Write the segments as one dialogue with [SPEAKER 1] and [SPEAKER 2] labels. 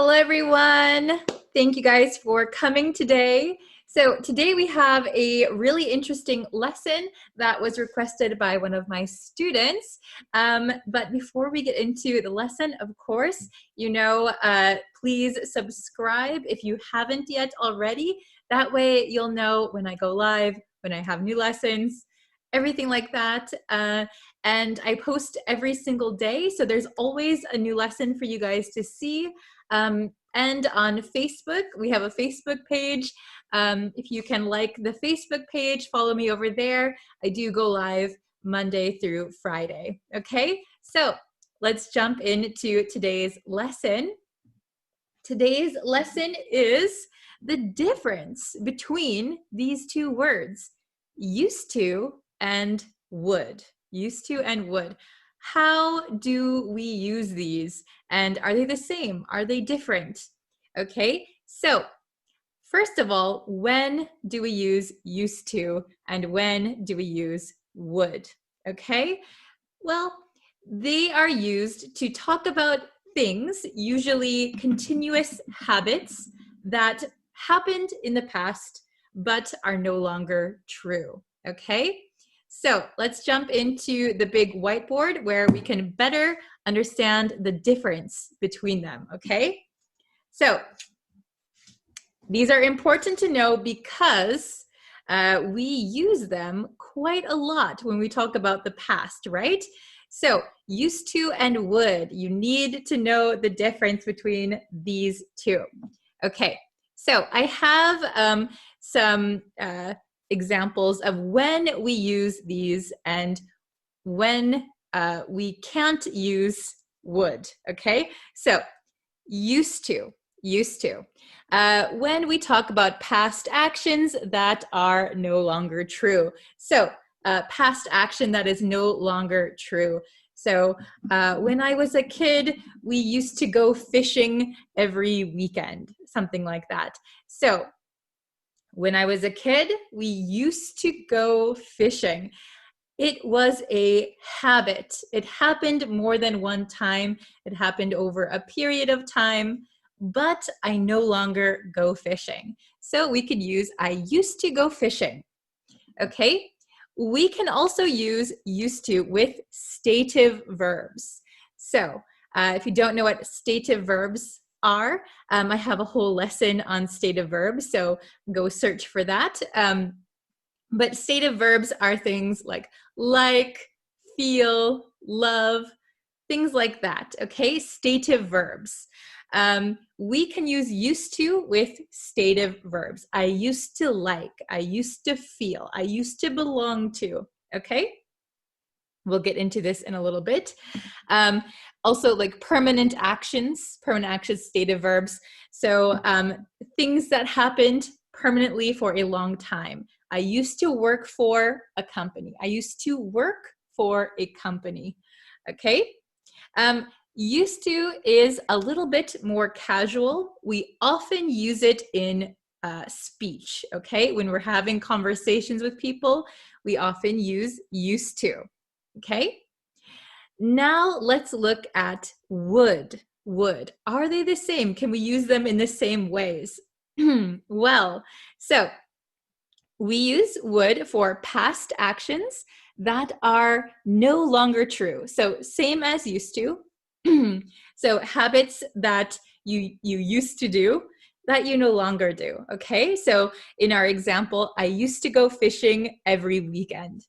[SPEAKER 1] Hello, everyone. Thank you guys for coming today. So today we have a really interesting lesson that was requested by one of my students. But before we get into the lesson, of course, please subscribe if you haven't yet already. That way you'll know when I go live, when I have new lessons, everything like that. And I post every single day, so there's always a new lesson for you guys to see. And on Facebook, we have a Facebook page. If you can like the Facebook page, follow me over there. I do go live Monday through Friday. Okay, so let's jump into today's lesson. Today's lesson is the difference between these two words, used to and would. Used to and would. How do we use these? And are they the same? Are they different? Okay, so first of all, when do we use used to and when do we use would? Okay, well, they are used to talk about things, usually continuous habits that happened in the past but are no longer true. Okay? So let's jump into the big whiteboard where we can better understand the difference between them, okay? So these are important to know because we use them quite a lot when we talk about the past, right? So used to and would, you need to know the difference between these two. Okay, so I have some examples of when we use these and when we can't use would, okay? So used to. When we talk about past actions that are no longer true. So past action that is no longer true. So when I was a kid, we used to go fishing every weekend, something like that. So when I was a kid, we used to go fishing. It was a habit. It happened more than one time. It happened over a period of time, but I no longer go fishing. So we could use I used to go fishing. Okay? We can also use used to with stative verbs. So if you don't know what stative verbs are, I have a whole lesson on stative verbs, so go search for that. But stative verbs are things like, feel, love, things like that, okay? Stative verbs. We can use used to with stative verbs. I used to like, I used to feel, I used to belong to, okay? We'll get into this in a little bit. Also like permanent actions, stative verbs. So things that happened permanently for a long time. I used to work for a company. I used to work for a company, okay? Used to is a little bit more casual. We often use it in speech, okay? When we're having conversations with people, we often use used to, okay? Now let's look at would. Would. Are they the same? Can we use them in the same ways? Well, so we use would for past actions that are no longer true. So same as used to. So habits that you used to do that you no longer do, okay? So in our example, I used to go fishing every weekend.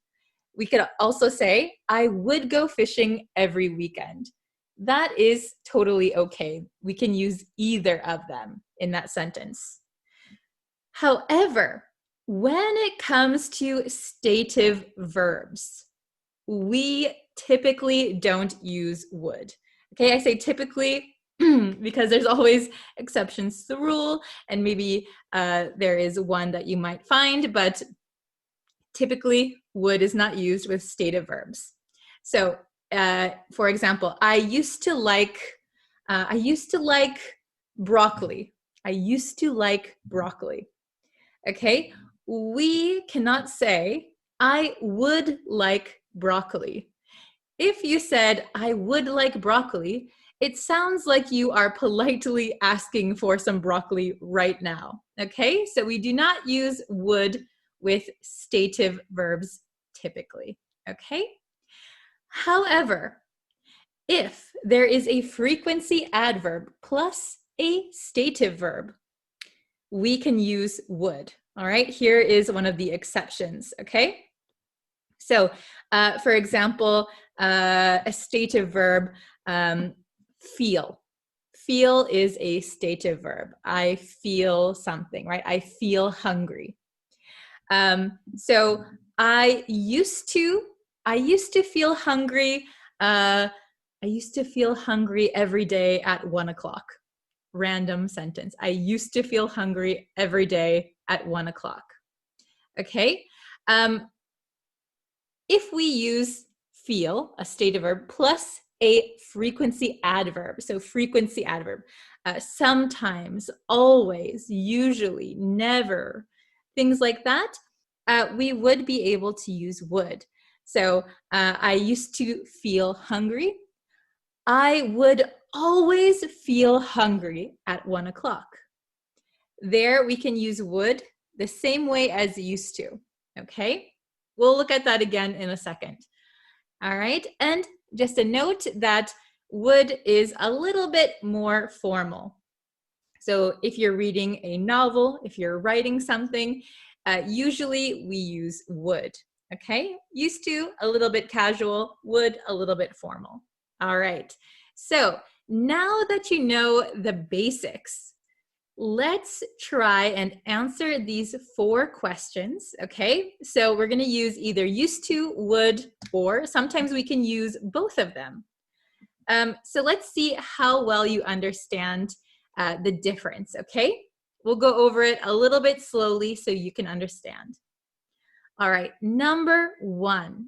[SPEAKER 1] We could also say, I would go fishing every weekend. That is totally okay. We can use either of them in that sentence. However, when it comes to stative verbs, we typically don't use would. Okay, I say typically because there's always exceptions to the rule, and maybe there is one that you might find, but typically would is not used with stative verbs. So, for example, I used to like broccoli. I used to like broccoli. Okay, we cannot say I would like broccoli. If you said I would like broccoli, it sounds like you are politely asking for some broccoli right now, okay? So we do not use would with stative verbs typically, okay? However, if there is a frequency adverb plus a stative verb, we can use would, all right? Here is one of the exceptions, okay? So, for example, a stative verb, feel. Feel is a stative verb. I feel something, right? I feel hungry. So I used to feel hungry. I used to feel hungry every day at 1 o'clock. Random sentence. I used to feel hungry every day at 1 o'clock. Okay. If we use feel, a stative verb, plus a frequency adverb, so frequency adverb, sometimes, always, usually, never, things like that, we would be able to use would. So I used to feel hungry. I would always feel hungry at 1 o'clock. There we can use would the same way as used to, okay? We'll look at that again in a second. All right, and just a note that would is a little bit more formal. So if you're reading a novel, if you're writing something, usually we use would, okay? Used to, a little bit casual, would, a little bit formal. All right, so now that you know the basics, let's try and answer these 4 questions, okay? So we're gonna use either used to, would, or sometimes we can use both of them. So let's see how well you understand the difference, okay? We'll go over it a little bit slowly so you can understand. All right, number one.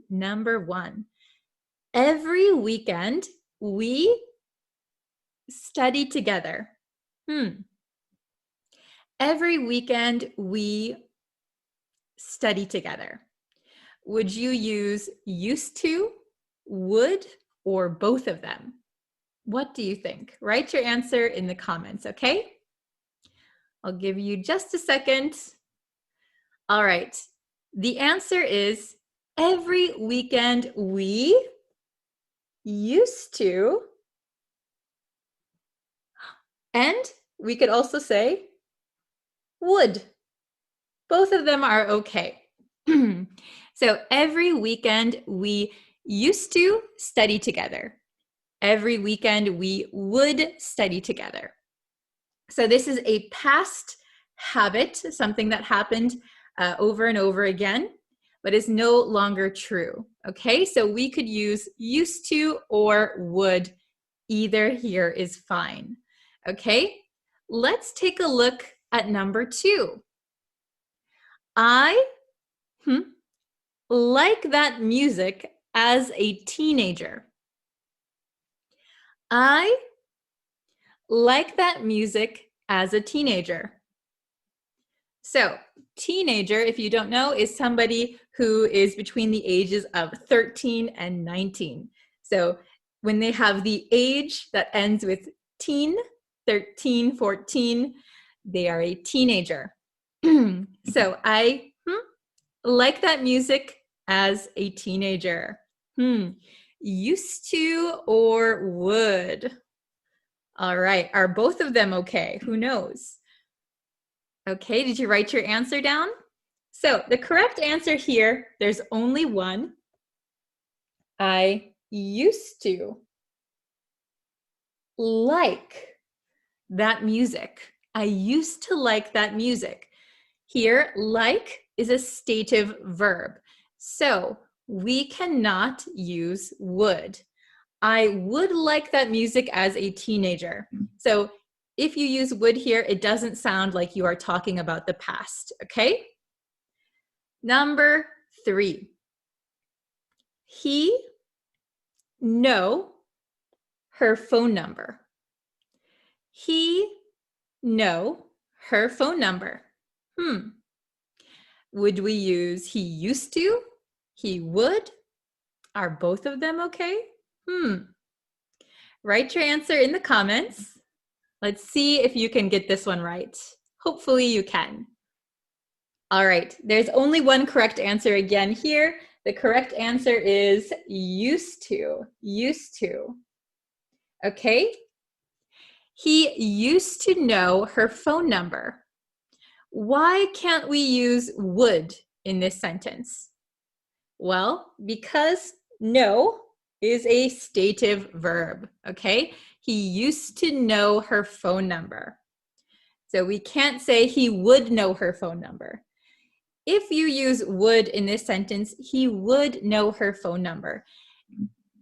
[SPEAKER 1] Every weekend, we study together. Every weekend, we study together. Would you use used to, would, or both of them? What do you think? Write your answer in the comments, okay? I'll give you just a second. All right, the answer is every weekend we used to, and we could also say would. Both of them are okay. So every weekend we used to study together. Every weekend we would study together. So this is a past habit, something that happened over and over again, but is no longer true. Okay, so we could use used to or would. Either here is fine. Okay, let's take a look at number 2. I like that music as a teenager. I like that music as a teenager. So, teenager, if you don't know, is somebody who is between the ages of 13 and 19. So, when they have the age that ends with teen, 13, 14, they are a teenager. So, I like that music as a teenager. Used to or would? All right, are both of them okay? Who knows? Okay, did you write your answer down? So the correct answer here, there's only one. I used to like that music. I used to like that music. Here, like is a stative verb. So we cannot use would. I would like that music as a teenager. So if you use would here, it doesn't sound like you are talking about the past, okay? Number 3. He know her phone number. He know her phone number. Would we use he used to? He would? Are both of them okay? Write your answer in the comments. Let's see if you can get this one right. Hopefully you can. All right, there's only one correct answer again here. The correct answer is used to, used to. Okay? He used to know her phone number. Why can't we use would in this sentence? Well, because know is a stative verb, okay? He used to know her phone number. So we can't say he would know her phone number. If you use would in this sentence, he would know her phone number.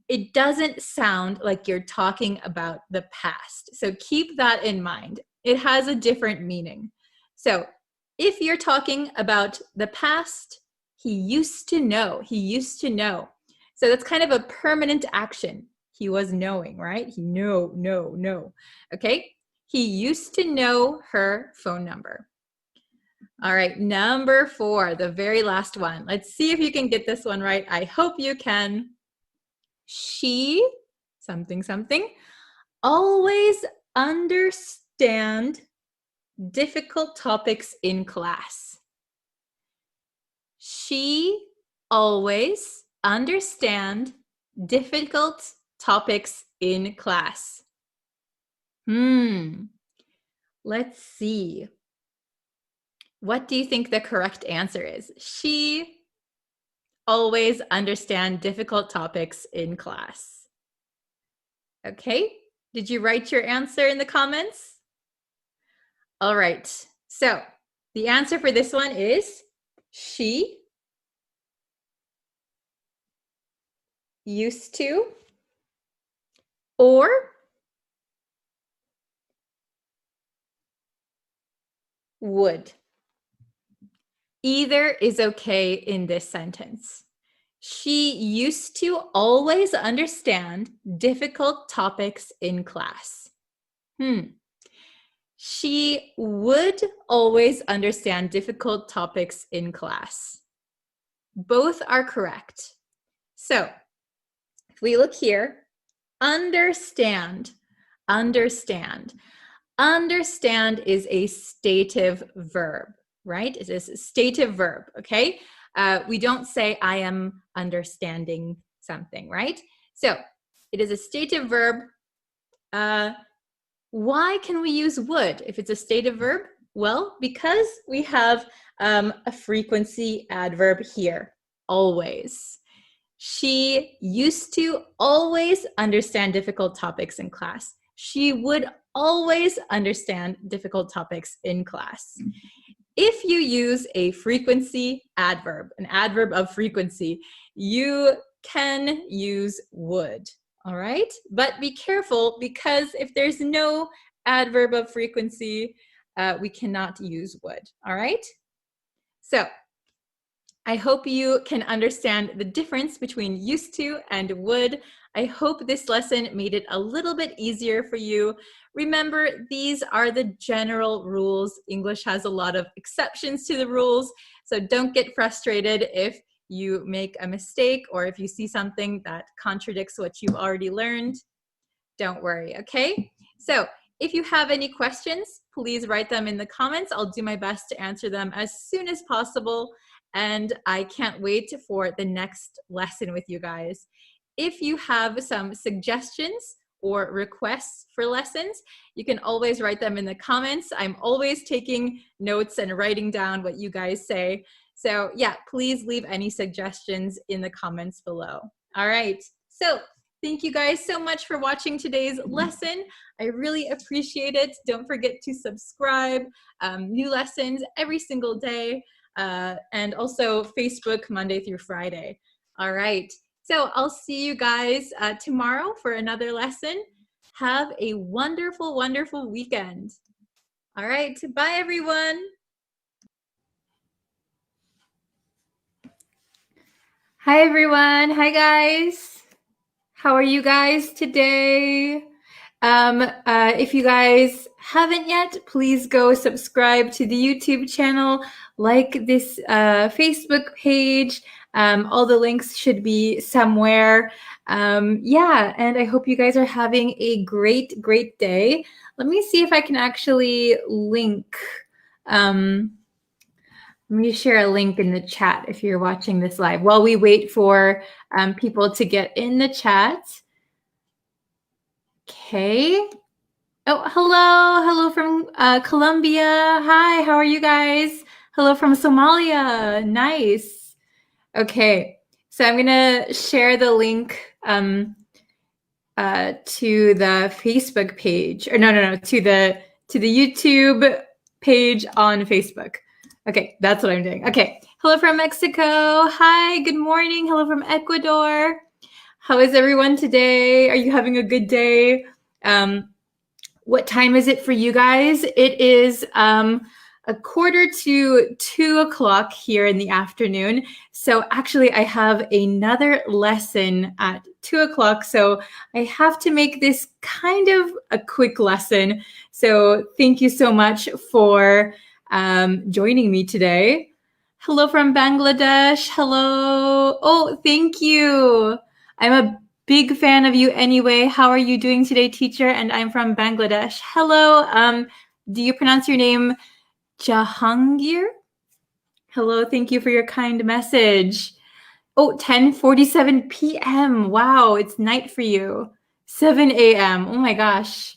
[SPEAKER 1] It doesn't sound like you're talking about the past. So keep that in mind. It has a different meaning. So if you're talking about the past, he used to know, he used to know. So that's kind of a permanent action. He was knowing, right? He know. Okay? He used to know her phone number. All right, number 4, the very last one. Let's see if you can get this one right. I hope you can. She, something, always understand difficult topics in class. She always understand difficult topics in class. Let's see. What do you think the correct answer is? She always understand difficult topics in class. Okay, did you write your answer in the comments? All right, so the answer for this one is she used to or would. Either is okay in this sentence. She used to always understand difficult topics in class. She would always understand difficult topics in class. Both are correct. So if we look here, understand is a stative verb, right? It is a stative verb, okay? We don't say I am understanding something, right? So it is a stative verb. Why can we use would if it's a stative verb? Well, because we have a frequency adverb here, always. She used to always understand difficult topics in class. She would always understand difficult topics in class. If you use a frequency adverb, an adverb of frequency, you can use would, all right? But be careful, because if there's no adverb of frequency, we cannot use would, all right? So I hope you can understand the difference between used to and would. I hope this lesson made it a little bit easier for you. Remember, these are the general rules. English has a lot of exceptions to the rules, so don't get frustrated if you make a mistake or if you see something that contradicts what you've already learned. Don't worry, okay? So if you have any questions, please write them in the comments. I'll do my best to answer them as soon as possible. And I can't wait for the next lesson with you guys. If you have some suggestions or requests for lessons, you can always write them in the comments. I'm always taking notes and writing down what you guys say. So yeah, please leave any suggestions in the comments below. All right, so thank you guys so much for watching today's lesson. I really appreciate it. Don't forget to subscribe. New lessons every single day. And also Facebook Monday through Friday. All right, so I'll see you guys tomorrow for another lesson. Have a wonderful, wonderful weekend. All right, bye everyone. Hi everyone, hi guys. How are you guys today? If you guys haven't yet, please go subscribe to the YouTube channel, like this Facebook page, All the links should be somewhere. Yeah, and I hope you guys are having a great, great day. Let me see if I can actually link. Let me share a link in the chat if you're watching this live while we wait for people to get in the chat. Okay. Oh, hello. Hello from Colombia. Hi, how are you guys? Hello from Somalia. Nice. Okay. So I'm going to share the link to the Facebook page. Or no, to the YouTube page on Facebook. Okay, that's what I'm doing. Okay. Hello from Mexico. Hi, good morning. Hello from Ecuador. How is everyone today? Are you having a good day? What time is it for you guys? It is a 1:45 here in the afternoon. So actually I have another lesson at 2:00. So I have to make this kind of a quick lesson. So thank you so much for joining me today. Hello from Bangladesh. Hello. Oh, thank you. I'm a big fan of you anyway. How are you doing today, teacher? And I'm from Bangladesh. Hello. Do you pronounce your name Jahangir? Hello. Thank you for your kind message. Oh, 10:47 p.m. Wow, it's night for you. 7 a.m. Oh my gosh.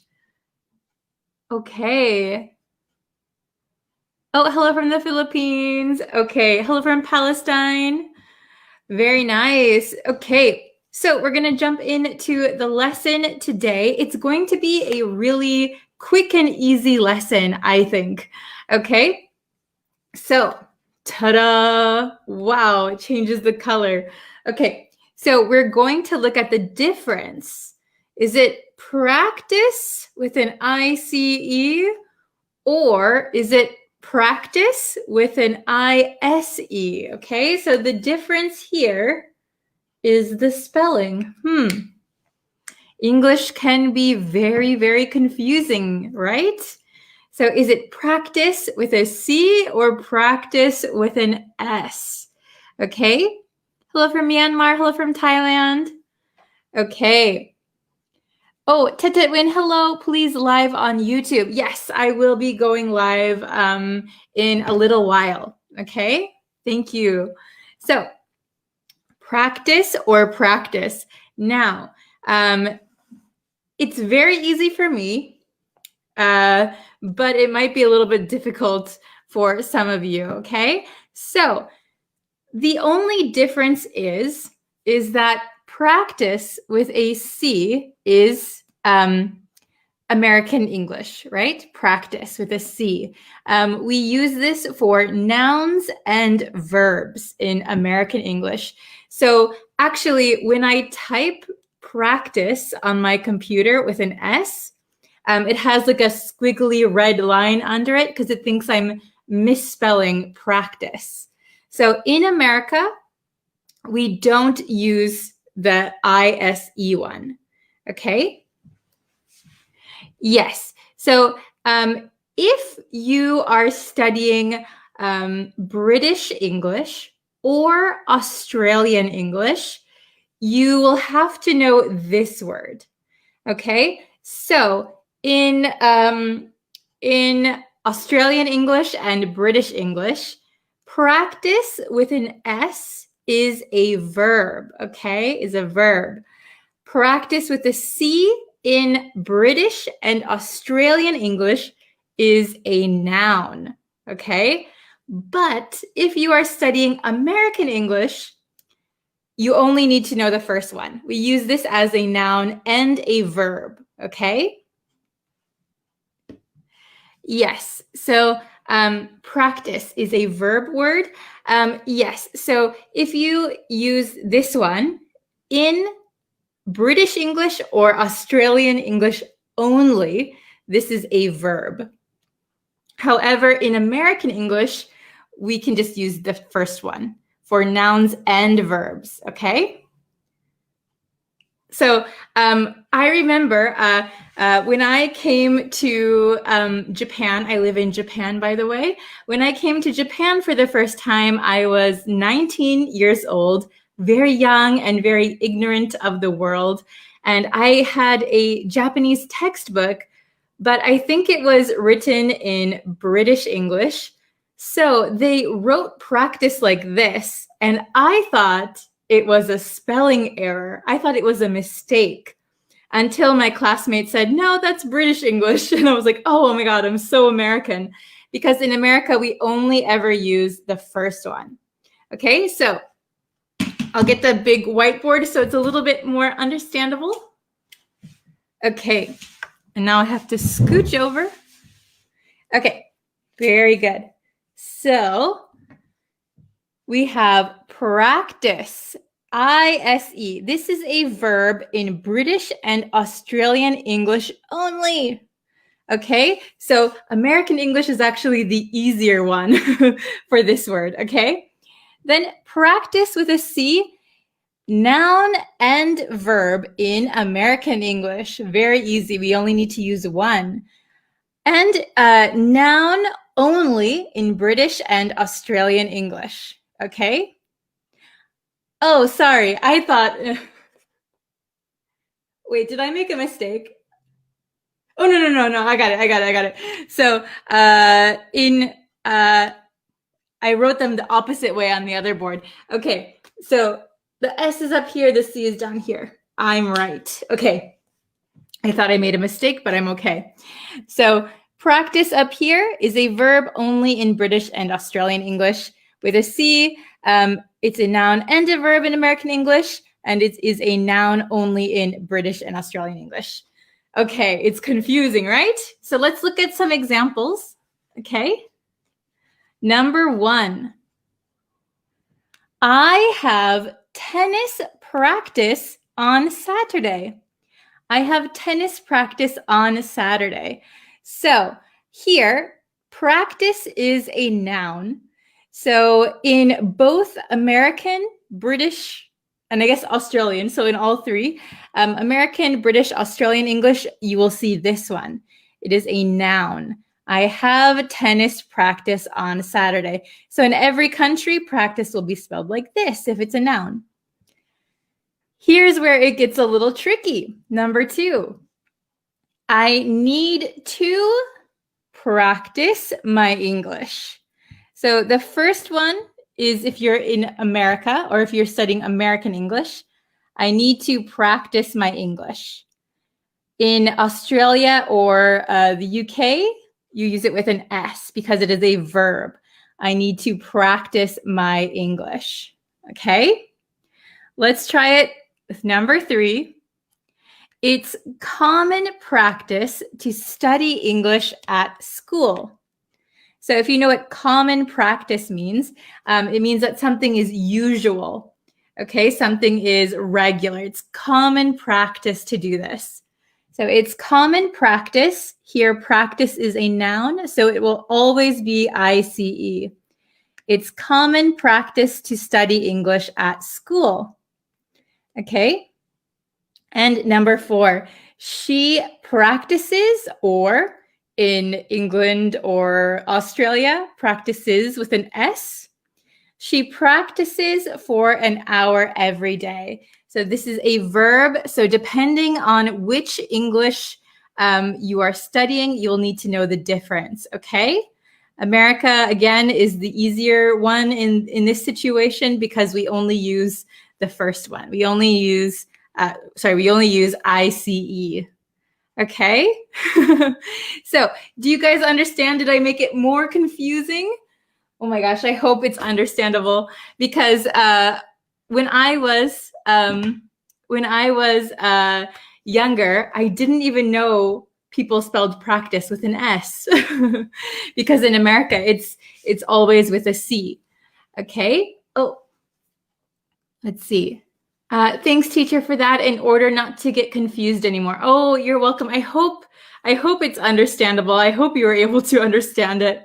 [SPEAKER 1] Okay. Oh, hello from the Philippines. Okay. Hello from Palestine. Very nice. Okay. So we're going to jump into the lesson today. It's going to be a really quick and easy lesson, I think. Okay. So, ta-da. Wow, it changes the color. Okay. So we're going to look at the difference. Is it practice with an ICE or is it practice with an ISE? Okay. So the difference here is the spelling. English can be very, very confusing, right? So is it practice with a C or practice with an S? Okay. Hello from Myanmar. Hello from Thailand. Okay. Oh, Tetetwin, hello. Please live on YouTube. Yes, I will be going live in a little while. Okay. Thank you. So practice or practice. Now, it's very easy for me, but it might be a little bit difficult for some of you, okay? So the only difference is that practice with a C is American English, right? Practice with a C. We use this for nouns and verbs in American English. So actually, when I type practice on my computer with an S, it has like a squiggly red line under it because it thinks I'm misspelling practice. So in America, we don't use the ISE one, okay? Yes. So if you are studying British English or Australian English, you will have to know this word. Okay. So in Australian English and British English, practice with an S is a verb. Okay, is a verb. Practice with a C in British and Australian English is a noun, okay? But if you are studying American English, you only need to know the first one. We use this as a noun and a verb, okay? Yes, so practice is a verb word. Yes, so if you use this one in British English or Australian English only, this is a verb. However, in American English, we can just use the first one for nouns and verbs, okay? So I remember when I came to Japan, I live in Japan, by the way. When I came to Japan for the first time, I was 19 years old, very young and very ignorant of the world. And I had a Japanese textbook, but I think it was written in British English. So they wrote practice like this, and I thought it was a spelling error. I thought it was a mistake until my classmate said, no, that's British English. And I was like, oh my God, I'm so American. Because in America, we only ever use the first one. Okay, so I'll get the big whiteboard so it's a little bit more understandable. Okay, and now I have to scooch over. Okay, very good. So we have practice, I-S-E. This is a verb in British and Australian English only. Okay, so American English is actually the easier one for this word, okay? Then practice with a C, noun and verb in American English. Very easy, we only need to use one. And noun only in British and Australian English, okay? Oh, sorry, I thought, wait, did I make a mistake? Oh, no, I got it. So I wrote them the opposite way on the other board. Okay, so the S is up here, the C is down here. I'm right. Okay, I thought I made a mistake, but I'm okay. So practice up here is a verb only in British and Australian English. With a C, it's a noun and a verb in American English, and it is a noun only in British and Australian English. Okay, it's confusing, right? So let's look at some examples, okay? Number 1, I have tennis practice on Saturday. I have tennis practice on Saturday. So here, practice is a noun. So in both American, British, and I guess Australian, so in all three, American, British, Australian English, you will see this one. It is a noun. I have tennis practice on Saturday. So in every country, practice will be spelled like this if it's a noun. Here's where it gets a little tricky. Number 2, I need to practice my English. So the first one is if you're in America or if you're studying American English, I need to practice my English. In Australia or the UK, you use it with an S because it is a verb. I need to practice my English. Okay, let's try it with number 3. It's common practice to study English at school. So if you know what common practice means, it means that something is usual. Okay, something is regular. It's common practice to do this. So it's common practice. Here, practice is a noun, so it will always be ICE. It's common practice to study English at school. Okay. And number 4, she practices, or in England or Australia, practices with an S. She practices for an hour every day. So this is a verb. So depending on which English you are studying, you'll need to know the difference, okay? America, again, is the easier one in this situation because we only use the first one. We only use ICE. Okay. So do you guys understand? Did I make it more confusing? Oh my gosh, I hope it's understandable because when I was younger, I didn't even know people spelled practice with an S because in America it's always with a C. Okay. Oh, let's see. Thanks, teacher, for that. In order not to get confused anymore. Oh, you're welcome. I hope it's understandable. I hope you were able to understand it.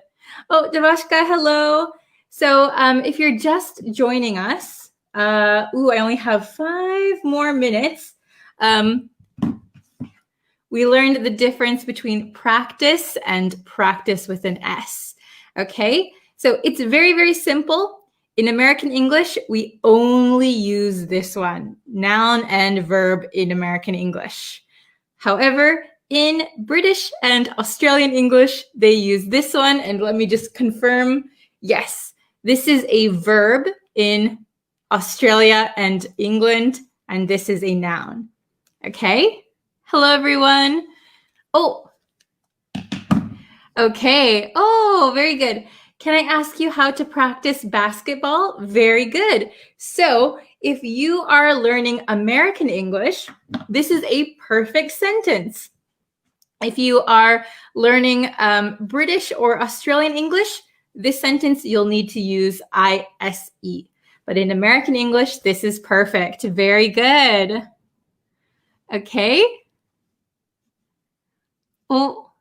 [SPEAKER 1] Oh, Devashka, hello. So if you're just joining us, I only have 5 more minutes. We learned the difference between practice and practice with an S. Okay, so it's very, very simple. In American English, we only use this one, noun and verb in American English. However, in British and Australian English, they use this one. And let me just confirm, yes, this is a verb in Australia and England, and this is a noun. Okay? Hello, everyone. Oh, okay. Oh, very good. Can I ask you how to practice basketball? Very good. So if you are learning American English, this is a perfect sentence. If you are learning British or Australian English, this sentence you'll need to use ISE. But in American English, this is perfect. Very good. Okay. Oh,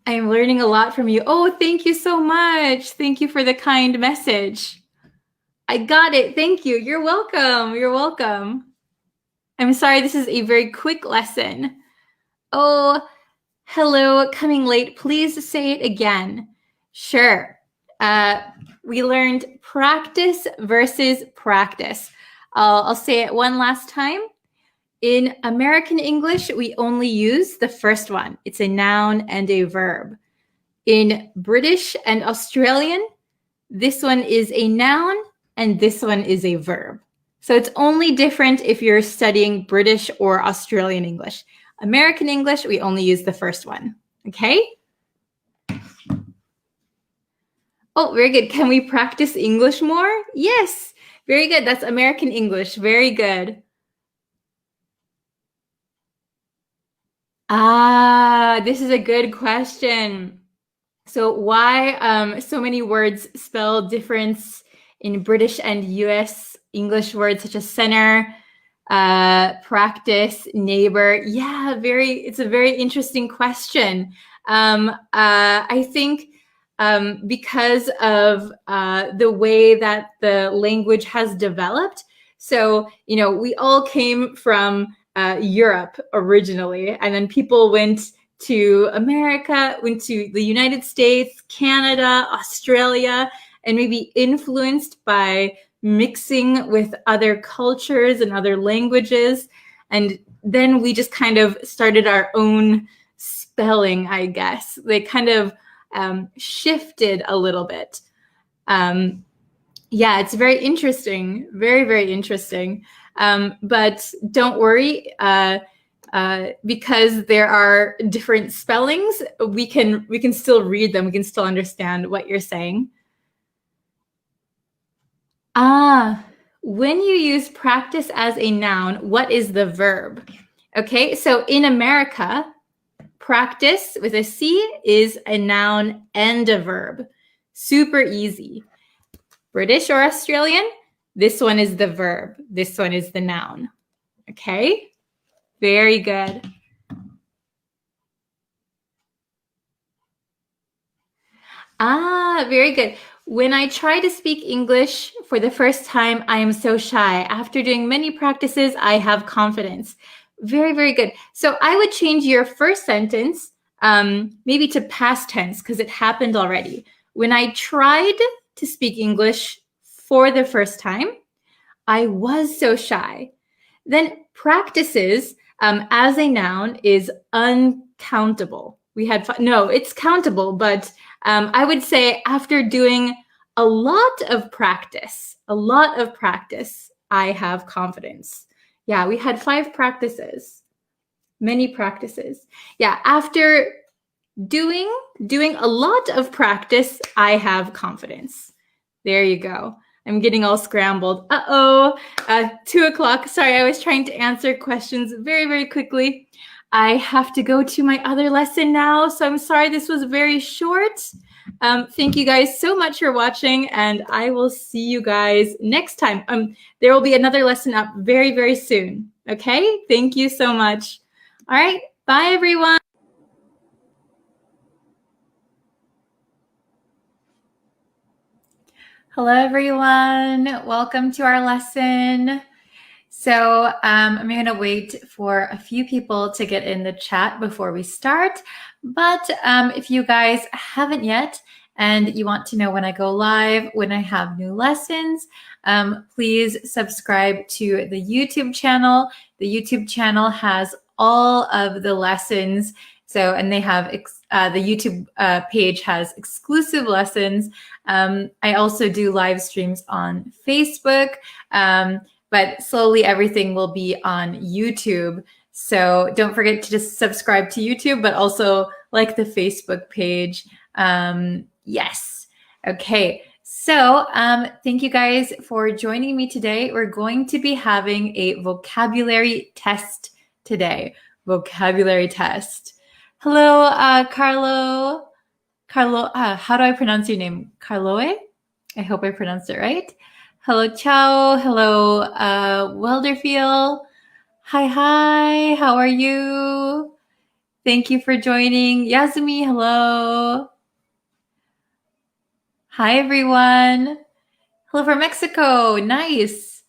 [SPEAKER 1] I'm learning a lot from you. Oh, thank you so much. Thank you for the kind message. I got it. Thank you. You're welcome. You're welcome. I'm sorry, this is a very quick lesson. Oh, hello, coming late. Please say it again. Sure. We learned practice versus practice. I'll say it one last time. In American English, we only use the first one. It's a noun and a verb. In British and Australian, this one is a noun and this one is a verb. So it's only different if you're studying British or Australian English. American English, we only use the first one. Okay? Oh, very good. Can we practice English more? Yes. Very good. That's American English. Very good. This is a good question. So why so many words spell difference in British and US English words such as center, practice, neighbor? Yeah, it's a very interesting question. I think because of the way that the language has developed. So, we all came from Europe originally, and then people went to America, went to the United States, Canada, Australia, and maybe influenced by mixing with other cultures and other languages. And then we just kind of started our own spelling, I guess. They kind of shifted a little bit. Yeah, it's very interesting, very, very interesting. But don't worry, because there are different spellings, we can still read them. We can still understand what you're saying. When you use practice as a noun, what is the verb? Okay, so in America, practice with a C is a noun and a verb. Super easy. British or Australian, this one is the verb. This one is the noun. Okay? Very good. Very good. When I try to speak English for the first time, I am so shy. After doing many practices, I have confidence. Very, very good. So I would change your first sentence maybe to past tense because it happened already. When I tried to speak English for the first time, I was so shy. Then practices as a noun is uncountable. It's countable, but I would say after doing a lot of practice, I have confidence. Yeah, we had 5 practices, many practices. Yeah, after doing a lot of practice, I have confidence. There you go. I'm getting all scrambled. 2 o'clock. Sorry, I was trying to answer questions very, very quickly. I have to go to my other lesson now, so I'm sorry this was very short. Thank you guys so much for watching, and I will see you guys next time. There will be another lesson up very, very soon. Okay? Thank you so much. All right. Bye, everyone. Hello, everyone. Welcome to our lesson. So I'm going to wait for a few people to get in the chat before we start. But if you guys haven't yet and you want to know when I go live, when I have new lessons, please subscribe to the YouTube channel. The YouTube channel has all of the lessons. So, and they have the YouTube page has exclusive lessons. I also do live streams on Facebook. But slowly everything will be on YouTube. So don't forget to just subscribe to YouTube, but also like the Facebook page. Yes. Okay. So thank you guys for joining me today. We're going to be having a vocabulary test today. Vocabulary test. Hello, Carlo. Carlo, how do I pronounce your name? Carloe? I hope I pronounced it right. Hello, Ciao. Hello, Welderfield. Hi. How are you? Thank you for joining. Yasumi, hello. Hi, everyone. Hello from Mexico. Nice.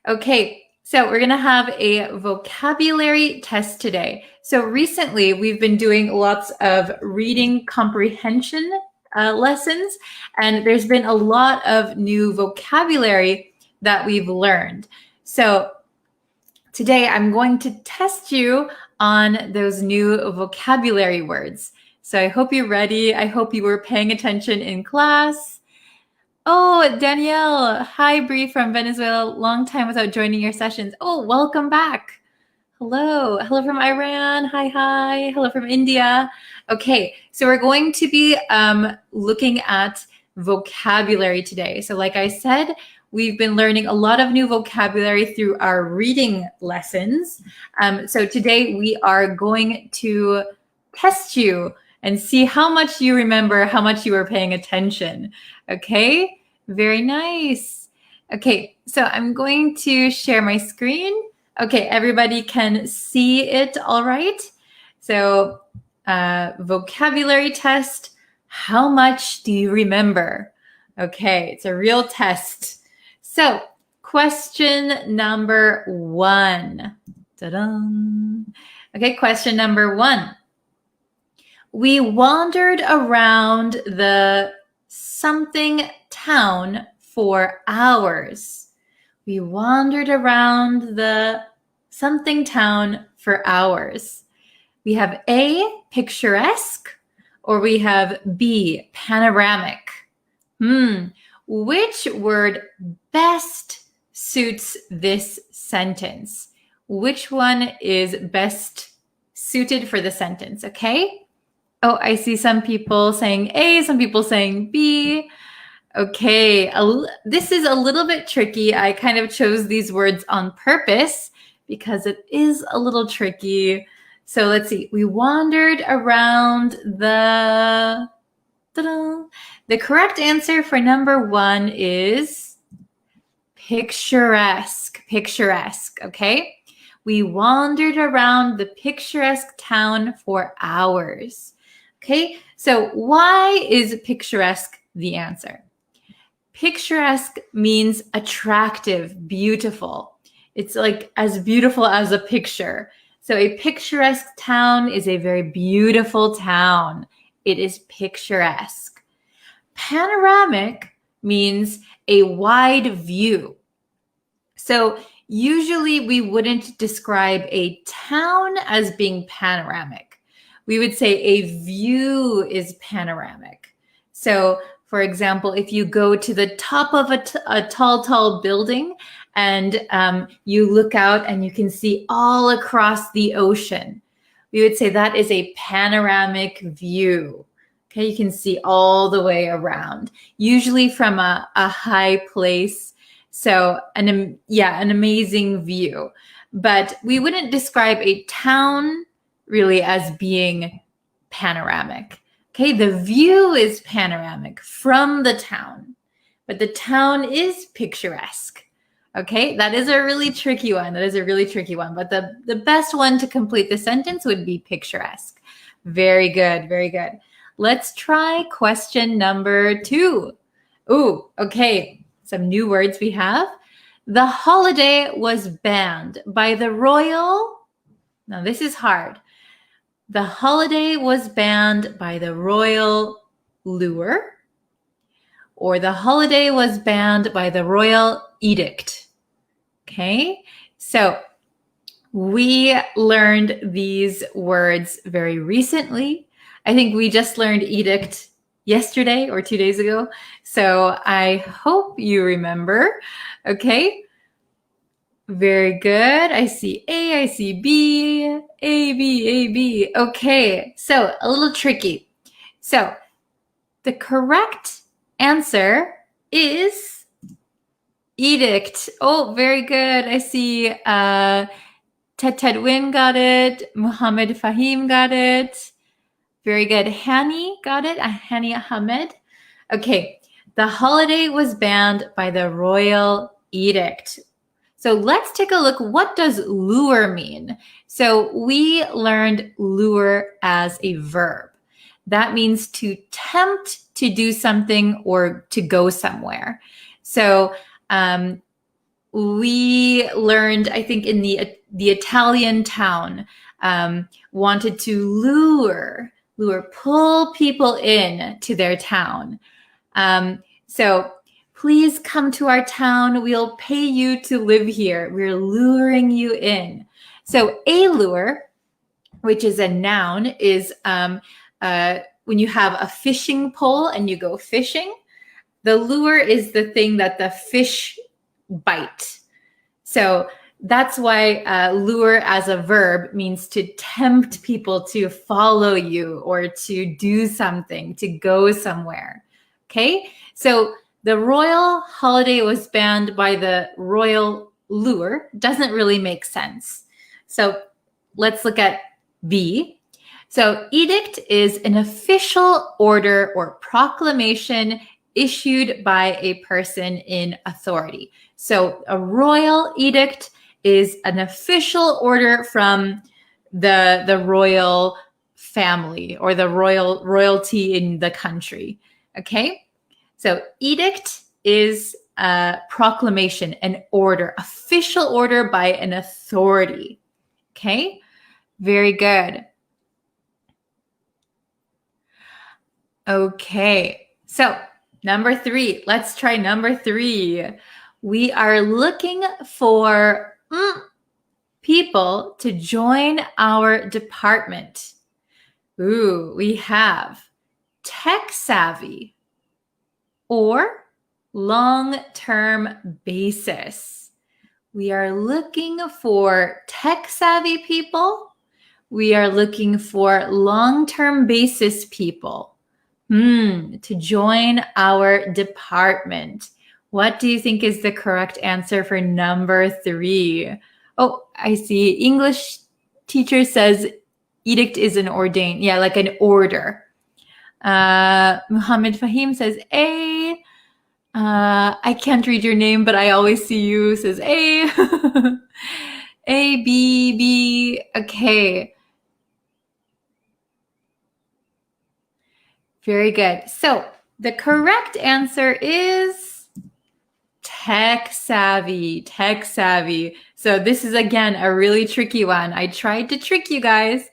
[SPEAKER 1] Okay, so we're going to have a vocabulary test today. So recently, we've been doing lots of reading comprehension lessons, and there's been a lot of new vocabulary that we've learned. So today I'm going to test you on those new vocabulary words. So I hope you're ready. I hope you were paying attention in class. Oh, Danielle. Hi, Bree from Venezuela. Long time without joining your sessions. Oh, welcome back. Hello. Hello from Iran. Hi. Hello from India. Okay, so we're going to be looking at vocabulary today. So like I said, we've been learning a lot of new vocabulary through our reading lessons. So today we are going to test you and see how much you remember, how much you were paying attention. Okay, very nice. Okay, so I'm going to share my screen. Okay, everybody can see it all right. So vocabulary test, how much do you remember? Okay, it's a real test. So question number 1. Ta-da! Okay, question number 1. We wandered around the something town for hours. We wandered around the something town for hours. We have A, picturesque, or we have B, panoramic. Which word best suits this sentence? Which one is best suited for the sentence, okay? Oh, I see some people saying A, some people saying B. Okay, this is a little bit tricky. I kind of chose these words on purpose because it is a little tricky. So let's see. We wandered around the... Ta-da. The correct answer for number 1 is picturesque. Picturesque, okay? We wandered around the picturesque town for hours. Okay, so why is picturesque the answer? Picturesque means attractive, beautiful. It's like as beautiful as a picture. So a picturesque town is a very beautiful town. It is picturesque. Panoramic means a wide view. So usually we wouldn't describe a town as being panoramic. We would say a view is panoramic. So for example, if you go to the top of a tall building and you look out and you can see all across the ocean, we would say that is a panoramic view. Okay, you can see all the way around, usually from a high place. So an amazing view. But we wouldn't describe a town really as being panoramic. Okay, the view is panoramic from the town, but the town is picturesque. Okay, that is a really tricky one. But the best one to complete the sentence would be picturesque. Very good. Let's try question number 2. Ooh, okay, some new words we have. The holiday was banned by the royal. Now this is hard. The holiday was banned by the royal lure, or the holiday was banned by the royal edict. Okay, so we learned these words very recently. I think we just learned edict yesterday or 2 days ago. So I hope you remember. Okay. Very good. I see A, I see B, A, B, A, B. Okay. So a little tricky. So the correct answer is edict. Oh, very good. I see Ted Win got it. Muhammad Fahim got it. Very good. Hani got it. Hani Ahmed. Okay. The holiday was banned by the royal edict. So let's take a look. What does lure mean? So we learned lure as a verb. That means to tempt to do something or to go somewhere. So we learned, I think, in the Italian town, wanted to lure, pull people in to their town. So please come to our town. We'll pay you to live here. We're luring you in. So a lure, which is a noun, is when you have a fishing pole and you go fishing. The lure is the thing that the fish bite. So that's why lure as a verb means to tempt people to follow you or to do something, to go somewhere. Okay, so the royal holiday was banned by the royal lure. Doesn't really make sense. So let's look at B. So edict is an official order or proclamation issued by a person in authority. So a royal edict is an official order from the royal family or the royalty in the country. Okay, so edict is a proclamation, an order, official order by an authority. Okay, very good. Okay, so number 3. Let's try number 3. We are looking for people to join our department. Ooh, we have tech savvy or long-term basis. We are looking for tech savvy people. We are looking for long-term basis people to join our department. What do you think is the correct answer for number 3? Oh, I see. English teacher says edict is an ordained. Yeah, like an order. Muhammad Fahim says A. I can't read your name, but I always see you, says A. A, B, B. Okay. Very good. So the correct answer is tech savvy. So this is, again, a really tricky one. I tried to trick you guys.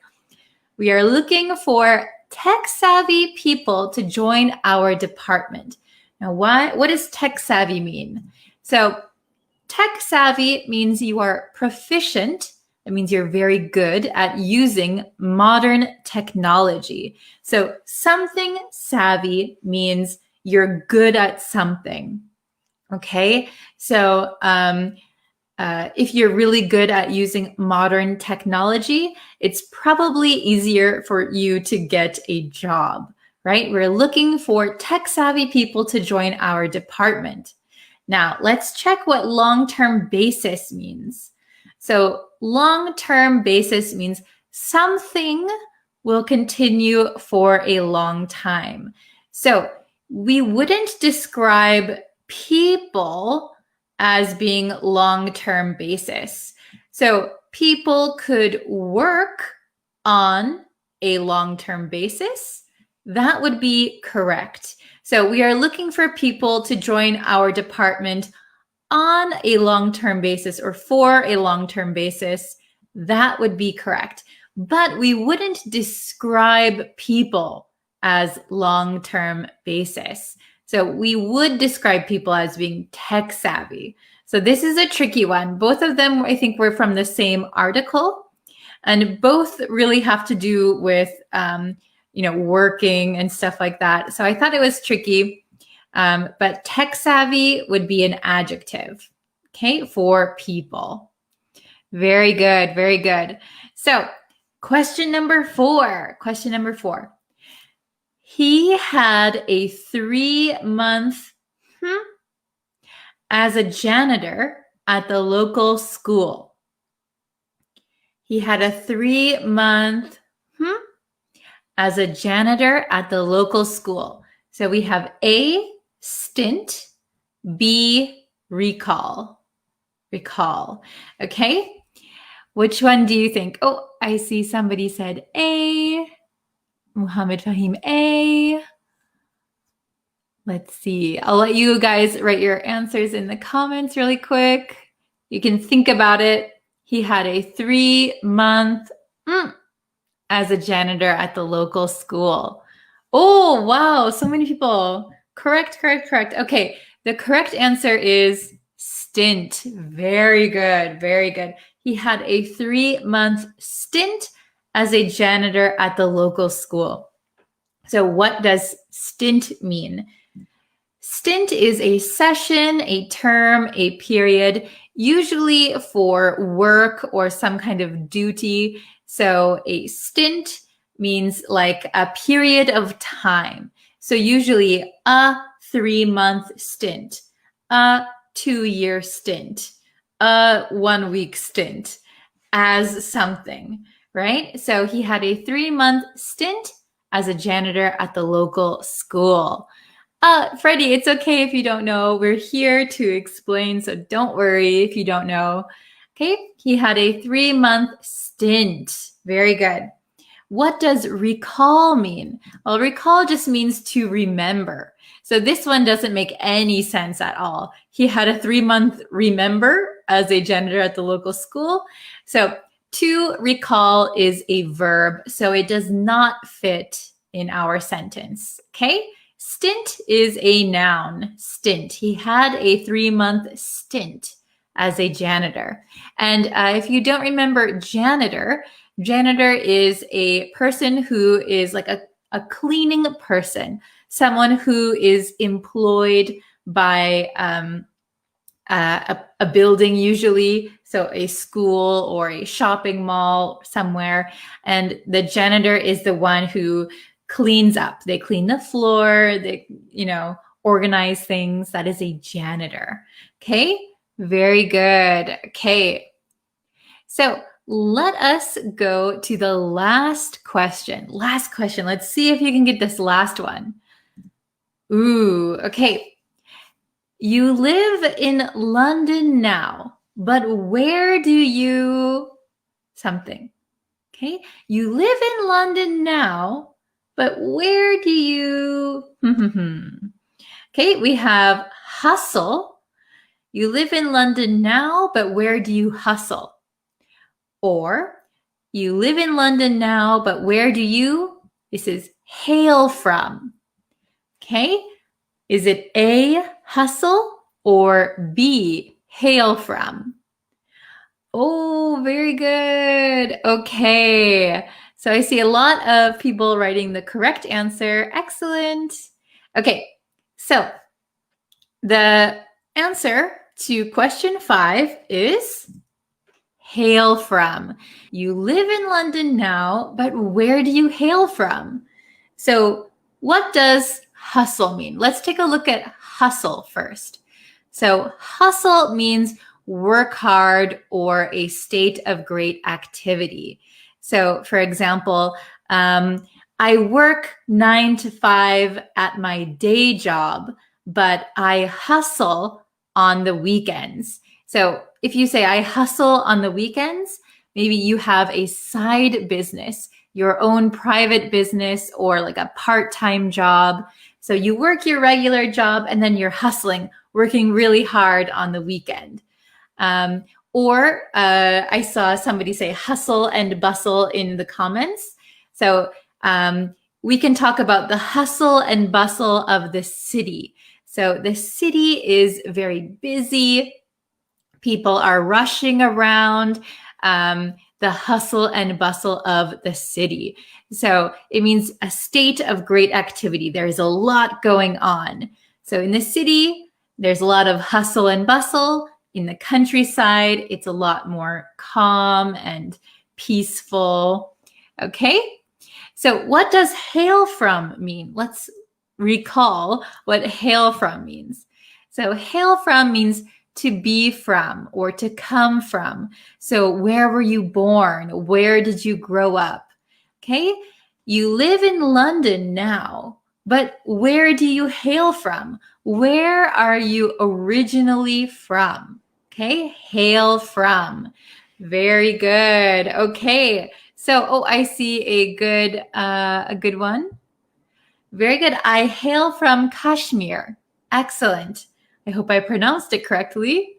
[SPEAKER 1] We are looking for tech savvy people to join our department. Now, what does tech savvy mean? So tech savvy means you are proficient. That means you're very good at using modern technology. So something savvy means you're good at something. Okay, so if you're really good at using modern technology, it's probably easier for you to get a job, right? We're looking for tech-savvy people to join our department. Now, let's check what long-term basis means. So long-term basis means something will continue for a long time. So we wouldn't describe people as being long-term basis. So people could work on a long-term basis. That would be correct. So we are looking for people to join our department on a long-term basis or for a long-term basis, that would be correct. But we wouldn't describe people as long-term basis. So we would describe people as being tech savvy. So this is a tricky one. Both of them, I think, were from the same article, and both really have to do with, working and stuff like that. So I thought it was tricky, but tech savvy would be an adjective, okay, for people. Very good, very good. So question number 4. He had a 3-month as a janitor at the local school. He had a 3-month as a janitor at the local school. So we have A, stint, B, recall. Okay? Which one do you think? Oh, I see somebody said A. Muhammad Fahim A. Let's see. I'll let you guys write your answers in the comments really quick. You can think about it. He had a 3-month as a janitor at the local school. Oh, wow. So many people. Correct. Okay. The correct answer is stint. Very good. He had a 3-month stint as a janitor at the local school. So what does stint mean? Stint is a session, a term, a period, usually for work or some kind of duty. So a stint means like a period of time. So usually a 3-month stint, a 2-year stint, a 1-week stint as something, right? So he had a 3-month stint as a janitor at the local school. Freddie, it's okay if you don't know. We're here to explain, so don't worry if you don't know. Okay, he had a 3-month stint. Very good. What does recall mean? Well, recall just means to remember. So this one doesn't make any sense at all. He had a 3-month remember as a janitor at the local school. So to recall is a verb, so it does not fit in our sentence, okay? Stint is a noun, stint. He had a 3-month stint as a janitor. And if you don't remember janitor is a person who is like a cleaning person, someone who is employed by a building usually, so a school or a shopping mall somewhere. And the janitor is the one who cleans up. They clean the floor, they, organize things. That is a janitor. Okay, very good. Okay, so let us go to the last question. Let's see if you can get this last one. Ooh, okay. You live in London now, but where do you something? Okay, you live in London now, but where do you? Okay, we have hustle. You live in London now, but where do you hustle? Or you live in London now, but where do you? This is hail from. Okay, is it A, hustle, or B, hail from? Oh, very good. Okay. So I see a lot of people writing the correct answer. Excellent. Okay. So the answer to question 5 is hail from. You live in London now, but where do you hail from? So what does hustle mean? Let's take a look at hustle first. So hustle means work hard or a state of great activity. So for example, I work 9 to 5 at my day job, but I hustle on the weekends. So if you say I hustle on the weekends, maybe you have a side business, your own private business, or like a part-time job. So you work your regular job and then you're hustling, working really hard on the weekend. Or I saw somebody say hustle and bustle in the comments. So we can talk about the hustle and bustle of the city. So the city is very busy. People are rushing around. The hustle and bustle of the city. So it means a state of great activity. There is a lot going on. So in the city, there's a lot of hustle and bustle. In the countryside, it's a lot more calm and peaceful. Okay? So what does hail from mean? Let's recall what hail from means. So hail from means to be from or to come from. So where were you born? Where did you grow up? Okay? You live in London now, but where do you hail from? Where are you originally from? Okay, hail from. Very good. Okay, so I see a good one. Very good. I hail from Kashmir. Excellent. I hope I pronounced it correctly.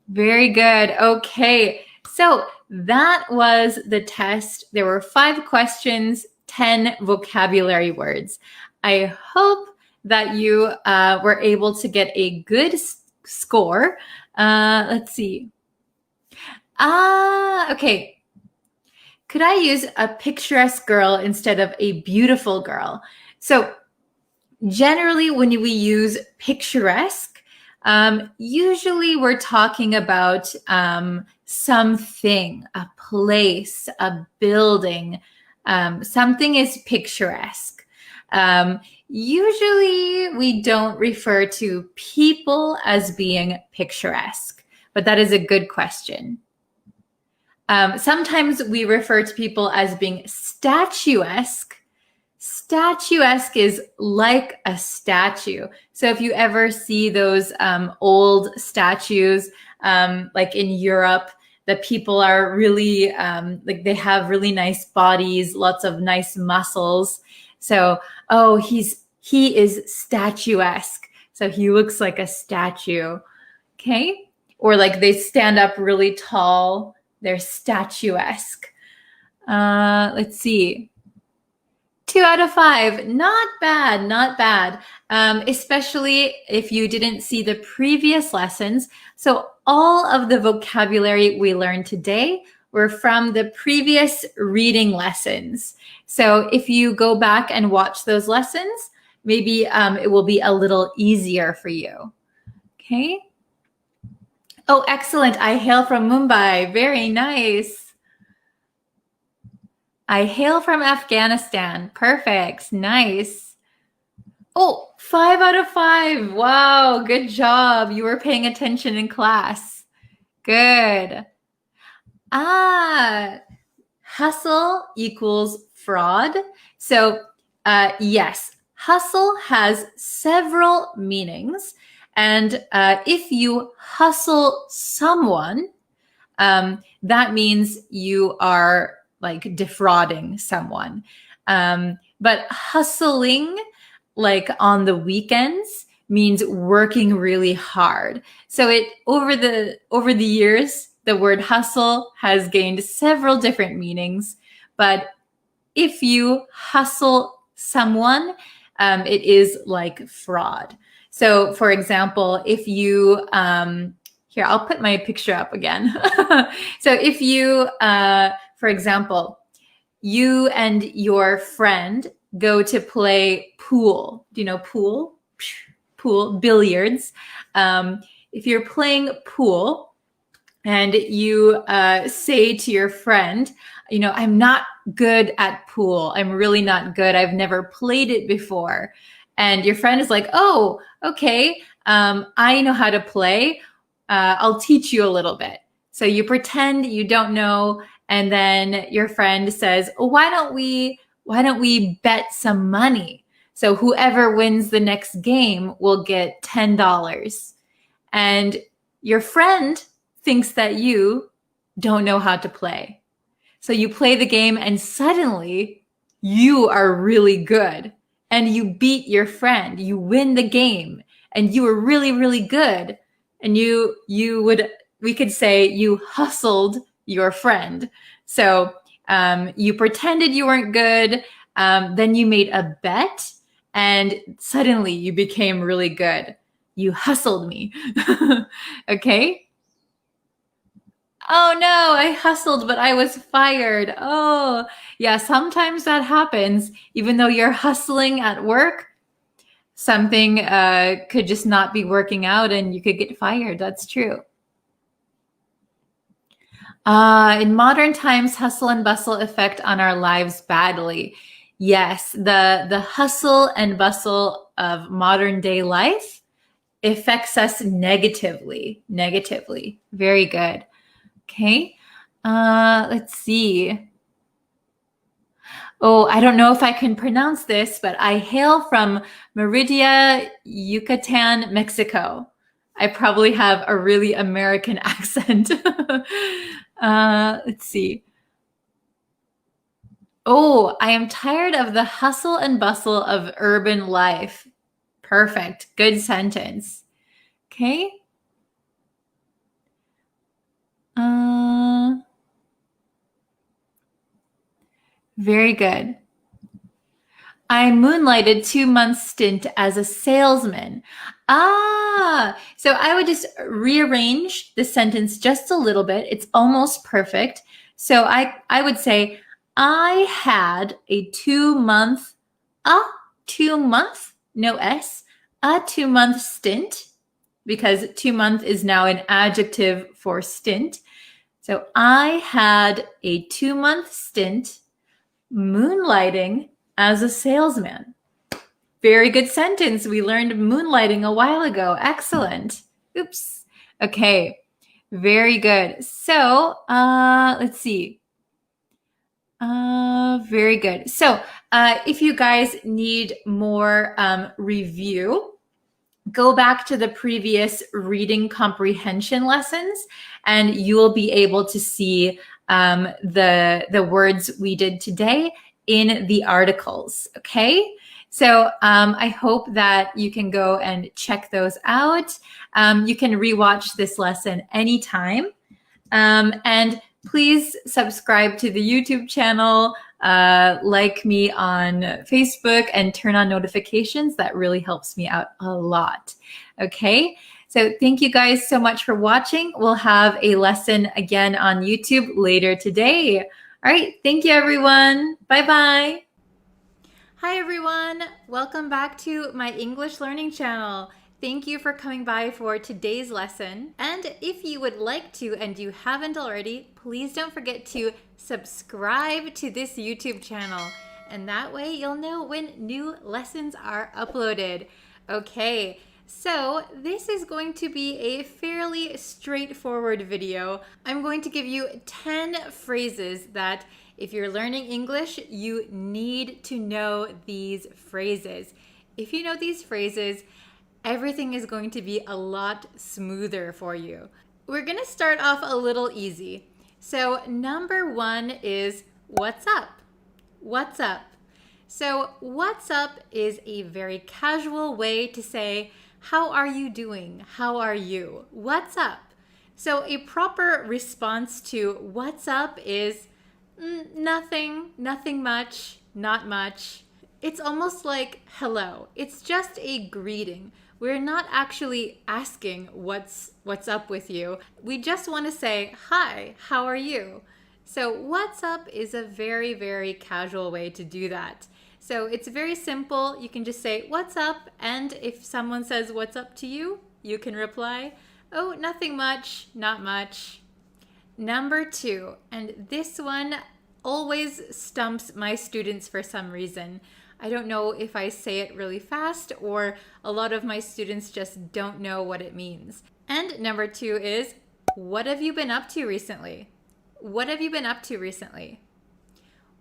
[SPEAKER 1] Very good. Okay, so that was the test. There were 5 questions, 10 vocabulary words. I hope that you were able to get a good score. Let's see. Okay. Could I use a picturesque girl instead of a beautiful girl? So generally when we use picturesque, usually we're talking about something, a place, a building. Something is picturesque. Usually we don't refer to people as being picturesque, but that is a good question. Sometimes we refer to people as being statuesque. Statuesque is like a statue. So if you ever see those old statues, like in Europe, the people are really, like they have really nice bodies, lots of nice muscles. So, he is statuesque. So he looks like a statue. Okay. Or like they stand up really tall. They're statuesque. Let's see. 2 out of 5. Not bad, not bad. Especially if you didn't see the previous lessons. So all of the vocabulary we learned today were from the previous reading lessons. So if you go back and watch those lessons, maybe it will be a little easier for you. Okay. Oh, excellent. I hail from Mumbai. Very nice. I hail from Afghanistan. Perfect. Nice. Oh, 5 out of 5. Wow. Good job. You were paying attention in class. Good. Hustle equals fraud. So yes, hustle has several meanings. And if you hustle someone, that means you are like defrauding someone. But hustling, like on the weekends, means working really hard. So over the years, the word hustle has gained several different meanings. But if you hustle someone, it is like fraud. So for example, if you, here, I'll put my picture up again. So if you, for example, you and your friend go to play pool. Do you know pool? Pool, billiards. If you're playing pool and you say to your friend, I'm not good at pool. I'm really not good. I've never played it before. And your friend is like, oh, okay, I know how to play. I'll teach you a little bit. So you pretend you don't know. And then your friend says, oh, why don't we bet some money? So whoever wins the next game will get $10. And your friend thinks that you don't know how to play. So you play the game and suddenly you are really good and you beat your friend. You win the game and you were really, really good. And we could say you hustled your friend. So you pretended you weren't good. Then you made a bet and suddenly you became really good. You hustled me. Okay. Oh no, I hustled, but I was fired. Oh, yeah, sometimes that happens. Even though you're hustling at work, something could just not be working out and you could get fired. That's true. In modern times, hustle and bustle affect on our lives badly. Yes, the hustle and bustle of modern day life affects us negatively. Negatively. Very good. Okay. Let's see. Oh, I don't know if I can pronounce this, but I hail from Merida, Yucatan, Mexico. I probably have a really American accent. Let's see. Oh, I am tired of the hustle and bustle of urban life. Perfect. Good sentence. Okay. Very good. I moonlighted 2 month stint as a salesman. So I would just rearrange the sentence just a little bit. It's almost perfect. So I would say, I had a 2 month, no S, a 2 month stint, because 2 month is now an adjective for stint. So I had a 2 month stint moonlighting as a salesman. Very good sentence. We learned moonlighting a while ago. Excellent. Oops. Okay. Very good. So let's see. Very good. So if you guys need more review, go back to the previous reading comprehension lessons and you will be able to see the words we did today in the articles. Okay. So I hope that you can go and check those out. You can rewatch this lesson anytime. And please subscribe to the YouTube channel, like me on Facebook, and turn on notifications. That really helps me out a lot. Okay, so thank you guys so much for watching. We'll have a lesson again on YouTube later today. All right, thank you everyone. Bye-bye. Hi everyone, welcome back to my English learning channel. Thank you for coming by for today's lesson. And if you would like to and you haven't already, please don't forget to subscribe to this YouTube channel. And that way you'll know when new lessons are uploaded. Okay, so this is going to be a fairly straightforward video. I'm going to give you 10 phrases that if you're learning English, you need to know these phrases. If you know these phrases, everything is going to be a lot smoother for you. We're going to start off a little easy. So number one is what's up? What's up? So what's up is a very casual way to say, how are you doing? How are you? What's up? So a proper response to what's up is nothing, nothing much, not much. It's almost like hello. It's just a greeting. We're not actually asking what's up with you. We just want to say, hi, how are you? So what's up is a very, very casual way to do that. So it's very simple. You can just say, what's up? And if someone says, what's up to you? You can reply, oh, nothing much, not much. Number two, and this one always stumps my students for some reason. I don't know if I say it really fast or a lot of my students just don't know what it means. And number two is, what have you been up to recently? What have you been up to recently?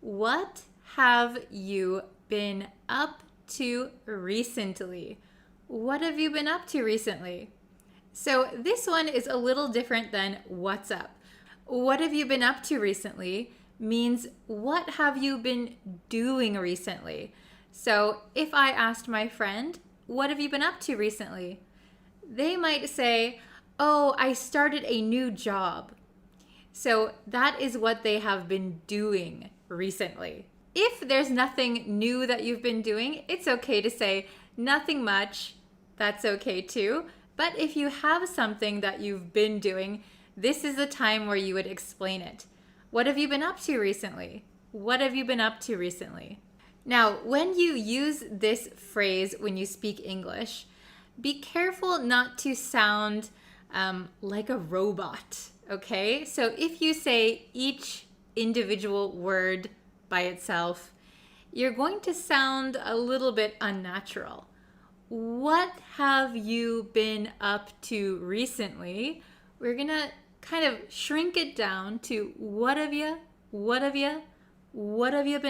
[SPEAKER 1] What have you been up to recently? What have you been up to recently? So this one is a little different than what's up. What have you been up to recently means what have you been doing recently? So if I asked my friend, what have you been up to recently? They might say, oh, I started a new job. So that is what they have been doing recently. If there's nothing new that you've been doing, it's okay to say nothing much. That's okay too. But if you have something that you've been doing, this is the time where you would explain it. What have you been up to recently? What have you been up to recently? Now, when you use this phrase when you speak English, be careful not to sound like a robot, okay? So if you say each individual word by itself, you're going to sound a little bit unnatural. What have you been up to recently? We're gonna kind of shrink it down to what have you been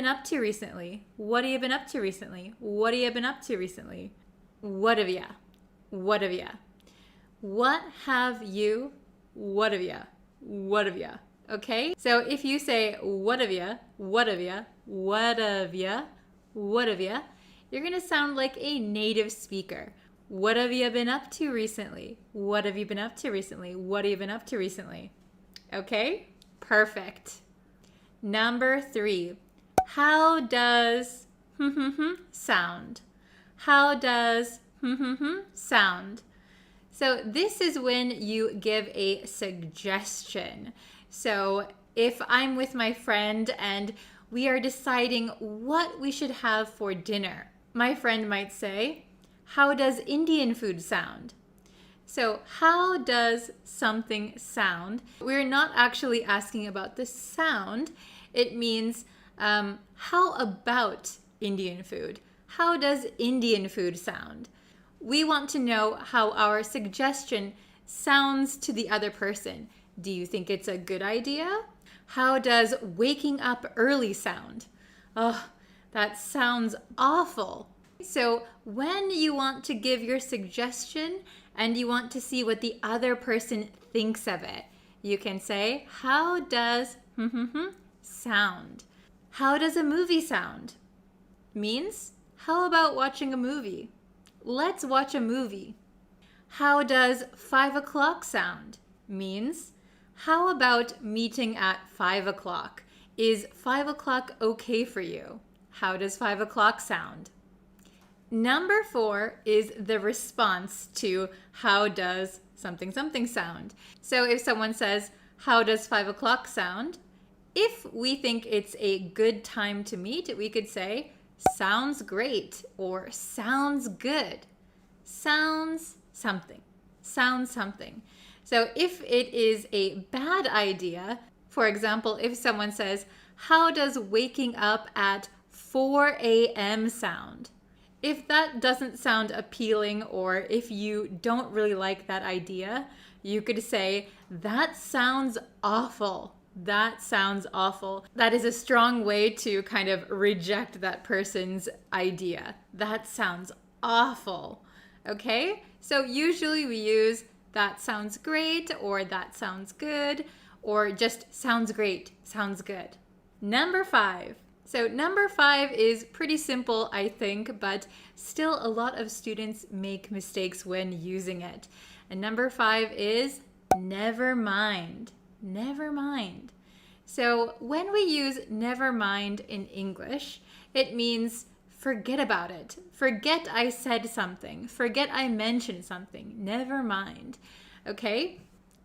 [SPEAKER 1] up to recently? What have you been up to recently? What have you been up to recently? What have you? What have you? What have you? What have you? What have you? Okay? So if you say what have you? What have you? What have you? What have you? You're going to sound like a native speaker. What have you been up to recently? What have you been up to recently? What have you been up to recently? Okay? Perfect. Number 3. How does sound? How does sound? So this is when you give a suggestion. So if I'm with my friend and we are deciding what we should have for dinner, my friend might say, how does Indian food sound? So how does something sound? We're not actually asking about the sound. It means, how about Indian food? How does Indian food sound? We want to know how our suggestion sounds to the other person. Do you think it's a good idea? How does waking up early sound? Oh, that sounds awful. So when you want to give your suggestion and you want to see what the other person thinks of it, you can say, how does sound? How does a movie sound? Means, how about watching a movie? Let's watch a movie. How does 5 o'clock sound? Means, how about meeting at 5 o'clock? Is 5 o'clock okay for you? How does 5 o'clock sound? Number 4 is the response to how does something sound. So if someone says, how does 5 o'clock sound? If we think it's a good time to meet, we could say, sounds great or sounds good. Sounds something. Sounds something. So if it is a bad idea, for example, if someone says, how does waking up at 4 a.m. sound? If that doesn't sound appealing or if you don't really like that idea, you could say, that sounds awful. That sounds awful. That is a strong way to kind of reject that person's idea. That sounds awful. Okay? So usually we use that sounds great or that sounds good or just sounds great, sounds good. Number 5. So number 5 is pretty simple, I think, but still a lot of students make mistakes when using it. And number 5 is never mind. Never mind. So when we use never mind in English, it means forget about it. Forget I said something. Forget I mentioned something. Never mind. Okay?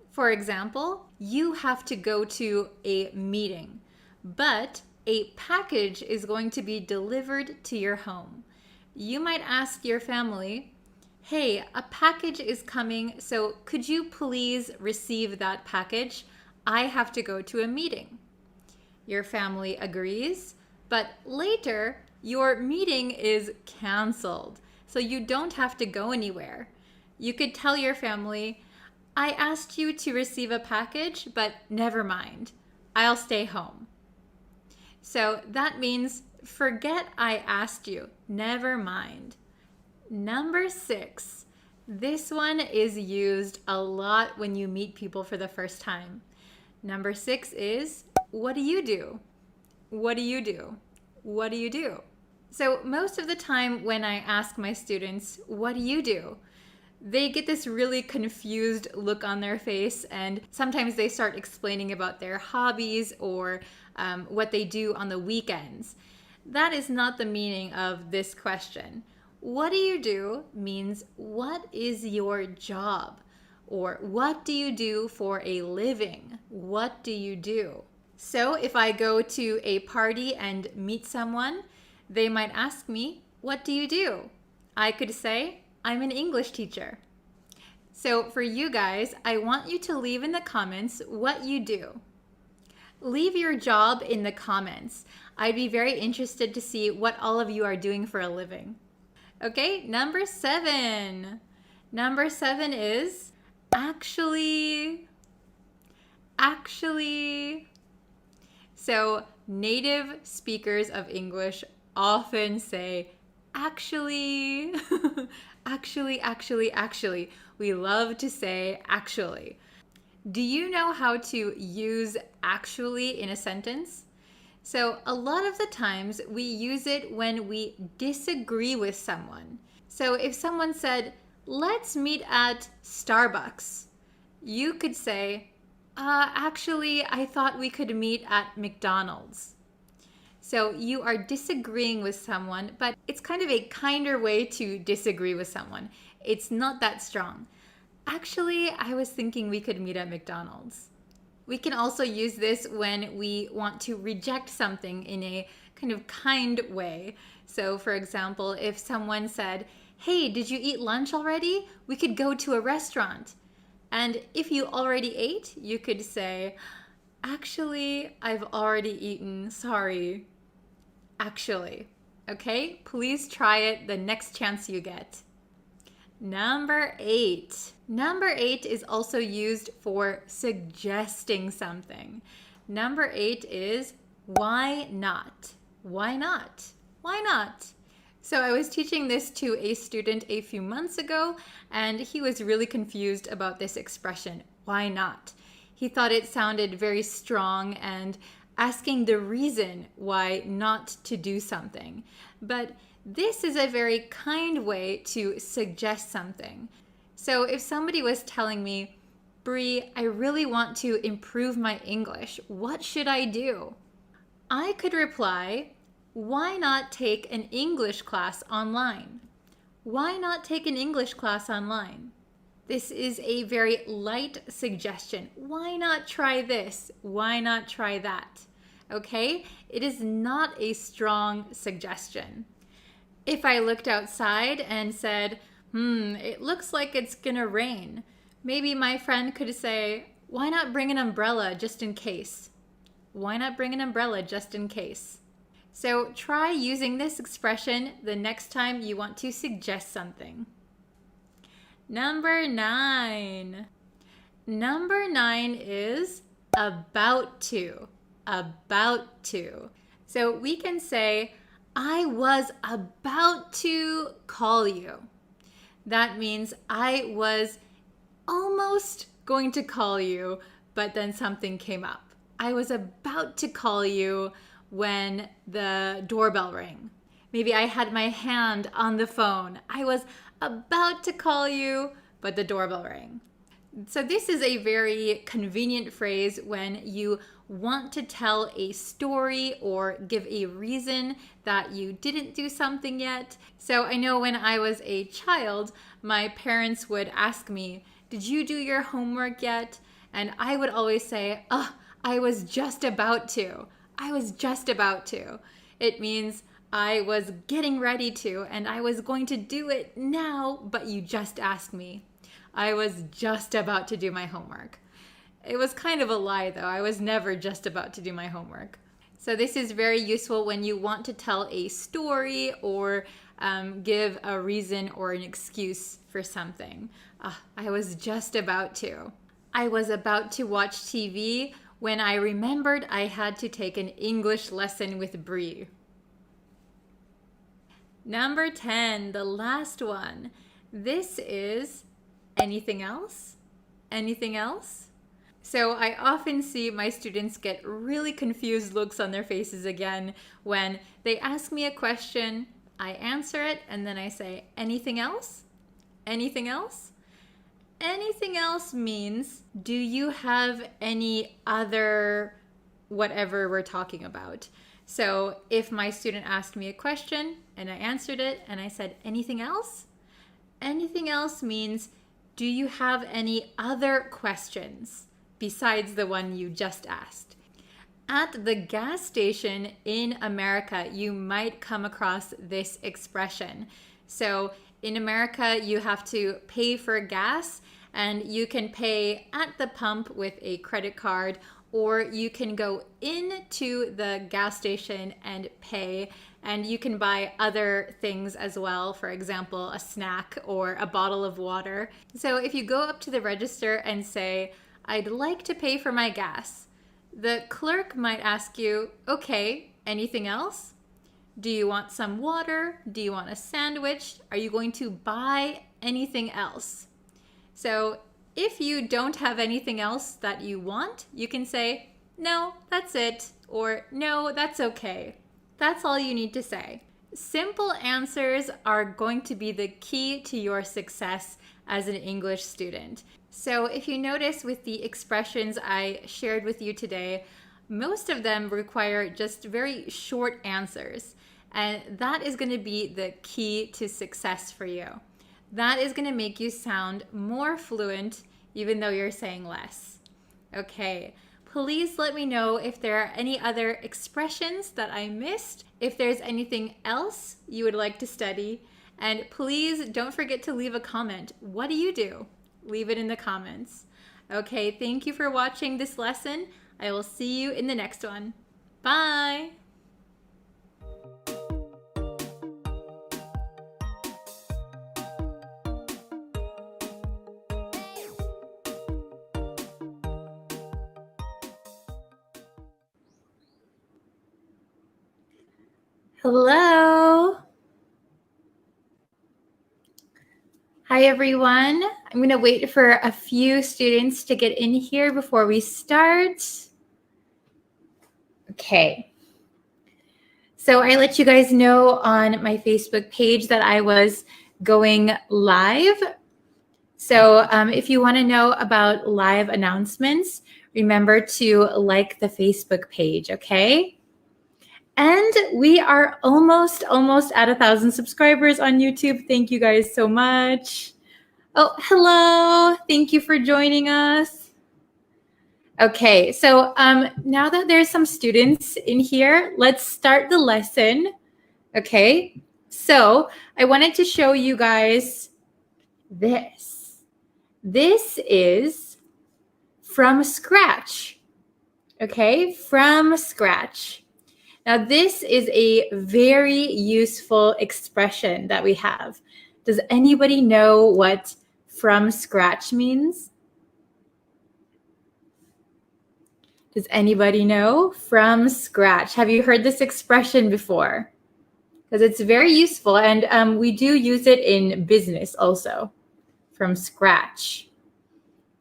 [SPEAKER 1] For example, you have to go to a meeting, but a package is going to be delivered to your home. You might ask your family, hey, a package is coming, so could you please receive that package? I have to go to a meeting. Your family agrees, but later your meeting is canceled, so you don't have to go anywhere. You could tell your family, I asked you to receive a package, but never mind. I'll stay home. So that means forget I asked you. Never mind. Number 6. This one is used a lot when you meet people for the first time. Number 6 is, what do you do? What do you do? What do you do? So most of the time when I ask my students, what do you do? They get this really confused look on their face, and sometimes they start explaining about their hobbies or what they do on the weekends. That is not the meaning of this question. What do you do means what is your job? Or what do you do for a living? What do you do? So if I go to a party and meet someone, they might ask me, what do you do? I could say, I'm an English teacher. So for you guys, I want you to leave in the comments what you do. Leave your job in the comments. I'd be very interested to see what all of you are doing for a living. Okay, number 7. Number 7 is actually. So native speakers of English often say actually. Actually. We love to say actually. Do you know how to use actually in a sentence? So a lot of the times we use it when we disagree with someone. So if someone said, let's meet at Starbucks, you could say, actually, I thought we could meet at McDonald's. So you are disagreeing with someone, but it's kind of a kinder way to disagree with someone. It's not that strong. Actually, I was thinking we could meet at McDonald's. We can also use this when we want to reject something in a kind of kind way. So for example, if someone said, hey, did you eat lunch already? We could go to a restaurant. And if you already ate, you could say, actually, I've already eaten, sorry. Actually. Okay, please try it the next chance you get. Number 8. Number 8 is also used for suggesting something. Number 8 is why not? Why not? Why not? So I was teaching this to a student a few months ago, and he was really confused about this expression, why not? He thought it sounded very strong and asking the reason why not to do something. But this is a very kind way to suggest something. So if somebody was telling me, Bree, I really want to improve my English, what should I do? I could reply, why not take an English class online? Why not take an English class online? This is a very light suggestion. Why not try this? Why not try that? Okay? It is not a strong suggestion. If I looked outside and said, it looks like it's gonna rain, maybe my friend could say, why not bring an umbrella just in case? Why not bring an umbrella just in case? So try using this expression the next time you want to suggest something. Number 9. Number 9 is about to. About to. So we can say, I was about to call you. That means I was almost going to call you, but then something came up. I was about to call you when the doorbell rang. Maybe I had my hand on the phone. I was about to call you, but the doorbell rang. So this is a very convenient phrase when you want to tell a story or give a reason that you didn't do something yet. So I know when I was a child, my parents would ask me, did you do your homework yet? And I would always say, I was just about to. I was just about to. It means I was getting ready to, and I was going to do it now, but you just asked me. I was just about to do my homework. It was kind of a lie though. I was never just about to do my homework. So this is very useful when you want to tell a story or give a reason or an excuse for something. I was just about to. I was about to watch TV when I remembered I had to take an English lesson with Bree. Number 10, the last one. This is anything else? Anything else? So I often see my students get really confused looks on their faces again when they ask me a question, I answer it, and then I say, anything else? Anything else? Anything else means, do you have any other whatever we're talking about? So if my student asked me a question and I answered it and I said, anything else? Anything else means, do you have any other questions besides the one you just asked? At the gas station in America, you might come across this expression. So in America, you have to pay for gas, and you can pay at the pump with a credit card, or you can go into the gas station and pay, and you can buy other things as well, for example, a snack or a bottle of water. So if you go up to the register and say, I'd like to pay for my gas, the clerk might ask you, okay, anything else? Do you want some water? Do you want a sandwich? Are you going to buy anything else? So if you don't have anything else that you want, you can say, no, that's it, or no, that's okay. That's all you need to say. Simple answers are going to be the key to your success as an English student. So if you notice with the expressions I shared with you today, most of them require just very short answers. And that is going to be the key to success for you. That is going to make you sound more fluent even though you're saying less. Okay, please let me know if there are any other expressions that I missed, if there's anything else you would like to study, and please don't forget to leave a comment. What do you do? Leave it in the comments. Okay, thank you for watching this lesson. I will see you in the next one. Bye! Hello. Hi, everyone. I'm going to wait for a few students to get in here before we start. Okay. So I let you guys know on my Facebook page that I was going live. So if you want to know about live announcements, remember to like the Facebook page, okay? And we are almost at 1,000 subscribers on YouTube. Thank you guys so much. Oh, hello. Thank you for joining us. Okay, so now that there's some students in here, let's start the lesson. Okay, so I wanted to show you guys this. This is from scratch. Okay, from scratch. Now, this is a very useful expression that we have. Does anybody know what from scratch means? Does anybody know? From scratch. Have you heard this expression before? Because it's very useful, and we do use it in business also. From scratch.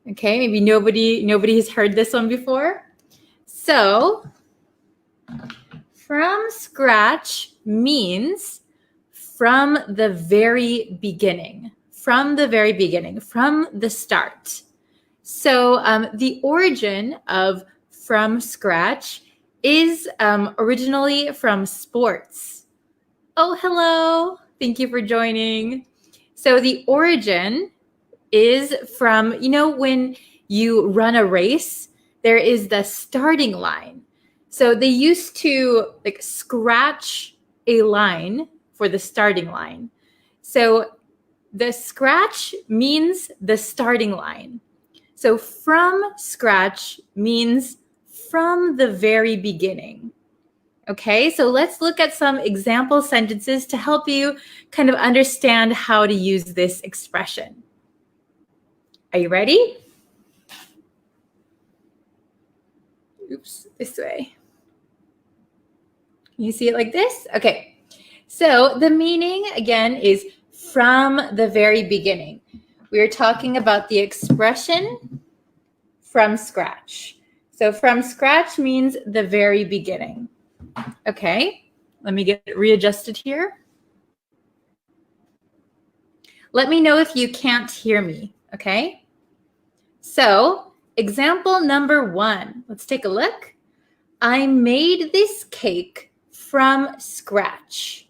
[SPEAKER 1] Okay, maybe nobody has heard this one before. So, from scratch means from the very beginning, from the start. So the origin of from scratch is originally from sports. Oh, hello. Thank you for joining. So the origin is from, when you run a race, there is the starting line. So they used to scratch a line for the starting line. So the scratch means the starting line. So from scratch means from the very beginning. Okay, so let's look at some example sentences to help you kind of understand how to use this expression. Are you ready? Oops, this way. You see it like this? Okay. So the meaning, again, is from the very beginning. We are talking about the expression from scratch. So from scratch means the very beginning. Okay, let me get readjusted here. Let me know if you can't hear me, okay? So example number 1, let's take a look. I made this cake from scratch.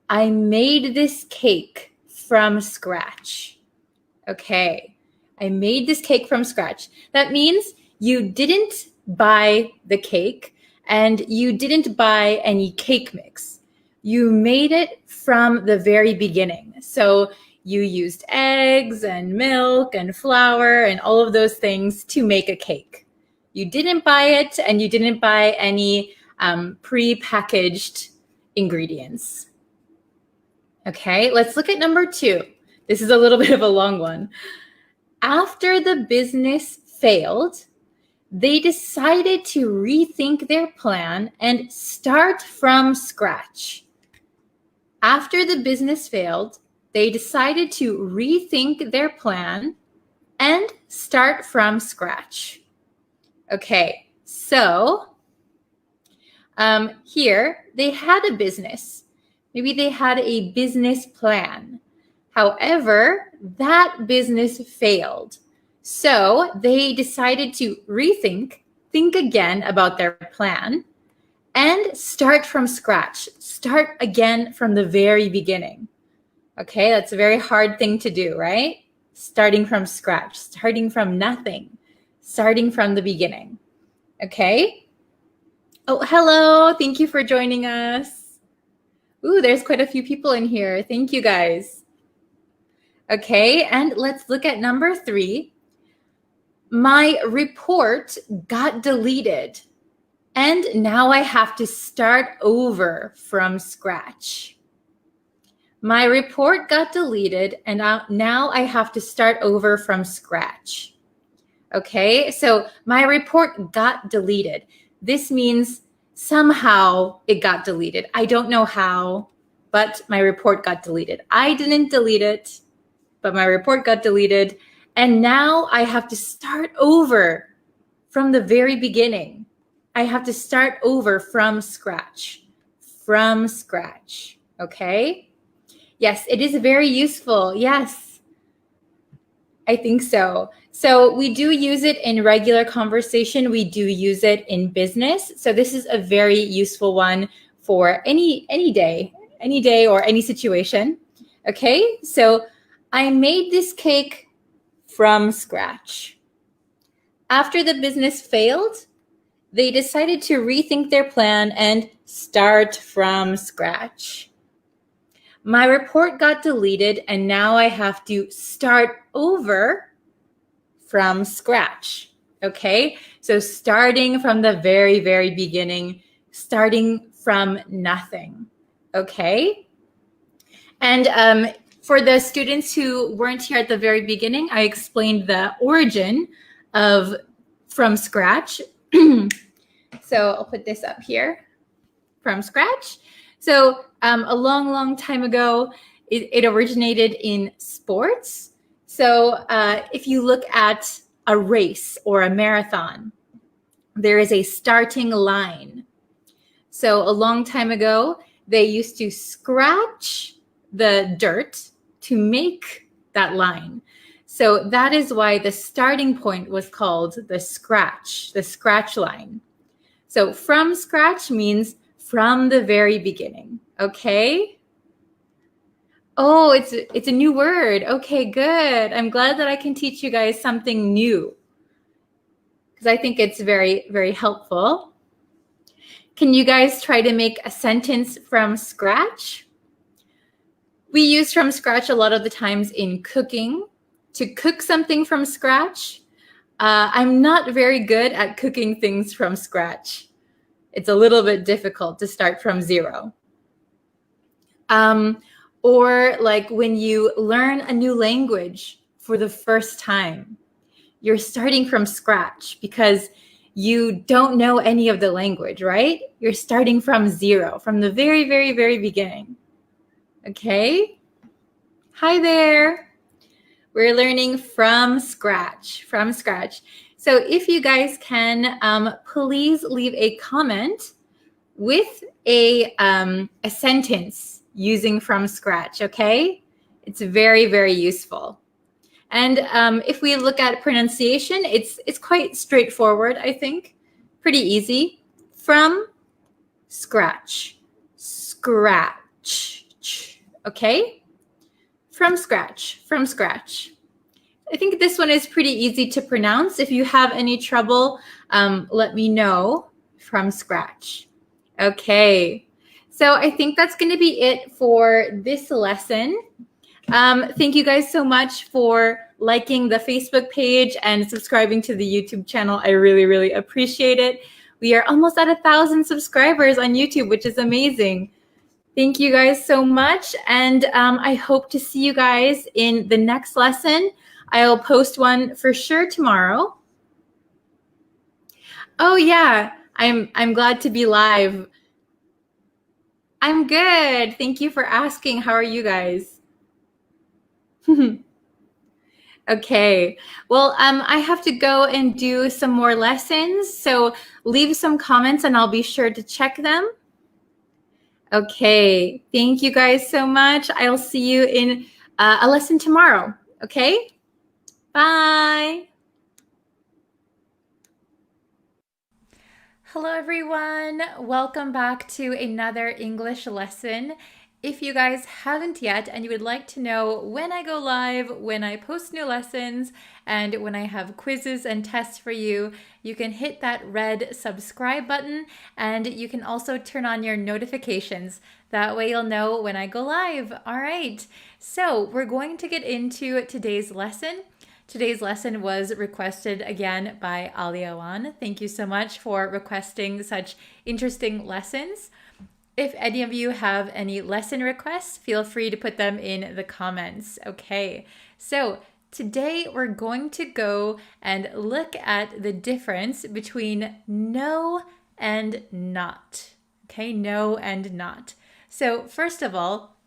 [SPEAKER 1] I made this cake from scratch. Okay, I made this cake from scratch. That means you didn't buy the cake and you didn't buy any cake mix. You made it from the very beginning. So you used eggs and milk and flour and all of those things to make a cake. You didn't buy it and you didn't buy any pre-packaged ingredients. Okay, let's look at number 2. This is a little bit of a long one. After the business failed, they decided to rethink their plan and start from scratch. After the business failed, they decided to rethink their plan and start from scratch. Okay, so here they had a business. Maybe they had a business plan. However, that business failed. So they decided to think again about their plan, and start from scratch. Start again from the very beginning. Okay, that's a very hard thing to do, right? Starting from scratch, starting from nothing, starting from the beginning. Okay? Oh, hello. Thank you for joining us. Ooh, there's quite a few people in here. Thank you, guys. Okay, and let's look at number 3. My report got deleted, and now I have to start over from scratch. My report got deleted, and now I have to start over from scratch. Okay, so my report got deleted. This means somehow it got deleted. I don't know how, but my report got deleted. I didn't delete it, but my report got deleted. And now I have to start over from the very beginning. I have to start over from scratch. From scratch. Okay? Yes, it is very useful. Yes, I think so. So we do use it in regular conversation. We do use it in business. So this is a very useful one for any day or any situation. Okay? So I made this cake from scratch. After the business failed, they decided to rethink their plan and start from scratch. My report got deleted, and now I have to start over from scratch. Okay, so starting from the very, very beginning, starting from nothing. Okay, and for the students who weren't here at the very beginning, I explained the origin of from scratch. So I'll put this up here, from scratch. So a long, long time ago, it originated in sports. So if you look at a race or a marathon, there is a starting line. So a long time ago, they used to scratch the dirt to make that line. So that is why the starting point was called the scratch line. So from scratch means from the very beginning. Okay? Oh, it's a new word. Okay, good. I'm glad that I can teach you guys something new, because I think it's very, very helpful. Can you guys try to make a sentence from scratch? We use from scratch a lot of the times in cooking. To cook something from scratch, I'm not very good at cooking things from scratch. It's a little bit difficult to start from zero. Or like when you learn a new language for the first time, you're starting from scratch because you don't know any of the language, right? You're starting from zero, from the very, very, very beginning. Okay? Hi there. We're learning from scratch, from scratch. So if you guys can, please leave a comment with a sentence using from scratch, okay? It's very, very useful. And if we look at pronunciation, it's quite straightforward, I think. Pretty easy. From scratch. Scratch. Okay? From scratch. From scratch. I think this one is pretty easy to pronounce. If you have any trouble, let me know. From scratch. Okay. So I think that's going to be it for this lesson. Thank you guys so much for liking the Facebook page and subscribing to the YouTube channel. I really, really appreciate it. We are almost at 1,000 subscribers on YouTube, which is amazing. Thank you guys so much. And I hope to see you guys in the next lesson. I'll post one for sure tomorrow. Oh yeah, I'm glad to be live. I'm good. Thank you for asking. How are you guys? Okay. Well, I have to go and do some more lessons. So leave some comments and I'll be sure to check them. Okay. Thank you guys so much. I'll see you in a lesson tomorrow. Okay. Bye. Hello everyone, welcome back to another English lesson. If you guys haven't yet and you would like to know when I go live, when I post new lessons, and when I have quizzes and tests for you, you can hit that red subscribe button and you can also turn on your notifications. That way you'll know when I go live. All right, so we're going to get into today's lesson. Today's lesson was requested again by Aliawan. Thank you so much for requesting such interesting lessons. If any of you have any lesson requests, feel free to put them in the comments. Okay, so today we're going to go and look at the difference between no and not. Okay, no and not. So first of all,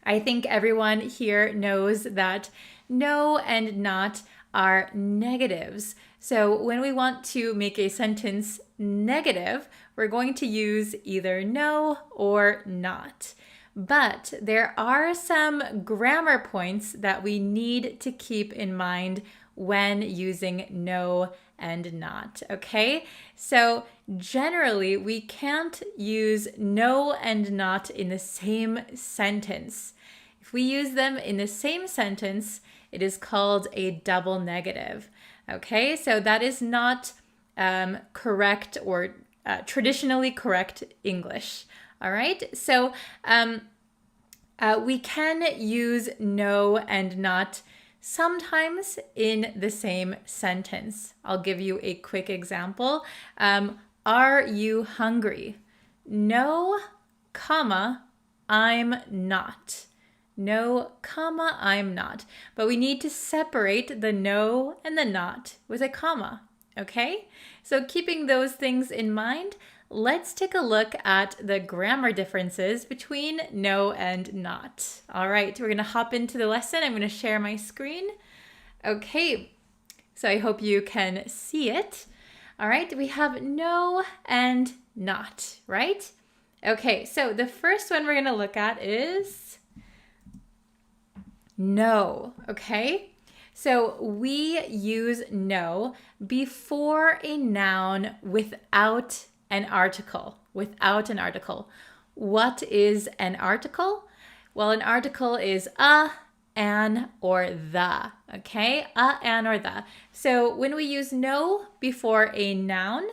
[SPEAKER 1] I think everyone here knows that no and not are negatives. So when we want to make a sentence negative, we're going to use either no or not. But there are some grammar points that we need to keep in mind when using no and not, okay? So generally, we can't use no and not in the same sentence. If we use them in the same sentence, it is called a double negative. Okay, so that is not correct or traditionally correct English. All right, so we can use no and not sometimes in the same sentence. I'll give you a quick example. Are you hungry? No, comma, I'm not. No, comma, I'm not. But we need to separate the no and the not with a comma, okay? So keeping those things in mind, let's take a look at the grammar differences between no and not. All right, we're gonna hop into the lesson. I'm gonna share my screen. Okay, so I hope you can see it. All right, we have no and not, right? Okay, so the first one we're gonna look at is no, okay? So we use no before a noun without an article, What is an article? Well, an article is a, an, or the, okay? A, an, or the. So when we use no before a noun,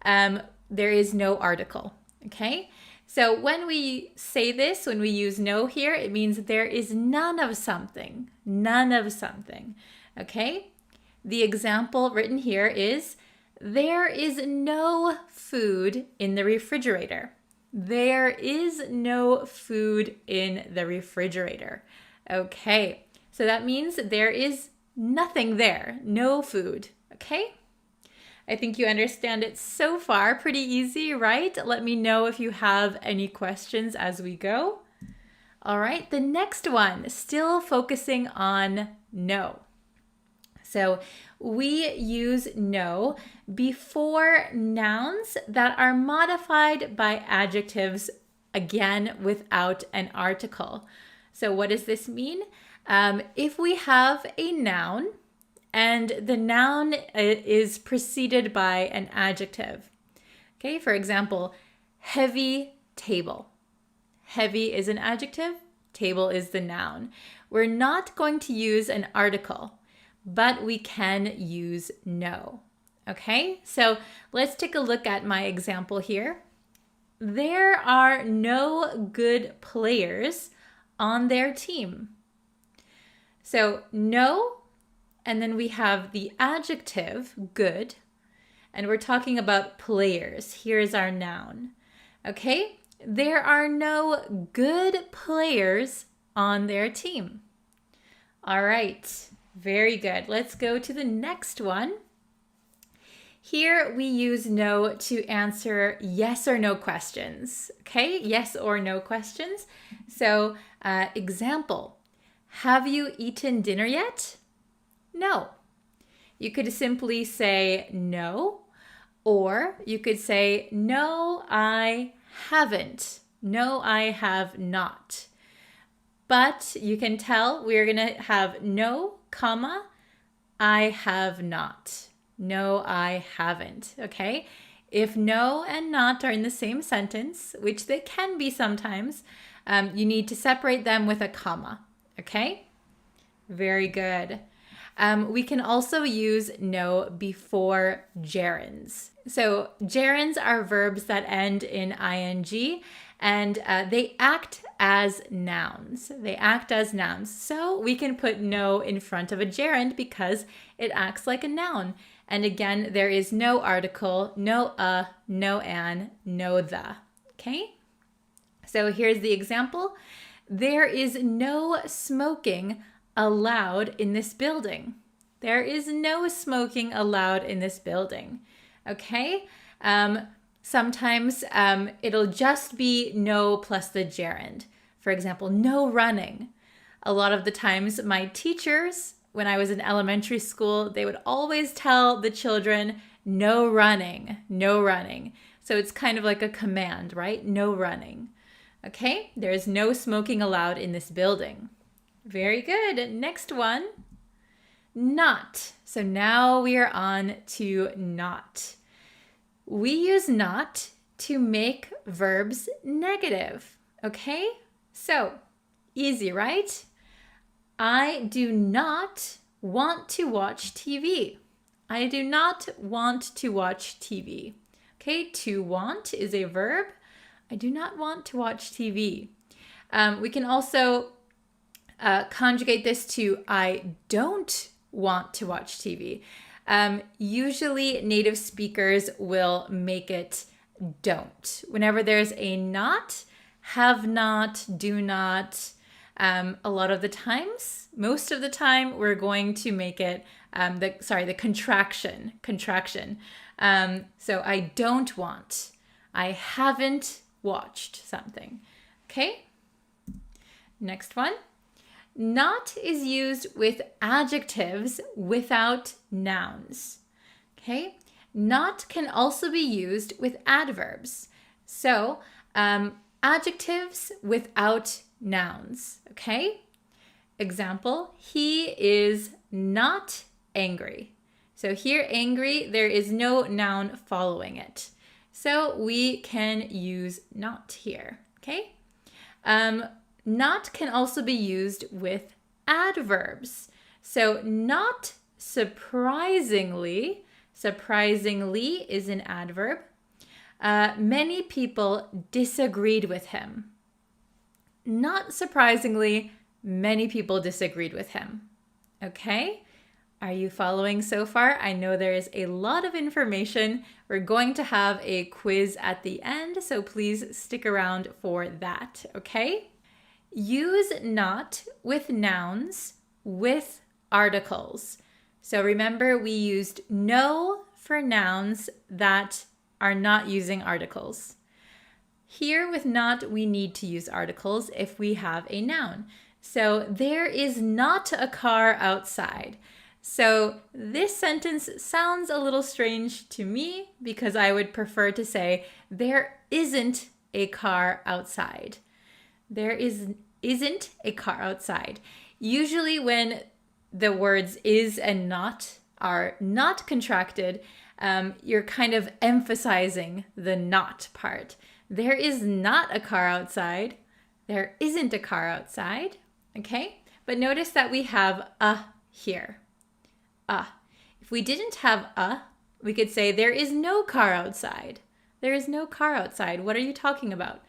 [SPEAKER 1] there is no article, okay? So when we say this, when we use no here, it means there is none of something, okay? The example written here is, there is no food in the refrigerator. There is no food in the refrigerator. Okay, so that means there is nothing there, no food, okay? I think you understand it so far. Pretty easy, right? Let me know if you have any questions as we go. All right, the next one, still focusing on no. So we use no before nouns that are modified by adjectives, again, without an article. So what does this mean? If we have a noun and the noun is preceded by an adjective. Okay, for example, heavy table. Heavy is an adjective, table is the noun. We're not going to use an article, but we can use no. Okay, so let's take a look at my example here. There are no good players on their team. So no, and then we have the adjective good, and we're talking about players. Here's our noun. Okay, there are no good players on their team. All right, very good. Let's go to the next one. Here we use no to answer yes or no questions. Okay, yes or no questions. So, example, have you eaten dinner yet? No. You could simply say no, or you could say no, I haven't. No, I have not. But you can tell we're going to have no, comma, I have not. No, I haven't. Okay? If no and not are in the same sentence, which they can be sometimes, you need to separate them with a comma. Okay? Very good. We can also use no before gerunds. So gerunds are verbs that end in ing, and they act as nouns. They act as nouns. So we can put no in front of a gerund because it acts like a noun. And again, there is no article, no no an, no the. Okay? So here's the example. There is no smoking allowed in this building. There is no smoking allowed in this building. Okay? Sometimes it'll just be no plus the gerund. For example, no running. A lot of the times my teachers, when I was in elementary school, they would always tell the children, no running, no running. So it's kind of like a command, right? No running. Okay, there's no smoking allowed in this building. Very good. Next one, not. So now we are on to not. We use not to make verbs negative. Okay, so easy, right? I do not want to watch TV. I do not want to watch TV. Okay, to want is a verb. I do not want to watch TV. We can also conjugate this to I don't want to watch TV. Usually native speakers will make it don't. Whenever there's a not, have not, do not, a lot of the times, most of the time, we're going to make it the contraction. So I don't want. I haven't watched something. Okay? Next one. Not is used with adjectives without nouns. Okay? Not can also be used with adverbs. So, adjectives without nouns. Okay? Example, he is not angry. So here, angry, there is no noun following it. So we can use not here. Okay? Not can also be used with adverbs. So not surprisingly is an adverb. Many people disagreed with him. Not surprisingly, many people disagreed with him. Okay? Are you following so far? I know there is a lot of information. We're going to have a quiz at the end, so please stick around for that, okay? Use not with nouns with articles. So remember, we used no for nouns that are not using articles. Here with not, we need to use articles if we have a noun. So there is not a car outside. So this sentence sounds a little strange to me because I would prefer to say, there isn't a car outside. There isn't a car outside. Usually when the words is and not are not contracted, you're kind of emphasizing the not part. There is not a car outside. There isn't a car outside. Okay? But notice that we have a here. If we didn't have a, we could say there is no car outside. There is no car outside. What are you talking about?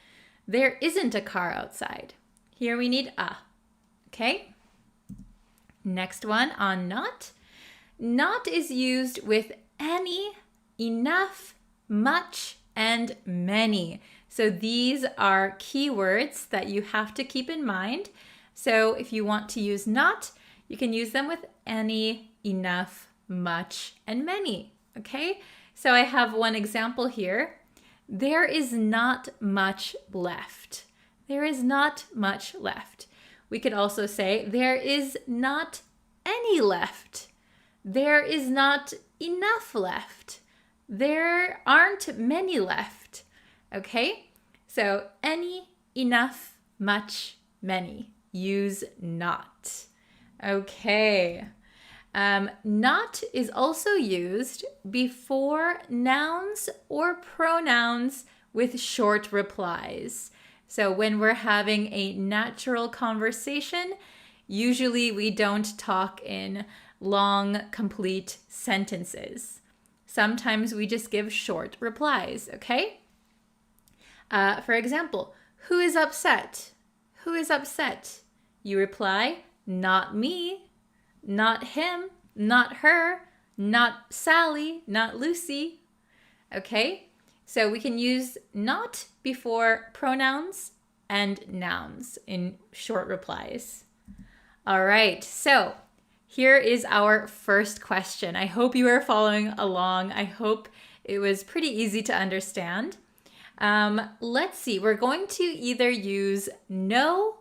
[SPEAKER 1] There isn't a car outside. Here we need a. Okay? Next one on not. Not is used with any, enough, much, and many. So these are keywords that you have to keep in mind. So if you want to use not, you can use them with any, enough, much, and many. Okay? So I have one example here. There is not much left. There is not much left. We could also say there is not any left. There is not enough left. There aren't many left. Okay? So any, enough, much, many. Use not. Okay. Not is also used before nouns or pronouns with short replies. So when we're having a natural conversation, usually we don't talk in long, complete sentences. Sometimes we just give short replies, okay? For example, who is upset? Who is upset? You reply, not me, not him, not her, not Sally, not Lucy. Okay? So we can use not before pronouns and nouns in short replies. All right, so here is our first question. I hope you are following along. I hope it was pretty easy to understand. Let's see, we're going to either use no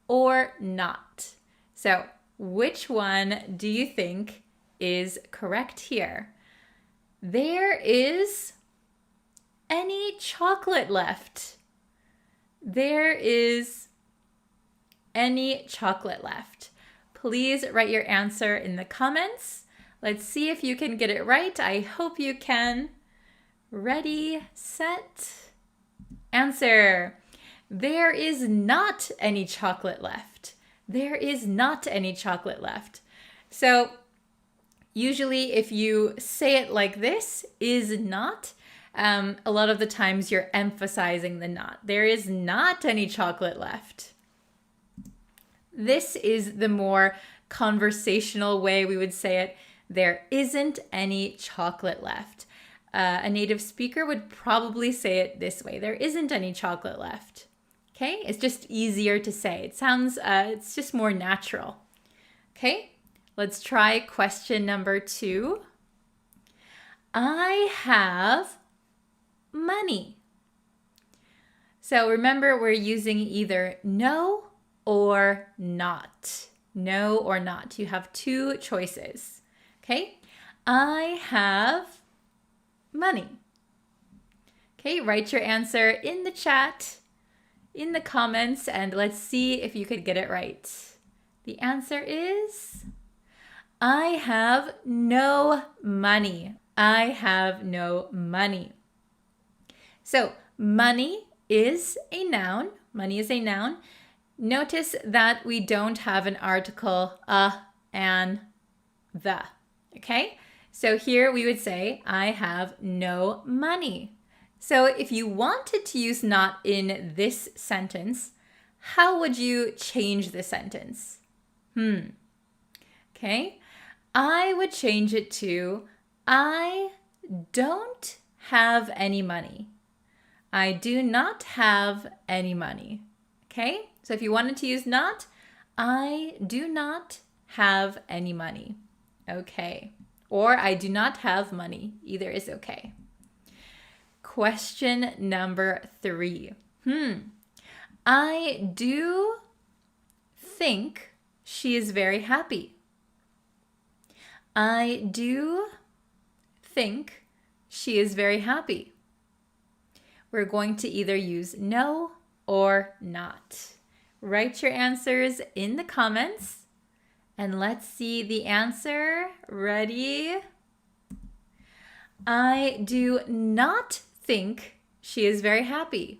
[SPEAKER 1] or not. So which one do you think is correct here? There is any chocolate left. There is any chocolate left. Please write your answer in the comments. Let's see if you can get it right. I hope you can. Ready, set, answer. There is not any chocolate left. There is not any chocolate left. So usually if you say it like this, is not, a lot of the times you're emphasizing the not. There is not any chocolate left. This is the more conversational way we would say it. There isn't any chocolate left. A native speaker would probably say it this way. There isn't any chocolate left. Okay, it's just easier to say. It sounds, it's just more natural. Okay, let's try question number 2. I have money. So remember, we're using either no or not. No or not. You have 2 choices. Okay, I have money. Okay, write your answer in the chat, in the comments, and let's see if you could get it right. The answer is, I have no money. I have no money. So money is a noun. Money is a noun. Notice that we don't have an article and the. Okay? So here we would say, I have no money. So if you wanted to use not in this sentence, how would you change the sentence? Okay, I would change it to, I don't have any money. I do not have any money. Okay, so if you wanted to use not, I do not have any money. Okay, or I do not have money. Either is okay. Question number 3. I do think she is very happy. I do think she is very happy. We're going to either use no or not. Write your answers in the comments and let's see the answer. Ready? I do not think she is very happy.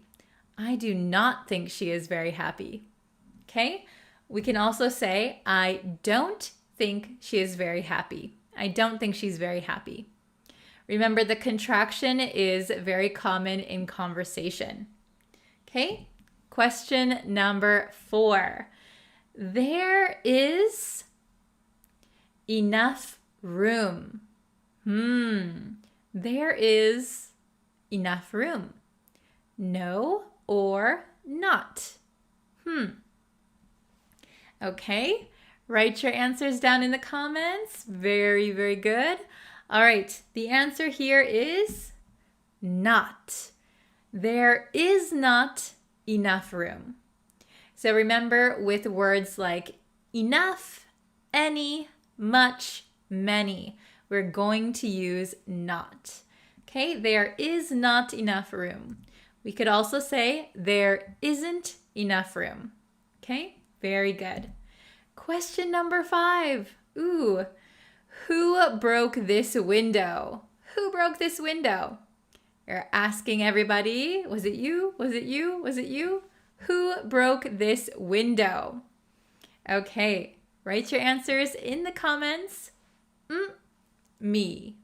[SPEAKER 1] I do not think she is very happy. Okay? We can also say, I don't think she is very happy. I don't think she's very happy. Remember, the contraction is very common in conversation. Okay? Question number 4. There is enough room. There is enough room. No or not? Okay, write your answers down in the comments. Very, very good. All right, the answer here is not. There is not enough room. So remember, with words like enough, any, much, many, we're going to use not. Okay, there is not enough room. We could also say there isn't enough room. Okay, very good. Question number 5. Who broke this window? Who broke this window? You're asking everybody, was it you? Was it you? Was it you? Who broke this window? Okay, write your answers in the comments. Me.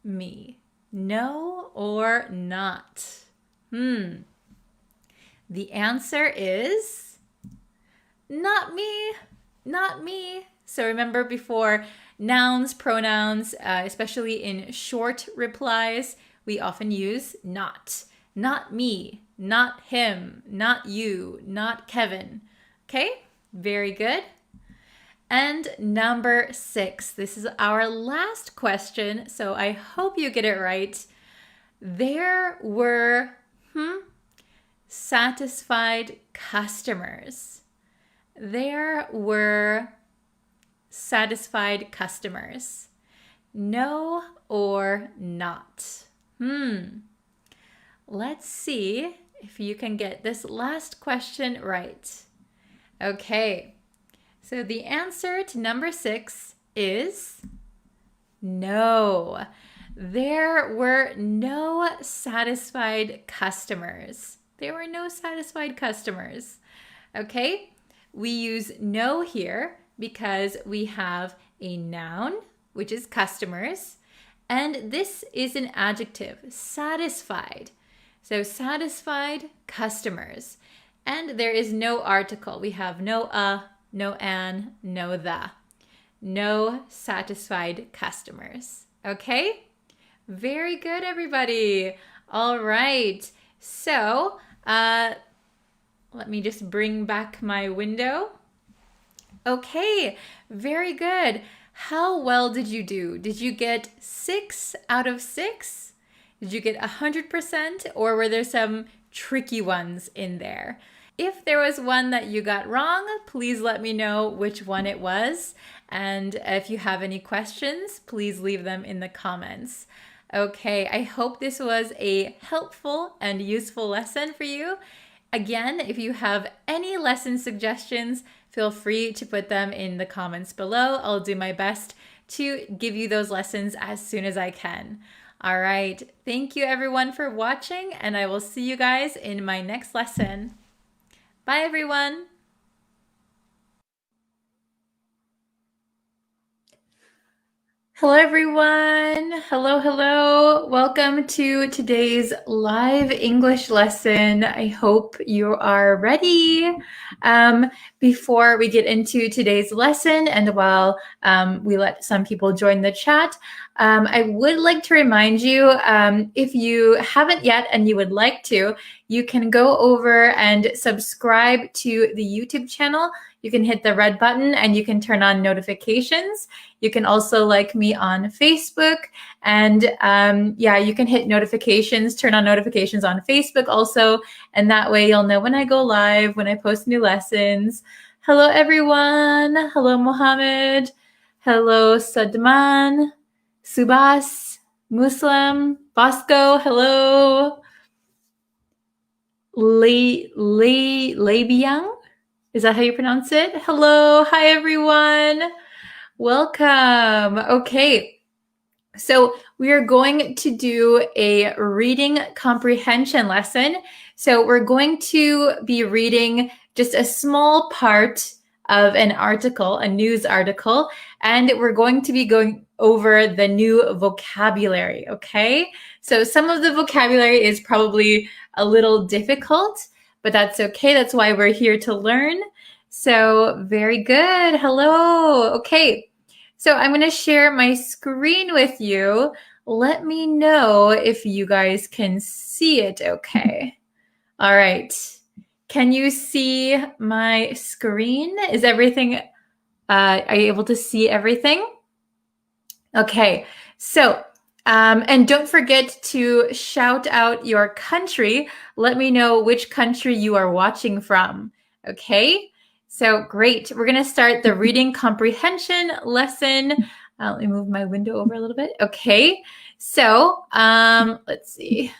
[SPEAKER 1] Me. No or not? The answer is not me. Not me. So remember, before nouns, pronouns, especially in short replies, we often use not. Not me, not him, not you, not Kevin. Okay, very good. And number 6, this is our last question, so I hope you get it right. There were satisfied customers. There were satisfied customers. No or not? Let's see if you can get this last question right. Okay, so the answer to number 6 is no. There were no satisfied customers. There were no satisfied customers. Okay, we use no here because we have a noun, which is customers, and this is an adjective, satisfied. So satisfied customers. And there is no article. We have no no an, no the. No satisfied customers. Okay? Very good, everybody. All right. So, let me just bring back my window. Okay, very good. How well did you do? Did you get 6 out of 6? Did you get 100%, or were there some tricky ones in there? If there was one that you got wrong, please let me know which one it was. And if you have any questions, please leave them in the comments. Okay, I hope this was a helpful and useful lesson for you. Again, if you have any lesson suggestions, feel free to put them in the comments below. I'll do my best to give you those lessons as soon as I can. All right, thank you everyone for watching, and I will see you guys in my next lesson. Bye everyone. Hello everyone. Hello. Welcome to today's live English lesson. I hope you are ready. Before we get into today's lesson, and while we let some people join the chat, I would like to remind you, if you haven't yet and you would like to, you can go over and subscribe to the YouTube channel. You can hit the red button and you can turn on notifications. You can also like me on Facebook, and you can hit notifications, turn on notifications on Facebook also, and that way you'll know when I go live, when I post new lessons. Hello everyone. Hello Mohammed. Hello, Sadman, Subas, Muslim, Bosco, hello. Labiang? Is that how you pronounce it? Hello, hi everyone. Welcome. Okay, so we are going to do a reading comprehension lesson. So we're going to be reading just a small part of an article, a news article, and we're going to be going over the new vocabulary, okay? So some of the vocabulary is probably a little difficult, but that's okay. That's why we're here to learn. So very good. Hello. Okay. So I'm going to share my screen with you. Let me know if you guys can see it okay. All right. Can you see my screen? Is everything, are you able to see everything? Okay. So, and don't forget to shout out your country. Let me know which country you are watching from. Okay. So great. We're going to start the reading comprehension lesson. Let me move my window over a little bit. Okay. So let's see.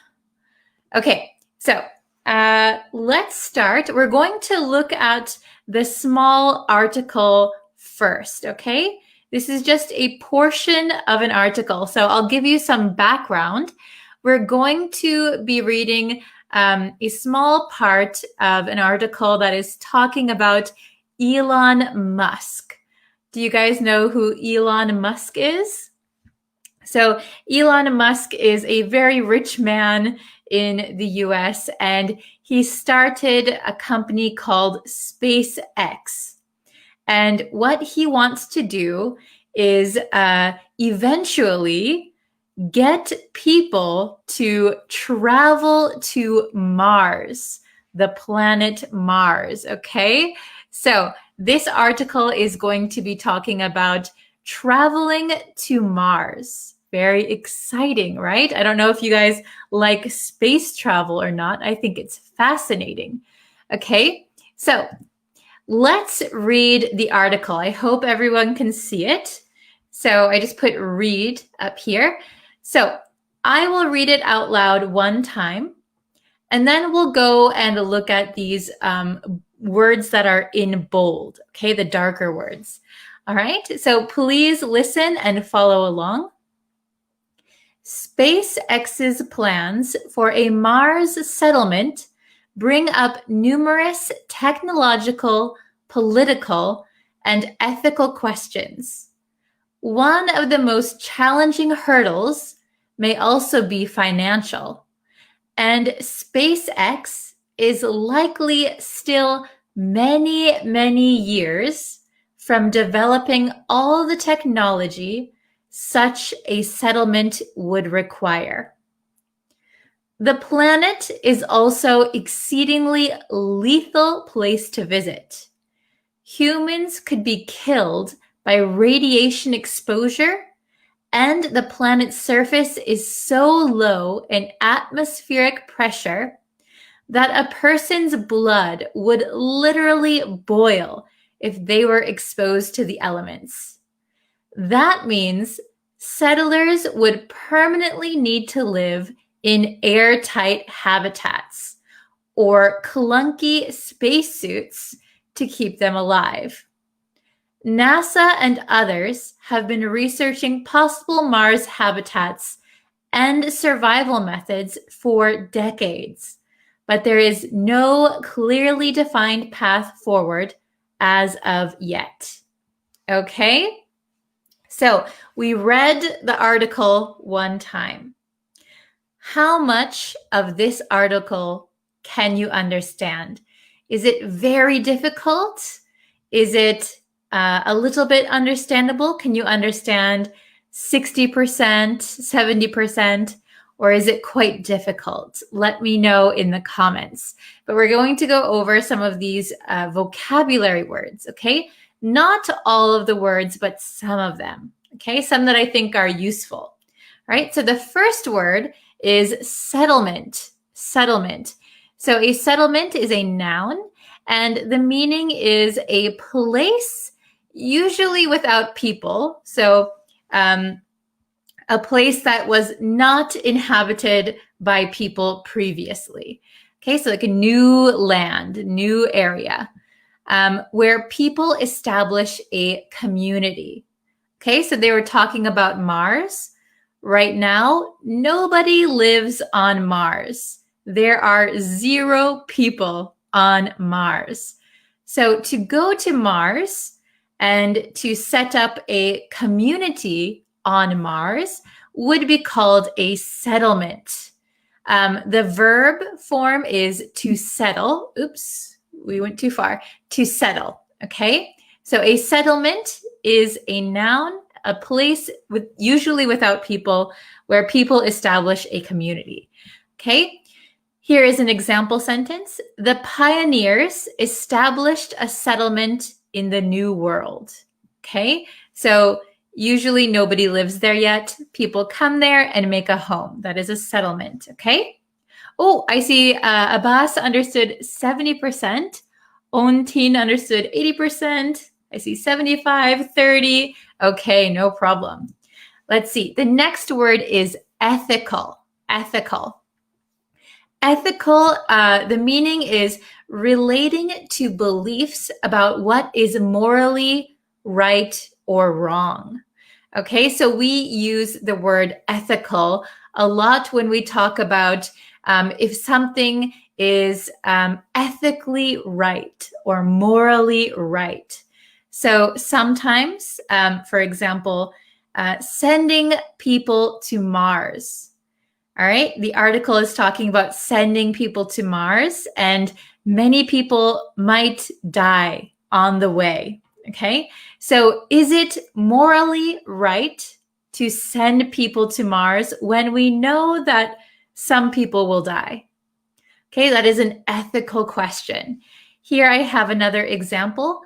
[SPEAKER 1] Okay. So let's start. We're going to look at the small article first. Okay. This is just a portion of an article. So I'll give you some background. We're going to be reading a small part of an article that is talking about Elon Musk. Do you guys know who Elon Musk is? So Elon Musk is a very rich man in the US, and he started a company called SpaceX. And what he wants to do is eventually get people to travel to Mars, the planet Mars, okay? So this article is going to be talking about traveling to Mars. Very exciting, right? I don't know if you guys like space travel or not. I think it's fascinating. Okay, so let's read the article. I hope everyone can see it. So I just put read up here. So I will read it out loud one time, and then we'll go and look at these words that are in bold, okay, the darker words. All right, so please listen and follow along. SpaceX's plans for a Mars settlement bring up numerous technological, political, and ethical questions. One of the most challenging hurdles may also be financial, and SpaceX is likely still many, many years from developing all the technology such a settlement would require. The planet is also exceedingly lethal place to visit. Humans could be killed by radiation exposure, and the planet's surface is so low in atmospheric pressure that a person's blood would literally boil if they were exposed to the elements. That means settlers would permanently need to live in airtight habitats or clunky spacesuits to keep them alive. NASA and others have been researching possible Mars habitats and survival methods for decades, but there is no clearly defined path forward as of yet. Okay? So we read the article one time. How much of this article can you understand? Is it very difficult? Is it a little bit understandable? Can you understand 60%, 70%, or is it quite difficult? Let me know in the comments. But we're going to go over some of these vocabulary words, okay? Not all of the words, but some of them, okay? Some that I think are useful, all right? So the first word is settlement, settlement. So a settlement is a noun, and the meaning is a place usually without people. So a place that was not inhabited by people previously. Okay, so like a new land, new area, where people establish a community. Okay, so they were talking about Mars. Right now, nobody lives on Mars. There are 0 people on Mars. So to go to Mars and to set up a community on Mars would be called a settlement. The verb form is to settle. Oops, we went too far. To settle, okay? So a settlement is a noun, a place with usually without people, where people establish a community. Okay, here is an example sentence. The pioneers established a settlement in the New World. Okay, so usually nobody lives there yet. People come there and make a home. That is a settlement. Okay. Oh, I see Abbas understood 70%. Ontin understood 80%. I see 75, 30. Okay, no problem. Let's see. The next word is ethical. Ethical. Ethical, the meaning is relating to beliefs about what is morally right or wrong. Okay, so we use the word ethical a lot when we talk about if something is ethically right or morally right. So sometimes, for example, sending people to Mars. All right, the article is talking about sending people to Mars, and many people might die on the way. Okay, so is it morally right to send people to Mars when we know that some people will die? Okay, that is an ethical question. Here I have another example.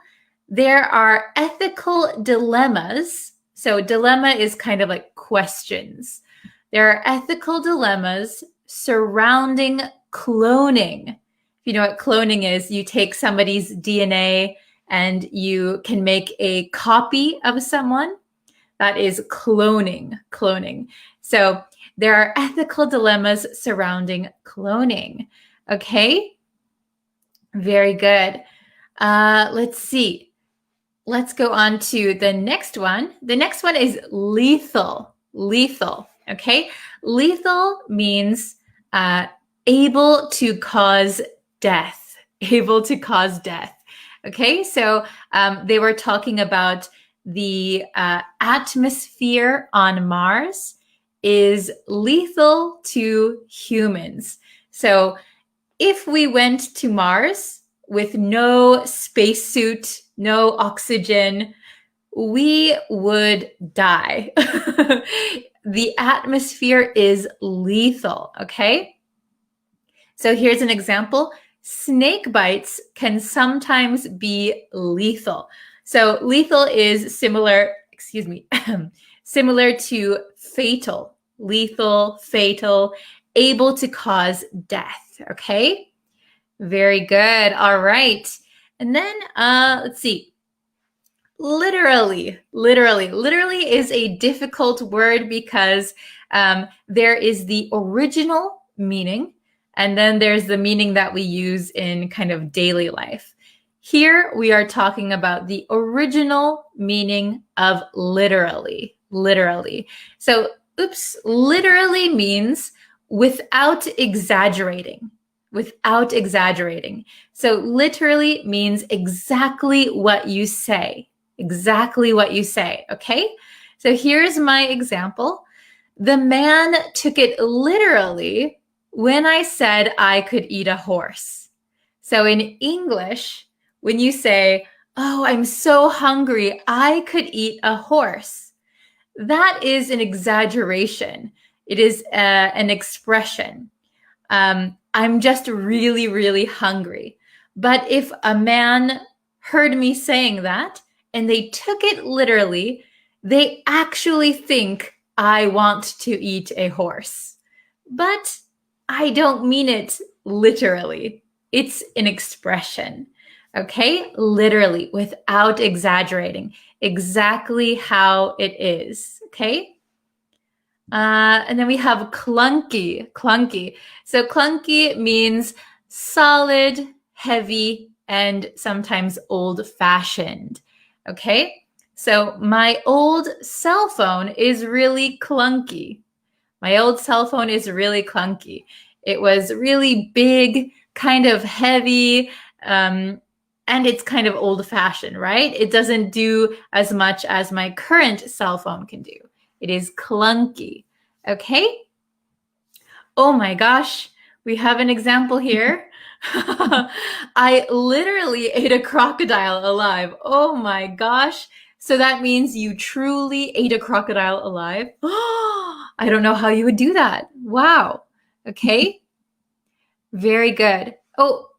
[SPEAKER 1] There are ethical dilemmas. So dilemma is kind of like questions. There are ethical dilemmas surrounding cloning. If you know what cloning is, you take somebody's DNA and you can make a copy of someone. That is cloning. So there are ethical dilemmas surrounding cloning. Okay, very good. Let's see. Let's go on to the next one. The next one is lethal. Lethal. Okay, lethal means able to cause death. Able to cause death. Okay, so they were talking about the atmosphere on Mars is lethal to humans. So if we went to Mars with no spacesuit, no oxygen, we would die. The atmosphere is lethal, okay? So here's an example. Snake bites can sometimes be lethal. So lethal is similar to fatal. Lethal, fatal, able to cause death, okay? Very good. All right. And then let's see. Literally is a difficult word because there is the original meaning, and then there's the meaning that we use in kind of daily life. Here we are talking about the original meaning of literally. So, literally means without exaggerating. So literally means exactly what you say. Okay? So here's my example. The man took it literally when I said I could eat a horse. So in English, when you say, "Oh, I'm so hungry, I could eat a horse," that is an exaggeration. It is an expression. I'm just really hungry. But if a man heard me saying that and they took it literally, they actually think I want to eat a horse. But I don't mean it literally. It's an expression. Okay, literally, without exaggerating, exactly how it is. Okay. And then we have clunky, clunky. So clunky means solid, heavy, and sometimes old-fashioned. Okay, so my old cell phone is really clunky. My old cell phone is really clunky. It was really big, kind of heavy, and it's kind of old-fashioned, right? It doesn't do as much as my current cell phone can do. It is clunky. Okay. Oh my gosh, we have an example here. I literally ate a crocodile alive. Oh my gosh. So that means you truly ate a crocodile alive. I don't know how you would do that. Wow. Okay. Very good. Oh,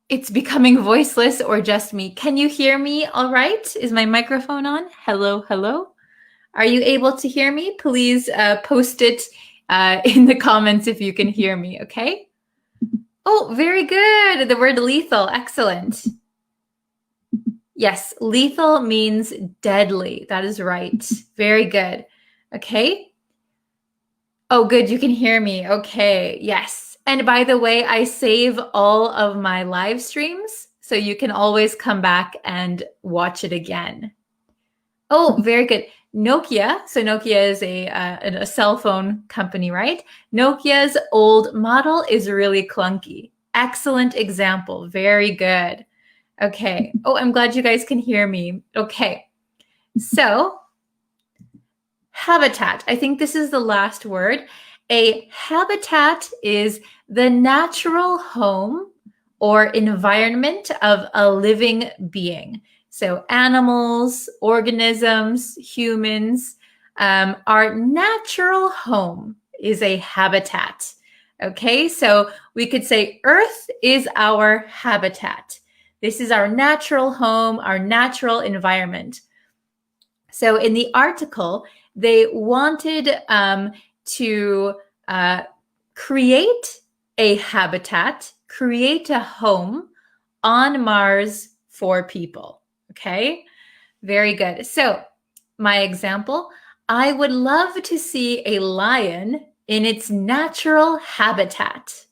[SPEAKER 1] it's becoming voiceless or just me. Can you hear me all right? Is my microphone on? Hello, hello. Are you able to hear me? Please post it in the comments if you can hear me, okay? Oh, very good. The word lethal, excellent. Yes, lethal means deadly. That is right. Very good. Okay. Oh, good. You can hear me. Okay. Yes. And by the way, I save all of my live streams, so you can always come back and watch it again. Oh, very good. Nokia. So Nokia is a cell phone company, right? Nokia's old model is really clunky. Excellent example. Very good. Okay. Oh, I'm glad you guys can hear me. Okay. So habitat. I think this is the last word. A habitat is the natural home or environment of a living being. So animals, organisms, humans, our natural home is a habitat. Okay, so we could say Earth is our habitat. This is our natural home, our natural environment. So in the article, they wanted to create a habitat, create a home on Mars for people. Okay, very good. So my example, I would love to see a lion in its natural habitat.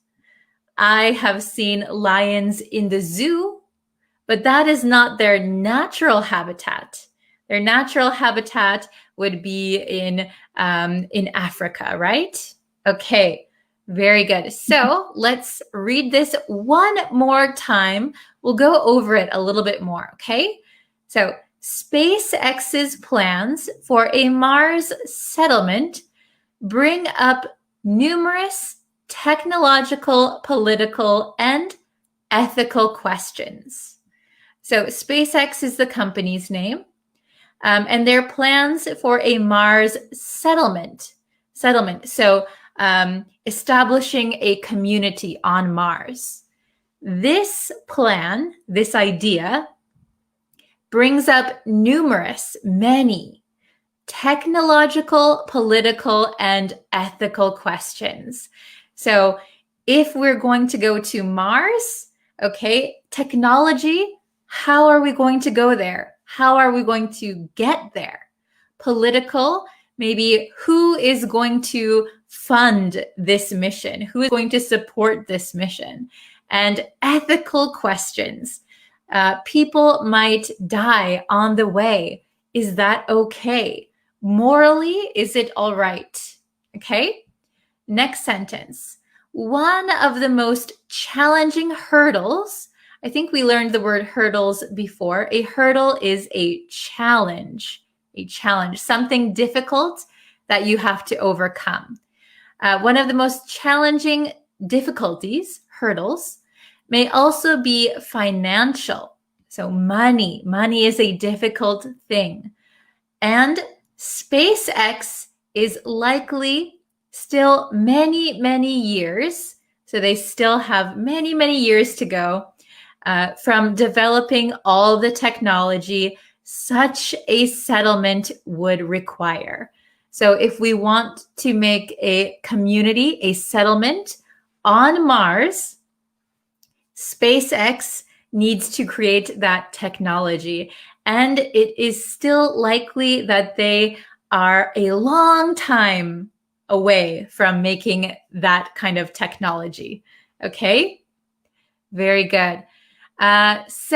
[SPEAKER 1] I have seen lions in the zoo, but that is not their natural habitat. Their natural habitat would be in Africa, right? Okay, very good. So let's read this one more time. We'll go over it a little bit more, okay? So SpaceX's plans for a Mars settlement bring up numerous technological, political, and ethical questions. So SpaceX is the company's name, and their plans for a Mars settlement. So establishing a community on Mars. This plan, this idea, brings up many technological, political, and ethical questions. So if we're going to go to Mars, okay, technology, how are we going to go there? How are we going to get there? Political, maybe who is going to fund this mission? Who is going to support this mission? And ethical questions. People might die on the way. Is that okay? Morally, is it all right? Okay. Next sentence. One of the most challenging hurdles, I think we learned the word hurdles before. A hurdle is a challenge, something difficult that you have to overcome. One of the most challenging difficulties, hurdles, may also be financial. So money is a difficult thing. And SpaceX is likely still many years, so they still have many years to go from developing all the technology such a settlement would require. So if we want to make a community, a settlement on Mars, SpaceX needs to create that technology, and it is still likely that they are a long time away from making that kind of technology. Okay? Very good. This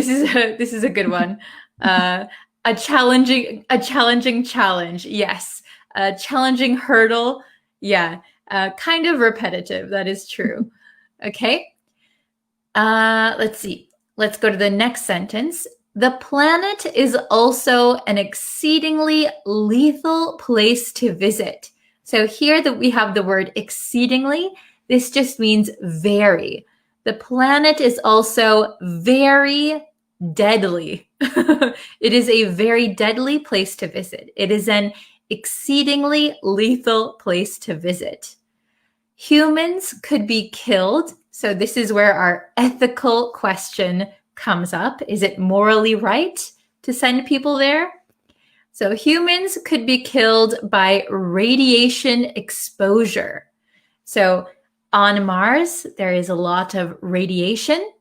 [SPEAKER 1] is a good one. A challenging challenge. Yes. A challenging hurdle. Yeah. Kind of repetitive. That is true. Okay. Let's see. Let's go to the next sentence. The planet is also an exceedingly lethal place to visit. So here that we have the word exceedingly, this just means very. The planet is also very deadly. It is a very deadly place to visit. It is an exceedingly lethal place to visit. Humans could be killed. So this is where our ethical question comes up. Is it morally right to send people there? So humans could be killed by radiation exposure. So on Mars, there is a lot of radiation.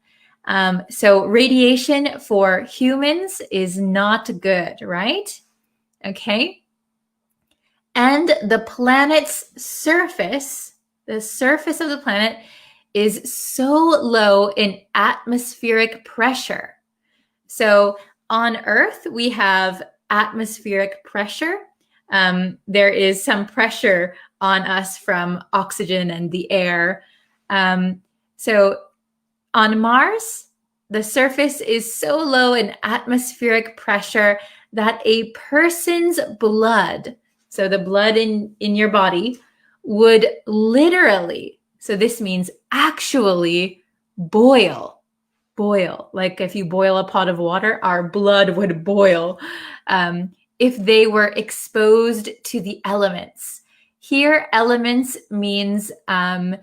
[SPEAKER 1] So radiation for humans is not good, right? Okay. And the planet's surface, the surface of the planet, is so low in atmospheric pressure. So on Earth, we have atmospheric pressure. There is some pressure on us from oxygen and the air. So on Mars, the surface is so low in atmospheric pressure that a person's blood, so the blood in your body, would literally, so this means actually, boil. Like if you boil a pot of water, our blood would boil if they were exposed to the elements. Here, elements means on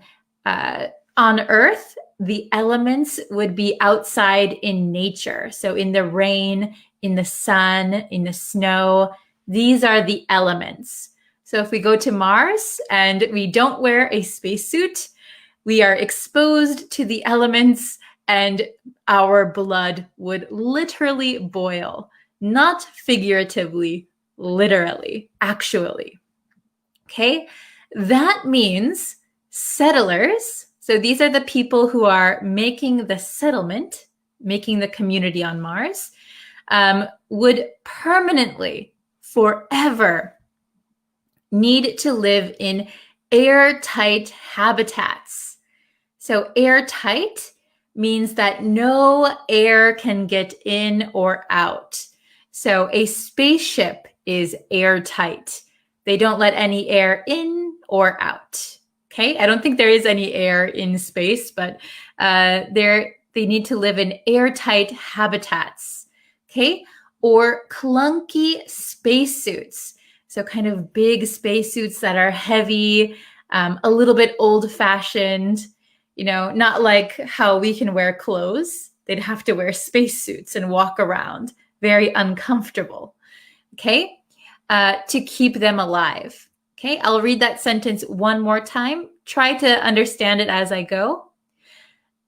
[SPEAKER 1] Earth, the elements would be outside in nature. So in the rain, in the sun, in the snow, these are the elements. So if we go to Mars and we don't wear a spacesuit, we are exposed to the elements and our blood would literally boil, not figuratively, literally, actually. Okay, that means settlers, so these are the people who are making the settlement, making the community on Mars, would permanently, forever, need to live in airtight habitats. So airtight means that no air can get in or out. So a spaceship is airtight. They don't let any air in or out. Okay, I don't think there is any air in space, but they need to live in airtight habitats. Okay, or clunky spacesuits. So kind of big spacesuits that are heavy, a little bit old-fashioned, not like how we can wear clothes. They'd have to wear spacesuits and walk around. Very uncomfortable. Okay, to keep them alive. Okay, I'll read that sentence one more time. Try to understand it as I go.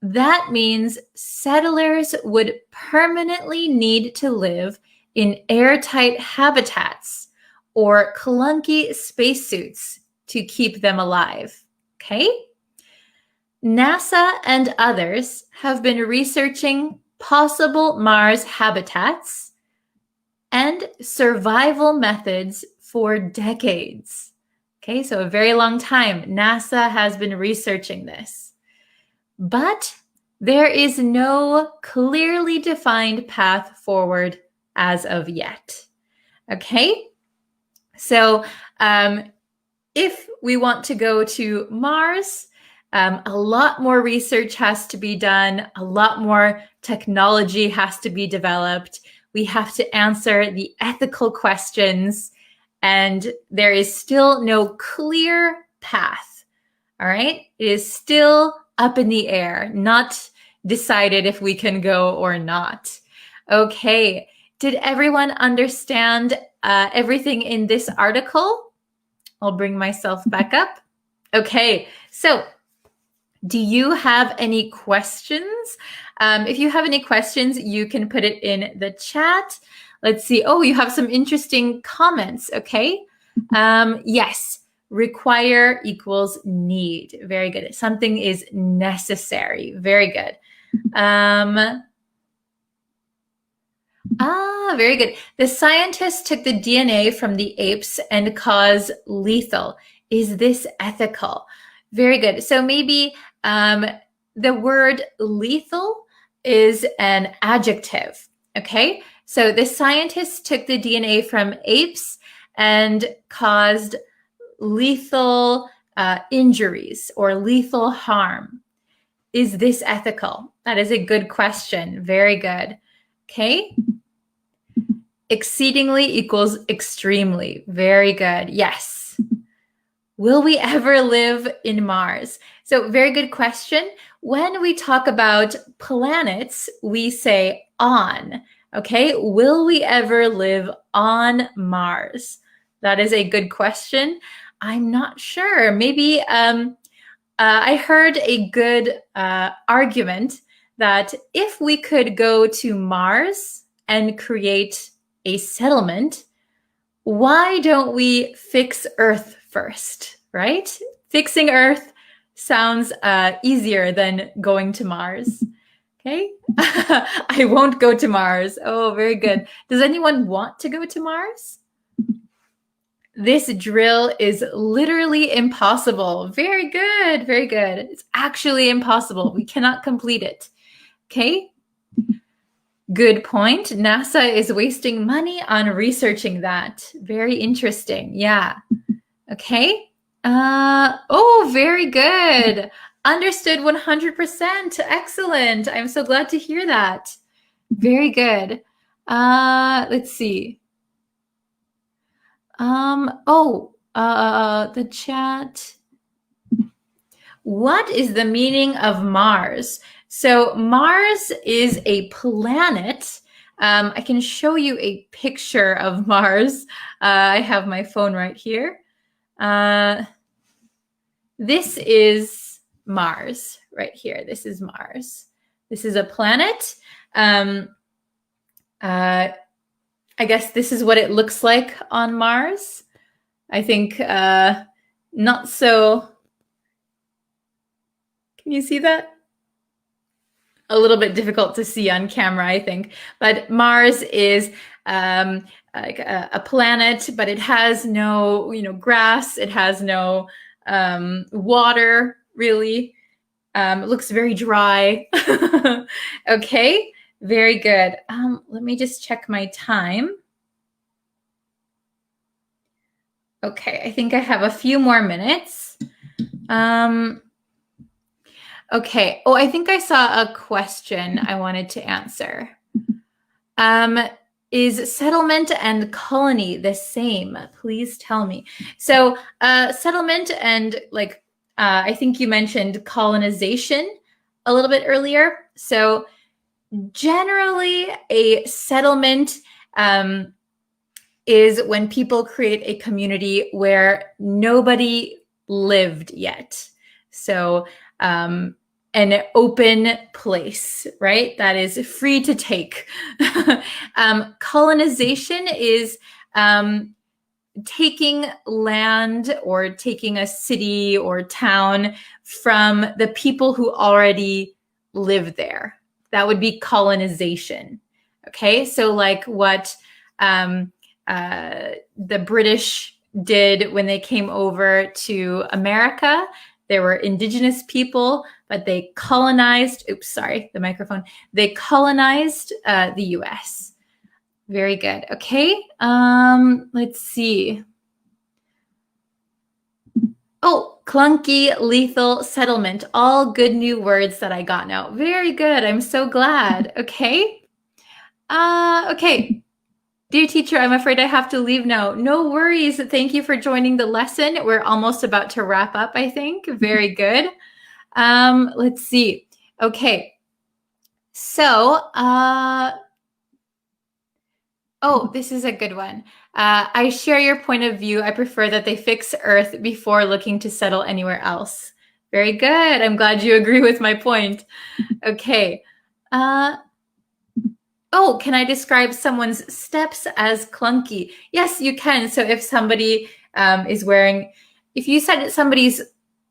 [SPEAKER 1] That means settlers would permanently need to live in airtight habitats or clunky spacesuits to keep them alive. Okay? NASA and others have been researching possible Mars habitats and survival methods for decades. Okay, so a very long time, NASA has been researching this. But there is no clearly defined path forward as of yet. Okay, so if we want to go to Mars, a lot more research has to be done. A lot more technology has to be developed. We have to answer the ethical questions. And there is still no clear path, all right? It is still up in the air, not decided if we can go or not. Okay, did everyone understand everything in this article? I'll bring myself back up. Okay, so Do you have any questions? If you have any questions, you can put it in the chat. Let's see. Oh, you have some interesting comments. Okay. Yes. Require equals need. Very good. Something is necessary. Very good. Very good. The scientists took the DNA from the apes and caused lethal. Is this ethical? Very good. So maybe the word lethal is an adjective. Okay. So the scientists took the DNA from apes and caused lethal injuries or lethal harm. Is this ethical? That is a good question. Very good. Okay. Exceedingly equals extremely. Very good. Yes. Will we ever live in Mars? So very good question. When we talk about planets, we say on. Okay. Will we ever live on Mars? That is a good question. I'm not sure. Maybe I heard a good argument that if we could go to Mars and create a settlement, why don't we fix Earth first, right? Fixing Earth sounds easier than going to Mars. Okay. I won't go to Mars. Oh, very good. Does anyone want to go to Mars? This drill is literally impossible. Very good. Very good. It's actually impossible. We cannot complete it. Okay. Good point. NASA is wasting money on researching that. Very interesting. Yeah. Okay. Oh, very good. Understood 100%. Excellent. I'm so glad to hear that. Very good. Let's see. The chat. What is the meaning of Mars? So Mars is a planet. I can show you a picture of Mars. I have my phone right here. This is Mars right here. This is Mars. This is a planet. I guess this is what it looks like on Mars. I think not so. Can you see that? A little bit difficult to see on camera, I think. But Mars is like a planet, but it has no, grass. It has no water, really. It looks very dry. Okay, very good. Let me just check my time. Okay, I think I have a few more minutes. Okay. Oh, I think I saw a question I wanted to answer. Is settlement and colony the same? Please tell me. So settlement and I think you mentioned colonization a little bit earlier. So generally a settlement is when people create a community where nobody lived yet. So an open place, right? That is free to take. Colonization is taking land or taking a city or town from the people who already live there. That would be colonization. Okay, so like what the British did when they came over to America. There were indigenous people, but they colonized, they colonized the US. Very good. Okay, let's see. Oh, clunky, lethal, settlement. All good new words that I got now. Very good. I'm so glad. Okay. Okay. Dear teacher, I'm afraid I have to leave now. No worries. Thank you for joining the lesson. We're almost about to wrap up, I think. Very good. Let's see. Okay. So, oh, this is a good one. I share your point of view. I prefer that they fix Earth before looking to settle anywhere else. Very good. I'm glad you agree with my point. Okay. Oh, can I describe someone's steps as clunky? Yes, you can. So if somebody is wearing, if you said that somebody's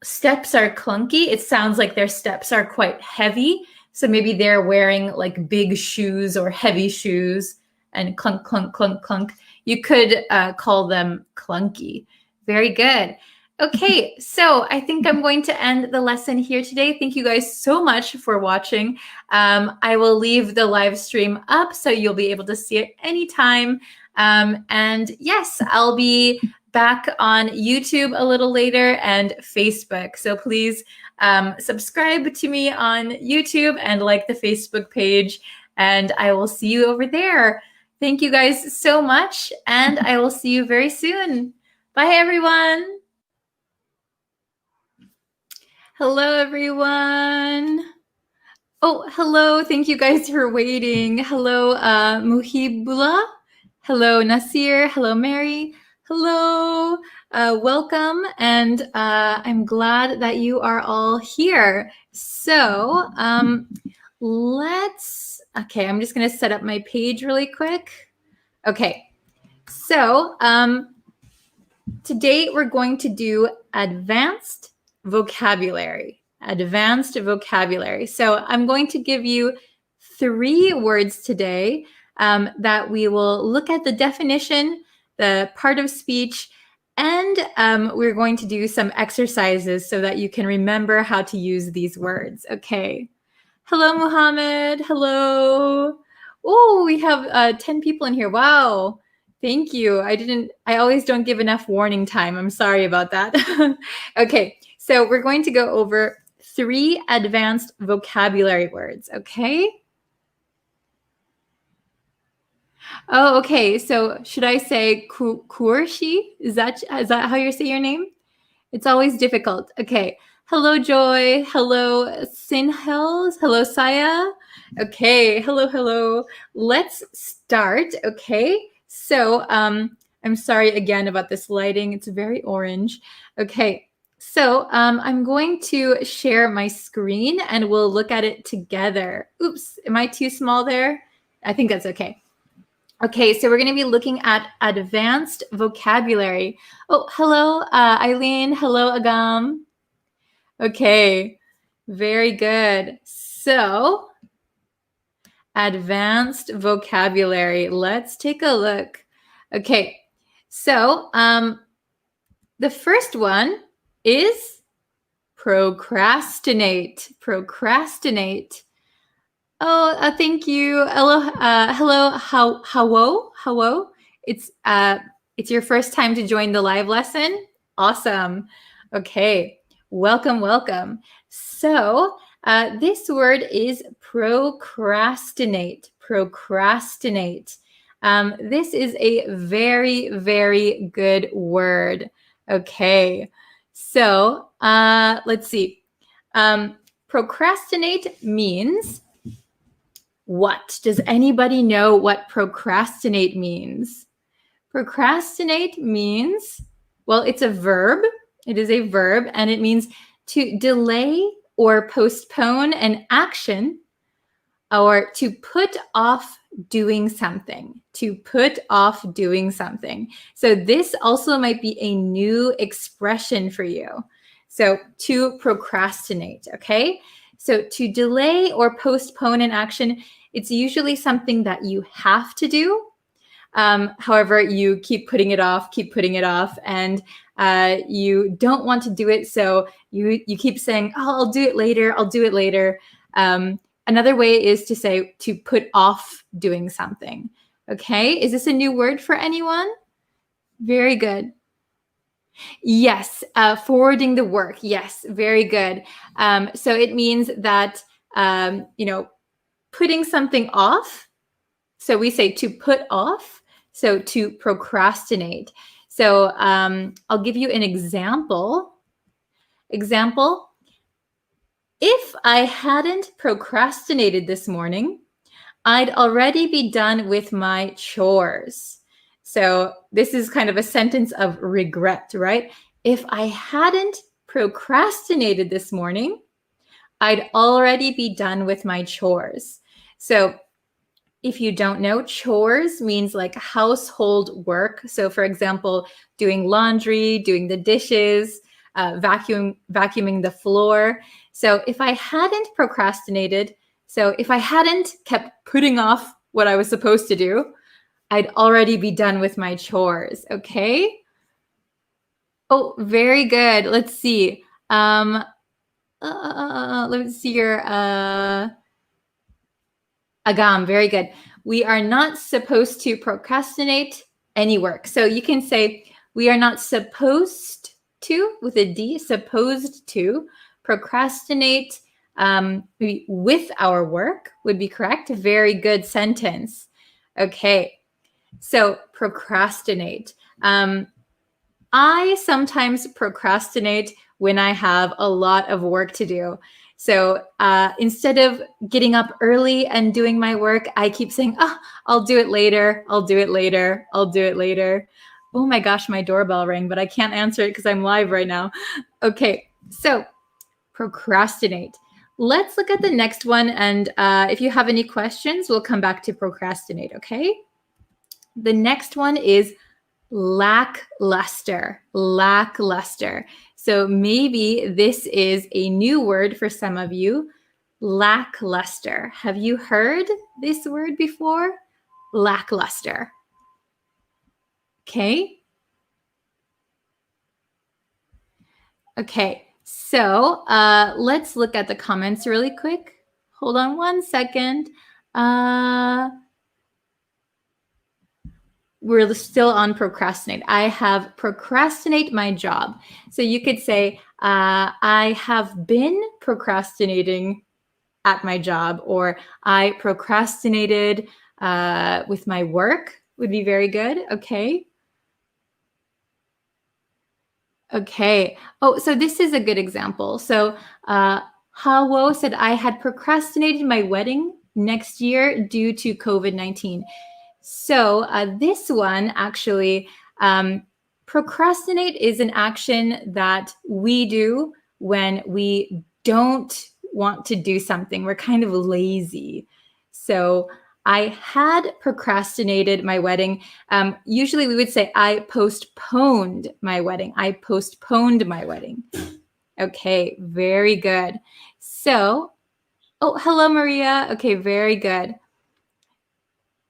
[SPEAKER 1] steps are clunky, it sounds like their steps are quite heavy. So maybe they're wearing like big shoes or heavy shoes and clunk, clunk, clunk, clunk. You could call them clunky. Very good. Okay, so I think I'm going to end the lesson here today. Thank you guys so much for watching. I will leave the live stream up so you'll be able to see it anytime. And yes, I'll be back on YouTube a little later and Facebook. So please subscribe to me on YouTube and like the Facebook page, and I will see you over there. Thank you guys so much, and I will see you very soon. Bye, everyone. Hello, everyone. Oh, hello. Thank you guys for waiting. Hello, Muhibullah. Hello, Nasir. Hello, Mary. Hello. Welcome. And I'm glad that you are all here. So okay, I'm just going to set up my page really quick. Okay. So today we're going to do advanced vocabulary. Advanced vocabulary. So I'm going to give you 3 words today that we will look at the definition, the part of speech, and we're going to do some exercises so that you can remember how to use these words. Okay. Hello, Muhammad. Hello. Oh, we have 10 people in here. Wow. Thank you. I always don't give enough warning time. I'm sorry about that. Okay. So we're going to go over 3 advanced vocabulary words, okay? Oh, okay. So should I say Kurshi? Is that how you say your name? It's always difficult. Okay. Hello, Joy. Hello, Sinhels. Hello, Saya. Okay. Hello, hello. Let's start. Okay. So I'm sorry again about this lighting. It's very orange. Okay. So I'm going to share my screen and we'll look at it together. Oops, am I too small there? I think that's okay. Okay, so we're going to be looking at advanced vocabulary. Oh, hello, Eileen. Hello, Agam. Okay, very good. So, advanced vocabulary. Let's take a look. Okay, so the first one is procrastinate. Procrastinate. Oh, thank you. Hello, hello. It's your first time to join the live lesson. Awesome. Okay, welcome. So this word is procrastinate. Procrastinate. This is a very, very good word. Okay, so let's see. Procrastinate means what? Does anybody know what procrastinate means? Procrastinate means, well, it's a verb. It is a verb, and it means to delay or postpone an action or to put off doing something. To put off doing something. So this also might be a new expression for you. So to procrastinate, okay? So to delay or postpone an action, it's usually something that you have to do. However, you keep putting it off, and you don't want to do it. So you keep saying, oh, I'll do it later. Another way is to say to put off doing something. Okay, is this a new word for anyone? Very good. Yes, forwarding the work. Yes, very good. So it means that, putting something off. So we say to put off, so to procrastinate. So I'll give you an example. If I hadn't procrastinated this morning, I'd already be done with my chores. So this is kind of a sentence of regret, right? If I hadn't procrastinated this morning, I'd already be done with my chores. So if you don't know, chores means like household work. So for example, doing laundry, doing the dishes, vacuuming the floor. So if I hadn't procrastinated, so if I hadn't kept putting off what I was supposed to do, I'd already be done with my chores, okay? Oh, very good. Let's see. Let's see your Agam, very good. We are not supposed to procrastinate any work. So you can say we are not supposed to, with a D, supposed to procrastinate with our work would be correct. Very good sentence. Okay, so procrastinate. I sometimes procrastinate when I have a lot of work to do. So instead of getting up early and doing my work, I keep saying, oh, I'll do it later. I'll do it later. I'll do it later. Oh my gosh, my doorbell rang, but I can't answer it because I'm live right now. Okay, so procrastinate. Let's look at the next one. And if you have any questions, we'll come back to procrastinate, okay? The next one is lackluster, lackluster. So maybe this is a new word for some of you, lackluster. Have you heard this word before? Lackluster. Okay. Okay, so let's look at the comments really quick. Hold on one second. We're still on procrastinate. I have procrastinate my job. So you could say, I have been procrastinating at my job, or I procrastinated with my work would be very good. Okay. Okay. Oh, so this is a good example. So Hawo said, I had procrastinated my wedding next year due to COVID-19. So this one actually, procrastinate is an action that we do when we don't want to do something. We're kind of lazy. So I had procrastinated my wedding. Usually we would say I postponed my wedding. I postponed my wedding. Okay, very good. So, oh, hello, Maria. Okay, very good.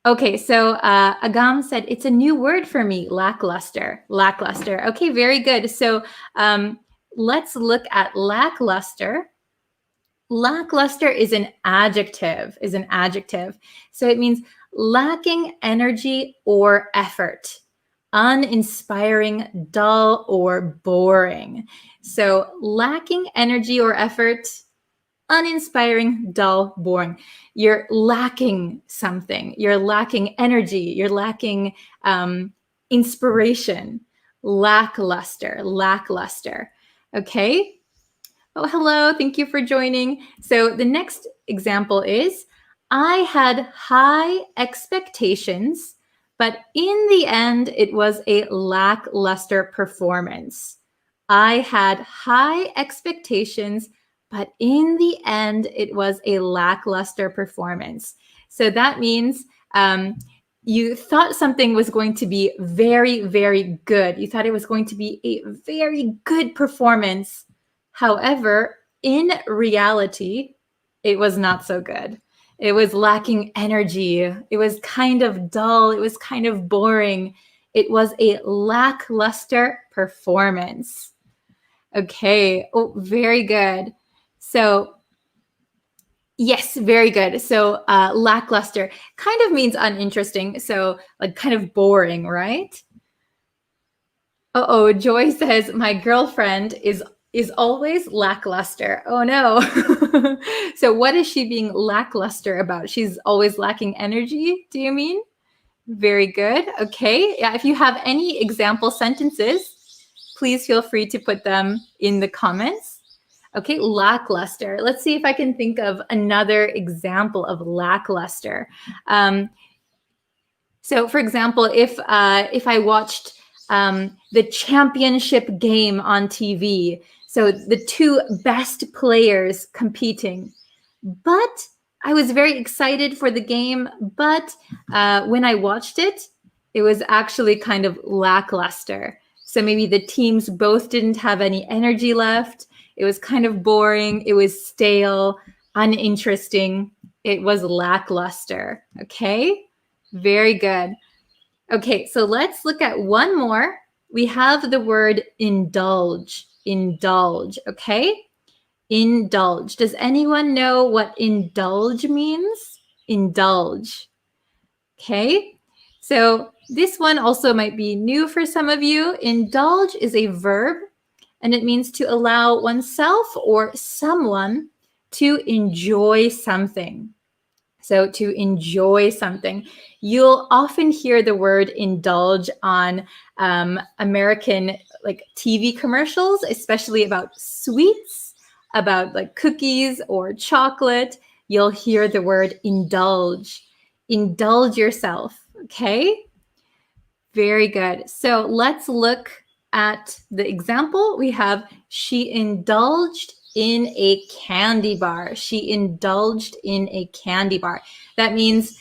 [SPEAKER 1] Okay, so Agam said, it's a new word for me, lackluster, lackluster. Okay, very good. So let's look at lackluster. Lackluster is an adjective, So it means lacking energy or effort, uninspiring, dull, or boring. So lacking energy or effort, uninspiring, dull, boring. You're lacking something. You're lacking energy. You're lacking inspiration. Lackluster, lackluster. Okay. Oh, hello. Thank you for joining. So the next example is, I had high expectations, but in the end, it was a lackluster performance. I had high expectations, but in the end, it was a lackluster performance. So that means you thought something was going to be very, very good. You thought it was going to be a very good performance. However, in reality, it was not so good. It was lacking energy. It was kind of dull. It was kind of boring. It was a lackluster performance. Okay. Oh, very good. So, yes, very good. So, lackluster kind of means uninteresting. So, like kind of boring, right? Uh-oh, Joy says, my girlfriend is always lackluster. Oh no. So what is she being lackluster about? She's always lacking energy, do you mean? Very good. Okay. Yeah, if you have any example sentences, please feel free to put them in the comments. Okay, lackluster. Let's see if I can think of another example of lackluster. So for example, if I watched the championship game on TV. So the two best players competing. But I was very excited for the game, but when I watched it, it was actually kind of lackluster. So maybe the teams both didn't have any energy left. It was kind of boring. It was stale, uninteresting. It was lackluster. Okay, very good. Okay, so let's look at one more. We have the word indulge. Indulge, okay? Indulge. Does anyone know what indulge means? Indulge. Okay, so this one also might be new for some of you. Indulge is a verb, and it means to allow oneself or someone to enjoy something. So to enjoy something. You'll often hear the word indulge on American like TV commercials, especially about sweets, about like cookies or chocolate. You'll hear the word indulge. Indulge yourself, okay? Very good. So let's look at the example. We have she indulged in a candy bar. She indulged in a candy bar. That means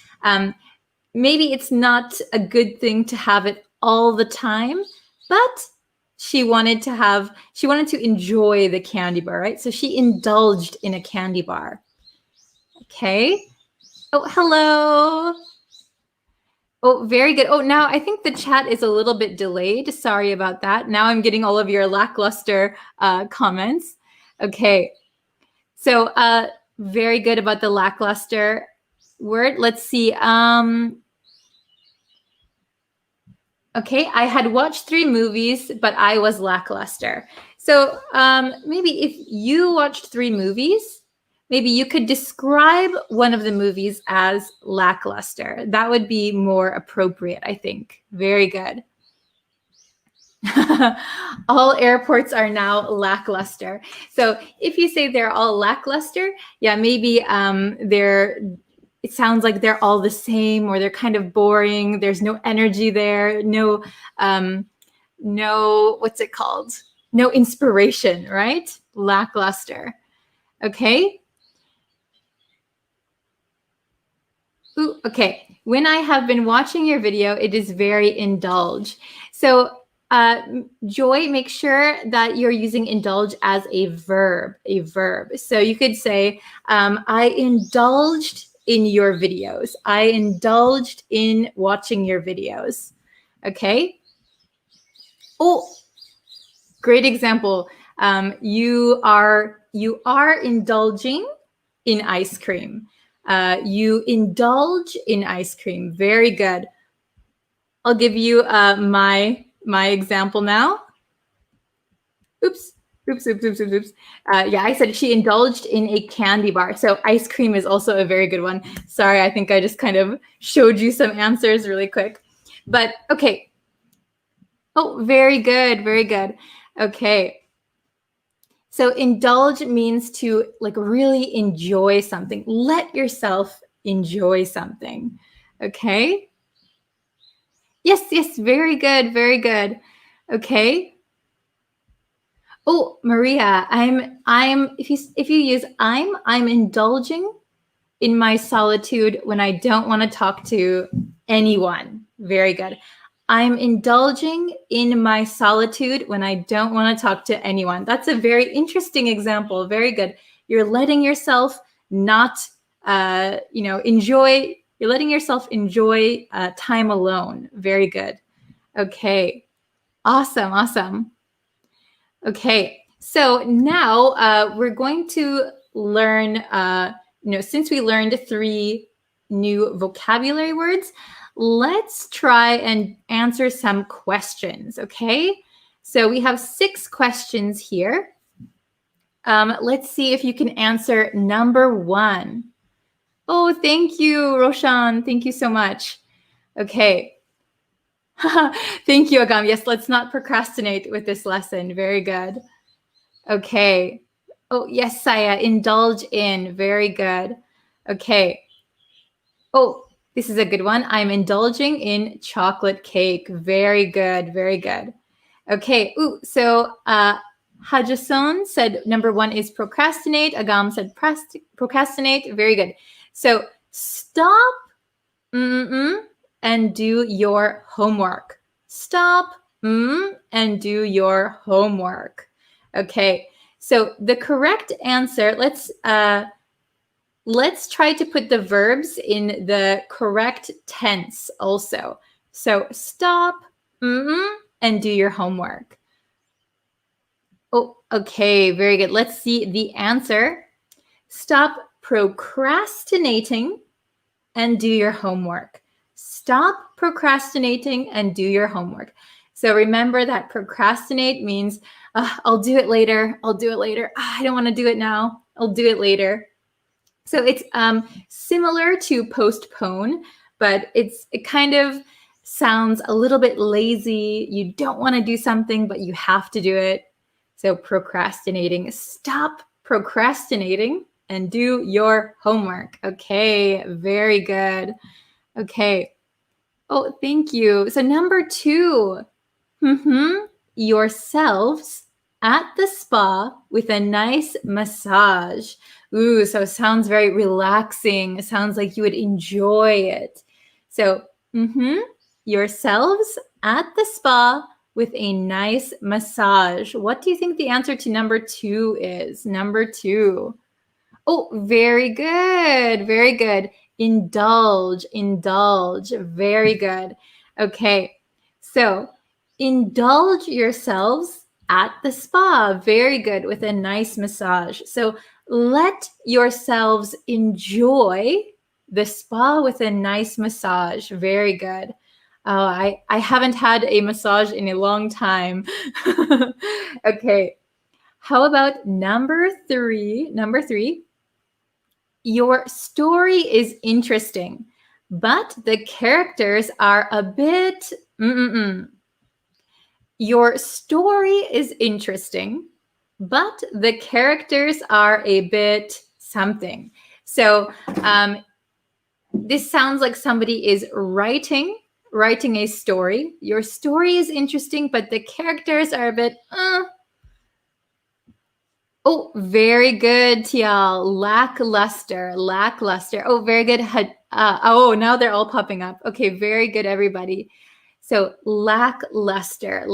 [SPEAKER 1] maybe it's not a good thing to have it all the time, but she wanted to enjoy the candy bar, right? So she indulged in a candy bar. Okay. Oh, hello. Oh, very good. Oh, now I think the chat is a little bit delayed. Sorry about that. Now I'm getting all of your lackluster comments. Okay. So very good about the lackluster word. Let's see. Okay, I had watched 3 movies, but I was lackluster. So maybe if you watched 3 movies, maybe you could describe one of the movies as lackluster. That would be more appropriate, I think. Very good. All airports are now lackluster. So if you say they're all lackluster, yeah, maybe it sounds like they're all the same, or they're kind of boring. There's no energy there, no what's it called? No inspiration, right? Lackluster. Okay. Ooh, okay. When I have been watching your video, it is very indulge. So Joy, make sure that you're using indulge as a verb, So you could say, I indulged in your videos. I indulged in watching your videos. Okay. Oh, great example. You are indulging in ice cream. You indulge in ice cream. Very good. I'll give you my example now. Oops. Yeah, I said she indulged in a candy bar. So ice cream is also a very good one. Sorry, I think I just kind of showed you some answers really quick. But okay. Oh, very good. Very good. Okay. So indulge means to like really enjoy something. Let yourself enjoy something. Okay. Yes, very good. Very good. Okay. Oh, Maria, if you use I'm indulging in my solitude when I don't want to talk to anyone. Very good. I'm indulging in my solitude when I don't want to talk to anyone. That's a very interesting example. Very good. You're letting yourself not enjoy. You're letting yourself enjoy time alone. Very good. Okay. Awesome. Okay, so now we're going to learn, since we learned 3 new vocabulary words, let's try and answer some questions, okay? So we have 6 questions here. Let's see if you can answer number 1. Oh, thank you, Roshan. Thank you so much. Okay. Thank you, Agam. Yes, let's not procrastinate with this lesson. Very good. Okay. Oh, yes, Saya, indulge in. Very good. Okay. Oh, this is a good one. I'm indulging in chocolate cake. Very good. Okay. Ooh, so Hajason said number 1 is procrastinate. Agam said procrastinate. Very good. So stop and do your homework. Stop and do your homework. Okay, so the correct answer, let's try to put the verbs in the correct tense also. So stop and do your homework. Oh, okay, very good. Let's see the answer. Stop procrastinating and do your homework. Stop procrastinating and do your homework. So remember that procrastinate means, I'll do it later. I'll do it later. I don't want to do it now. I'll do it later. So it's similar to postpone, but it kind of sounds a little bit lazy. You don't want to do something, but you have to do it. So procrastinating. Stop procrastinating and do your homework. Okay, very good. Okay. Oh, thank you. So number 2, yourselves at the spa with a nice massage. Ooh, so it sounds very relaxing. It sounds like you would enjoy it. So, yourselves at the spa with a nice massage. What do you think the answer to number 2 is? Number 2. Oh, very good. Very good. Indulge. Very good. Okay. So, indulge yourselves at the spa. Very good. With a nice massage. So, let yourselves enjoy the spa with a nice massage. Very good. Oh, I haven't had a massage in a long time. Okay. How about number 3? Number 3. Your story is interesting, but the characters are a bit Your story is interesting, but the characters are a bit something. So this sounds like somebody is writing a story. Your story is interesting, but the characters are a bit Oh, very good, Tial. Lackluster. Oh, very good. Oh, now they're all popping up. Okay, very good, everybody. So lackluster.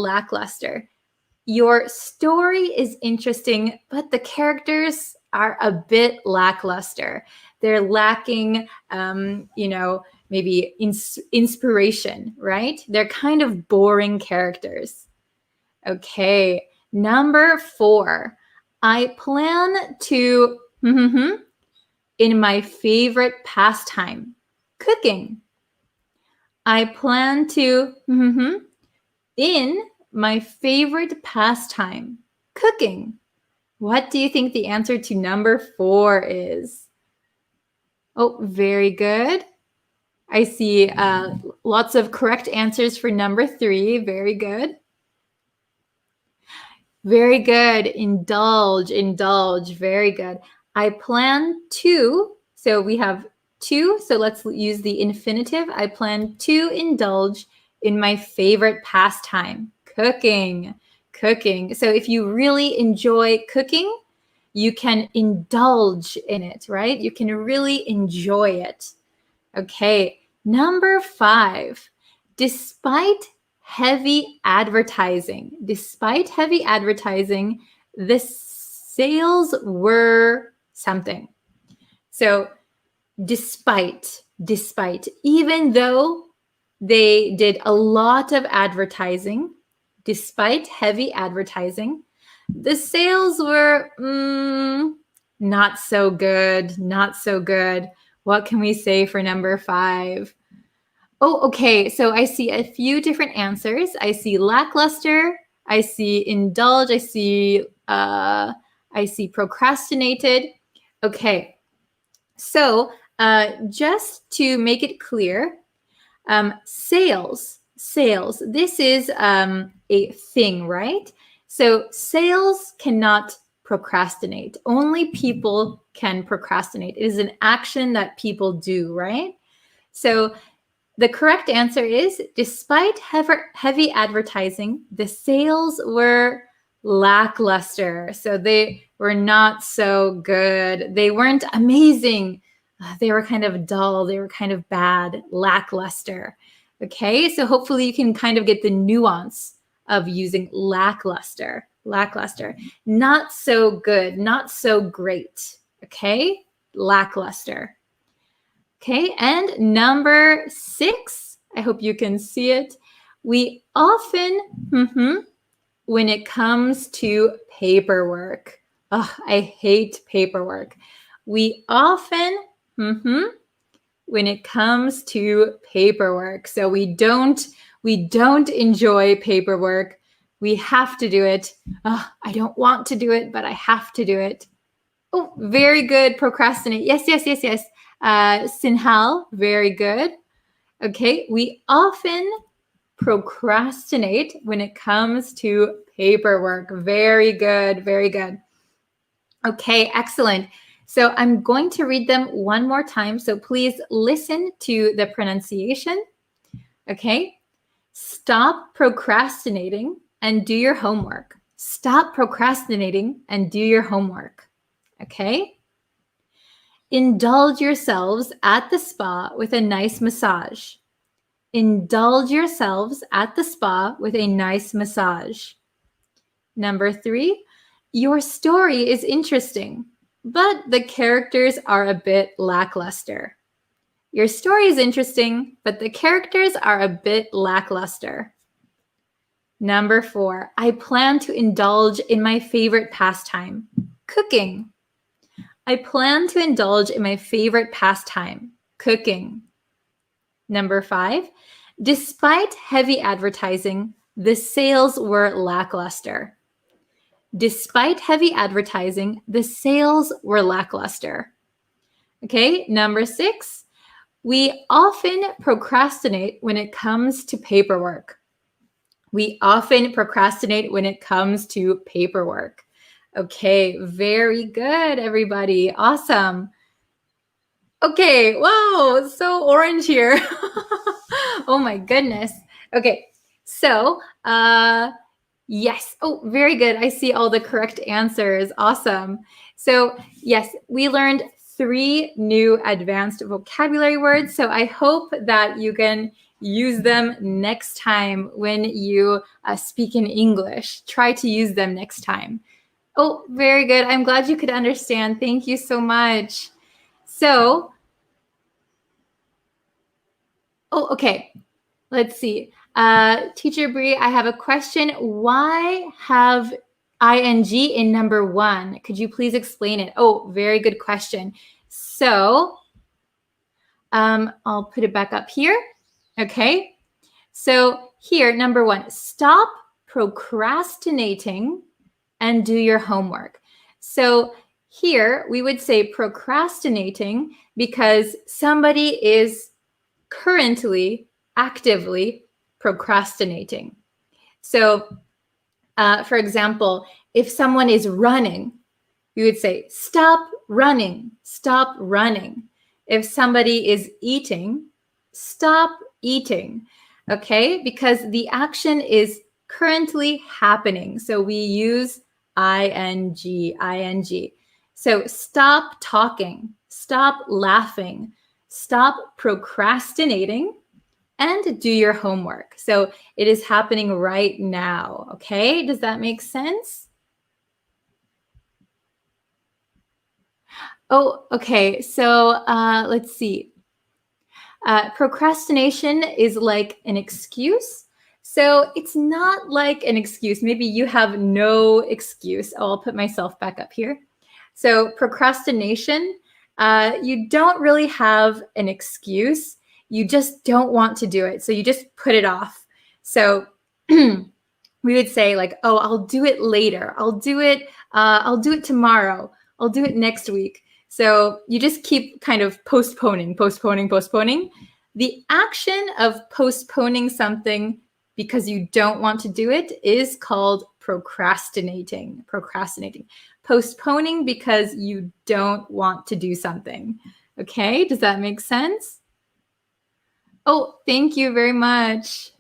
[SPEAKER 1] Your story is interesting, but the characters are a bit lackluster. They're lacking, maybe inspiration, right? They're kind of boring characters. Okay, number 4. I plan to, in my favorite pastime, cooking. I plan to, in my favorite pastime, cooking. What do you think the answer to number 4 is? Oh, very good. I see lots of correct answers for number 3. Very good. Very good. Indulge. Very good. I plan to, so we have to, so let's use the infinitive. I plan to indulge in my favorite pastime, cooking. So if you really enjoy cooking, you can indulge in it, right? You can really enjoy it. Okay, number 5. Despite heavy advertising, the sales were something. So despite, even though they did a lot of advertising, despite heavy advertising, the sales were not so good. What can we say for number 5? Oh, okay. So I see a few different answers. I see lackluster. I see indulge. I see procrastinated. Okay. So just to make it clear, sales. This is a thing, right? So sales cannot procrastinate. Only people can procrastinate. It is an action that people do, right? So the correct answer is, despite heavy advertising, the sales were lackluster. So they were not so good. They weren't amazing. They were kind of dull. They were kind of bad, lackluster. Okay, so hopefully you can kind of get the nuance of using lackluster. Lackluster. Not so good, not so great. Okay, lackluster. Okay, and number 6, I hope you can see it. We often, when it comes to paperwork, I hate paperwork. We often, when it comes to paperwork. So we don't enjoy paperwork. We have to do it. I don't want to do it, but I have to do it. Oh, very good. Procrastinate. Yes. Sinhal, very good. Okay, we often procrastinate when it comes to paperwork. Very good, very good. Okay, excellent. So I'm going to read them one more time. So please listen to the pronunciation. Okay, stop procrastinating and do your homework. Stop procrastinating and do your homework. Okay. Indulge yourselves at the spa with a nice massage. Indulge yourselves at the spa with a nice massage. Number 3, your story is interesting, but the characters are a bit lackluster. Your story is interesting, but the characters are a bit lackluster. Number 4, I plan to indulge in my favorite pastime, cooking. I plan to indulge in my favorite pastime, cooking. Number 5, despite heavy advertising, the sales were lackluster. Despite heavy advertising, the sales were lackluster. Okay, number 6, we often procrastinate when it comes to paperwork. We often procrastinate when it comes to paperwork. Okay, very good, everybody. Awesome. Okay, whoa, so orange here. Oh my goodness. Okay, so yes. Oh, very good. I see all the correct answers. Awesome. So yes, we learned 3 new advanced vocabulary words. So I hope that you can use them next time when you speak in English. Try to use them next time. Oh, very good. I'm glad you could understand. Thank you so much. So, okay. Let's see. Teacher Bree, I have a question. Why have ing in number 1? Could you please explain it? Oh, very good question. So, I'll put it back up here. Okay. So here, number 1, stop procrastinating and do your homework. So here we would say procrastinating because somebody is currently actively procrastinating. So for example, if someone is running, we would say stop running, stop running. If somebody is eating, stop eating. Okay, because the action is currently happening. So we use ing. So stop talking, stop laughing, stop procrastinating, and do your homework. So it is happening right now. Okay, does that make sense? Oh, okay. So let's see. Procrastination is like an excuse. So it's not like an excuse. Maybe you have no excuse. Oh, I'll put myself back up here. So procrastination, you don't really have an excuse. You just don't want to do it. So you just put it off. So we would say like, oh, I'll do it later. I'll do it tomorrow. I'll do it next week. So you just keep kind of postponing. The action of postponing something because you don't want to do it is called procrastinating. Postponing because you don't want to do something. Okay, does that make sense? Oh, thank you very much.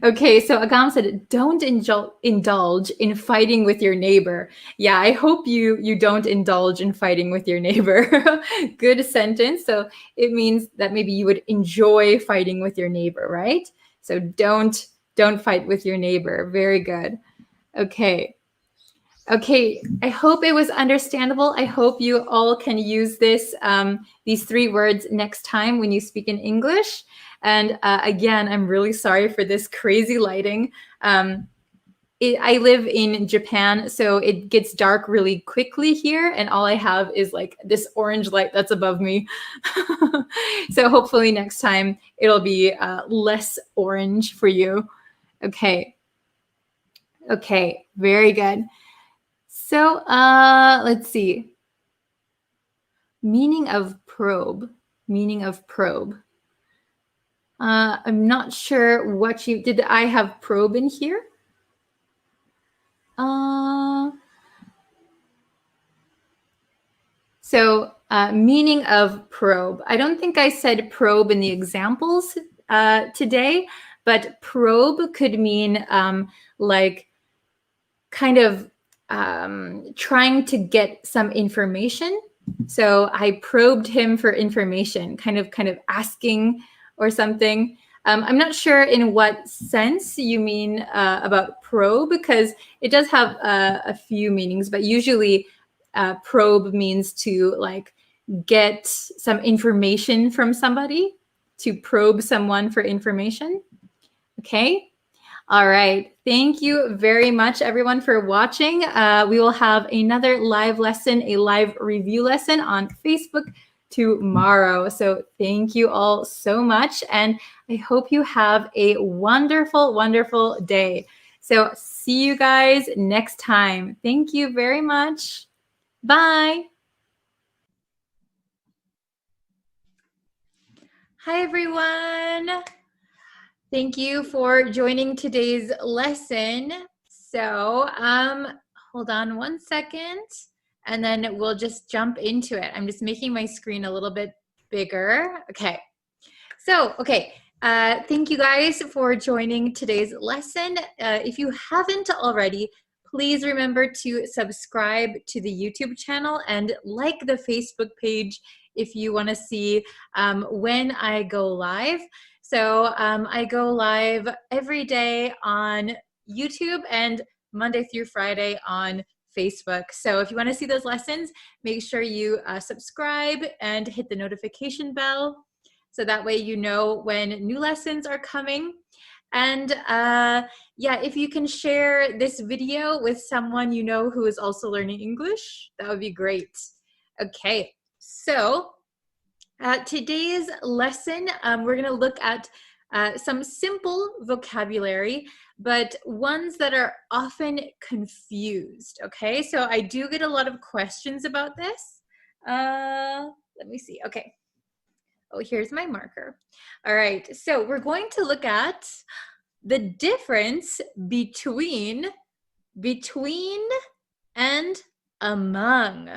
[SPEAKER 1] Okay, so Agam said, don't indulge in fighting with your neighbor. Yeah, I hope you don't indulge in fighting with your neighbor. Good sentence. So it means that maybe you would enjoy fighting with your neighbor, right? So don't fight with your neighbor. Very good. Okay. Okay, I hope it was understandable. I hope you all can use these 3 words next time when you speak in English. And again, I'm really sorry for this crazy lighting. I live in Japan, so it gets dark really quickly here, and all I have is like this orange light that's above me. So hopefully next time it'll be less orange for you. Okay. Okay, very good. So let's see. Meaning of probe. Meaning of probe. I'm not sure what did I have probe in here? So meaning of probe. I don't think I said probe in the examples today, but probe could mean like kind of trying to get some information. So I probed him for information, kind of asking or something. I'm not sure in what sense you mean about probe, because it does have a few meanings, but usually probe means to like get some information from somebody, to probe someone for information. Okay. All right. Thank you very much, everyone, for watching. We will have another live lesson, a live review lesson on Facebook tomorrow. So thank you all so much. And I hope you have a wonderful, wonderful day. So see you guys next time. Thank you very much. Bye. Hi, everyone. Thank you for joining today's lesson. So hold on one second, and then we'll just jump into it. I'm just making my screen a little bit bigger. Okay. So, okay. Thank you guys for joining today's lesson. If you haven't already, please remember to subscribe to the YouTube channel and like the Facebook page if you want to see when I go live. So I go live every day on YouTube and Monday through Friday on Facebook. So if you want to see those lessons, make sure you subscribe and hit the notification bell, so that way you know when new lessons are coming. And yeah, if you can share this video with someone you know who is also learning English, that would be great. Okay, so today's lesson, we're going to look at some simple vocabulary, but ones that are often confused. Okay, so I do get a lot of questions about this. Let me see. Okay. Oh, here's my marker. All right, so we're going to look at the difference between and among.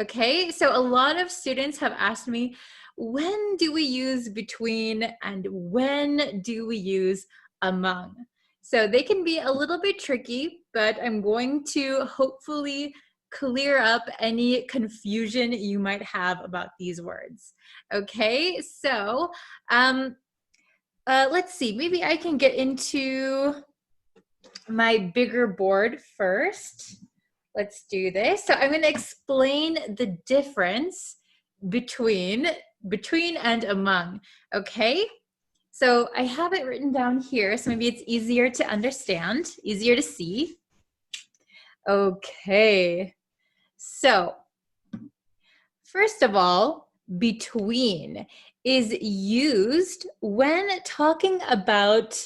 [SPEAKER 1] Okay, so a lot of students have asked me, when do we use between and when do we use among? So they can be a little bit tricky, but I'm going to hopefully clear up any confusion you might have about these words. Okay, so let's see, maybe I can get into my bigger board first. Let's do this. So I'm going to explain the difference between and among. Okay, so I have it written down here, so maybe it's easier to understand, easier to see. Okay, so first of all, between is used when talking about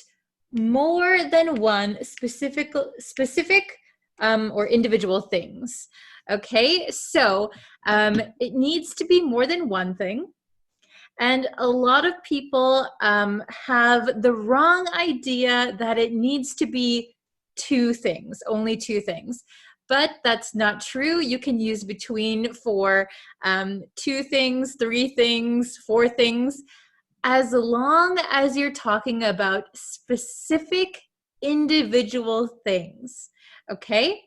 [SPEAKER 1] more than one specific or individual things. Okay, so it needs to be more than one thing. And a lot of people have the wrong idea that it needs to be two things, only two things. But that's not true. You can use between for two things, three things, four things. as long as you're talking about specific individual things, okay?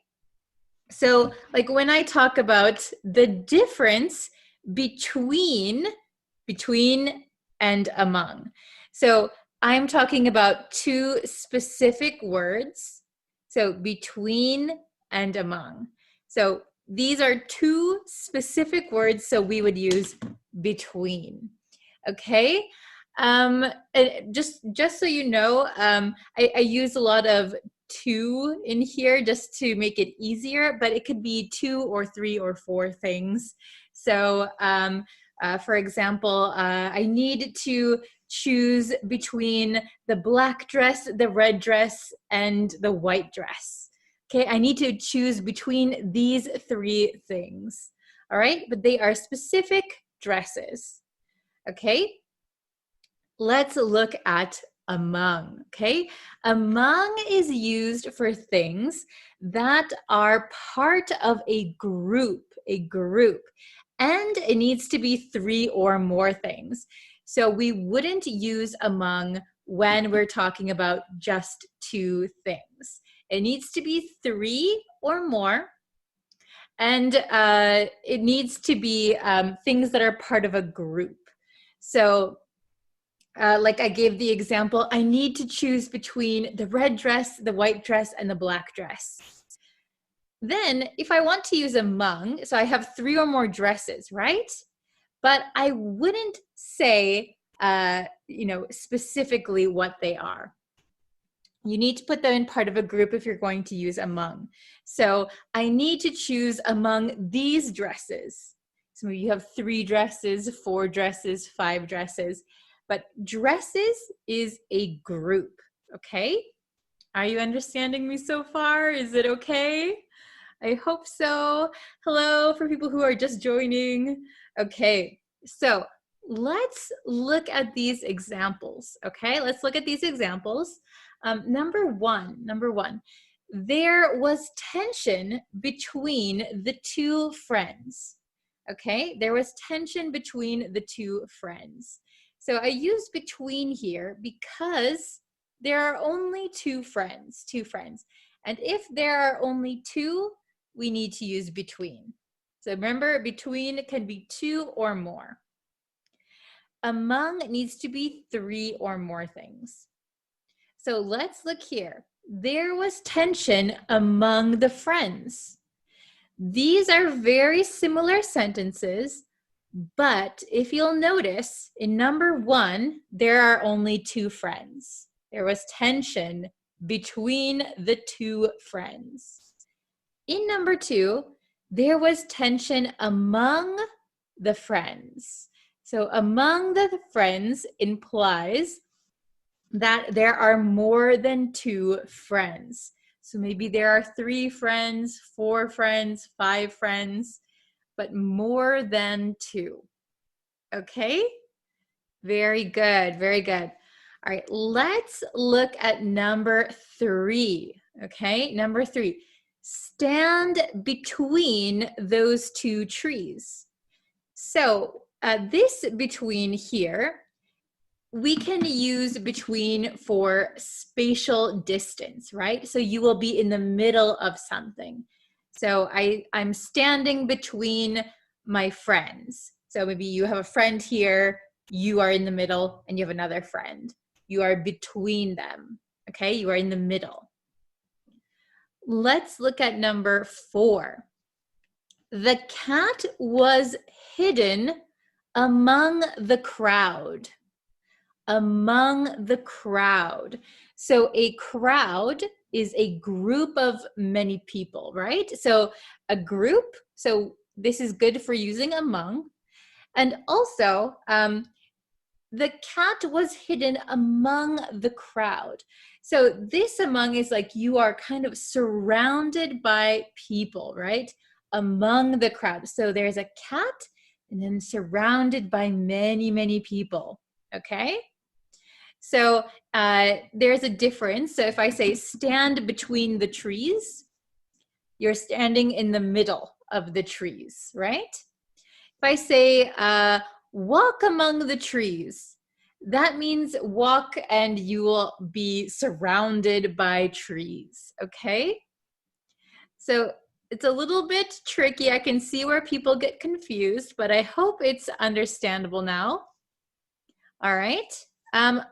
[SPEAKER 1] So like when I talk about the difference between and among. So I'm talking about two specific words. So between and among. So these are two specific words, so we would use between. Okay? And just so you know, I use a lot of two in here just to make it easier, but it could be two or three or four things. So for example, I need to choose between the black dress, the red dress, and the white dress. Okay, I need to choose between these three things. All right, but they are specific dresses. Okay, let's look at among. Okay, among is used for things that are part of a group, and it needs to be three or more things. So we wouldn't use among when we're talking about just two things. It needs to be three or more, and it needs to be things that are part of a group. So like I gave the example, I need to choose between the red dress, the white dress, and the black dress. Then if I want to use among, so I have three or more dresses, right? But I wouldn't say, specifically what they are. You need to put them in part of a group if you're going to use among. So I need to choose among these dresses. So maybe you have 3 dresses, 4 dresses, 5 dresses. But dresses is a group, okay? Are you understanding me so far? Is it okay? I hope so. Hello for people who are just joining. Okay, so let's look at these examples, okay? Let's look at these examples. Number one, there was tension between the two friends, okay? There was tension between the two friends. So I use between here because there are only two friends. And if there are only two, we need to use between. So remember, between can be 2 or more. Among needs to be 3 or more things. So let's look here. There was tension among the friends. These are very similar sentences, but if you'll notice, in number 1, there are only 2 friends. There was tension between the 2 friends. In number 2, there was tension among the friends. So among the friends implies that there are more than 2 friends. So maybe there are 3 friends, 4 friends, 5 friends, but more than 2. Okay? Very good, very good. All right, let's look at number 3. Okay, number 3. Stand between those 2 trees. So this between here, we can use between for spatial distance, right? So you will be in the middle of something. So I'm standing between my friends. So maybe you have a friend here, you are in the middle, and you have another friend. You are between them, okay? You are in the middle. Let's look at number 4. The cat was hidden among the crowd. Among the crowd. So a crowd is a group of many people, right? So a group, so this is good for using among. And also, the cat was hidden among the crowd. So this among is like you are kind of surrounded by people, right? Among the crowd. So there's a cat and then surrounded by many, many people, okay? So there's a difference. So if I say stand between the trees, you're standing in the middle of the trees, right? If I say walk among the trees, that means walk and you will be surrounded by trees, okay? So it's a little bit tricky. I can see where people get confused, but I hope it's understandable now. All right,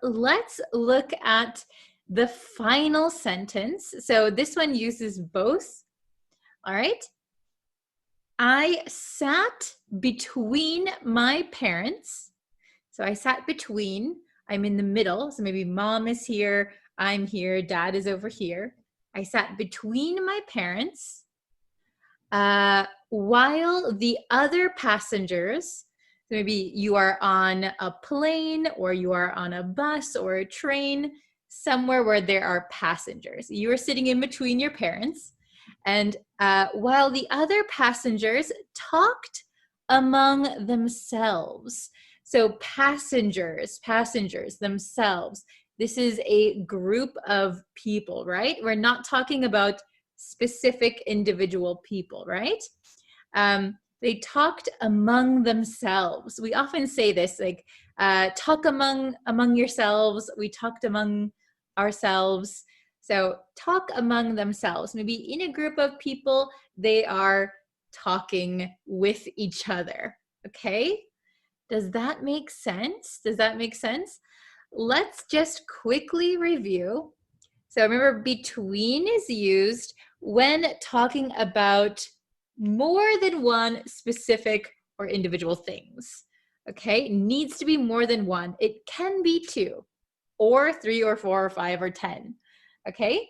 [SPEAKER 1] let's look at the final sentence. So this one uses both. All right. I sat between my parents. So I sat between, I'm in the middle. So maybe mom is here, I'm here, dad is over here. I sat between my parents while the other passengers, so maybe you are on a plane or you are on a bus or a train, somewhere where there are passengers. You are sitting in between your parents. And while the other passengers talked among themselves. So passengers themselves. This is a group of people, right? We're not talking about specific individual people, right? They talked among themselves. We often say this, like, talk among yourselves. We talked among ourselves. So talk among themselves. Maybe in a group of people, they are talking with each other. Okay? Does that make sense? Does that make sense? Let's just quickly review. So remember, between is used when talking about more than one specific or individual things. Okay? It needs to be more than one. It can be two, or three, or four, or five, or 10. Okay?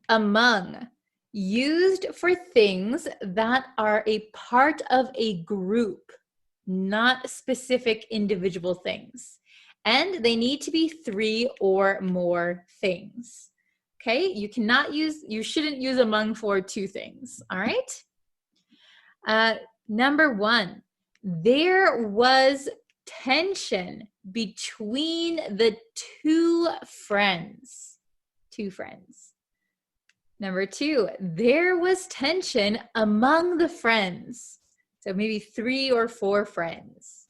[SPEAKER 1] Among, used for things that are a part of a group, not specific individual things. And they need to be three or more things. Okay, you shouldn't use among for two things, all right? Number one, there was tension between the two friends. Number two, there was tension among the friends. So maybe 3 or 4 friends.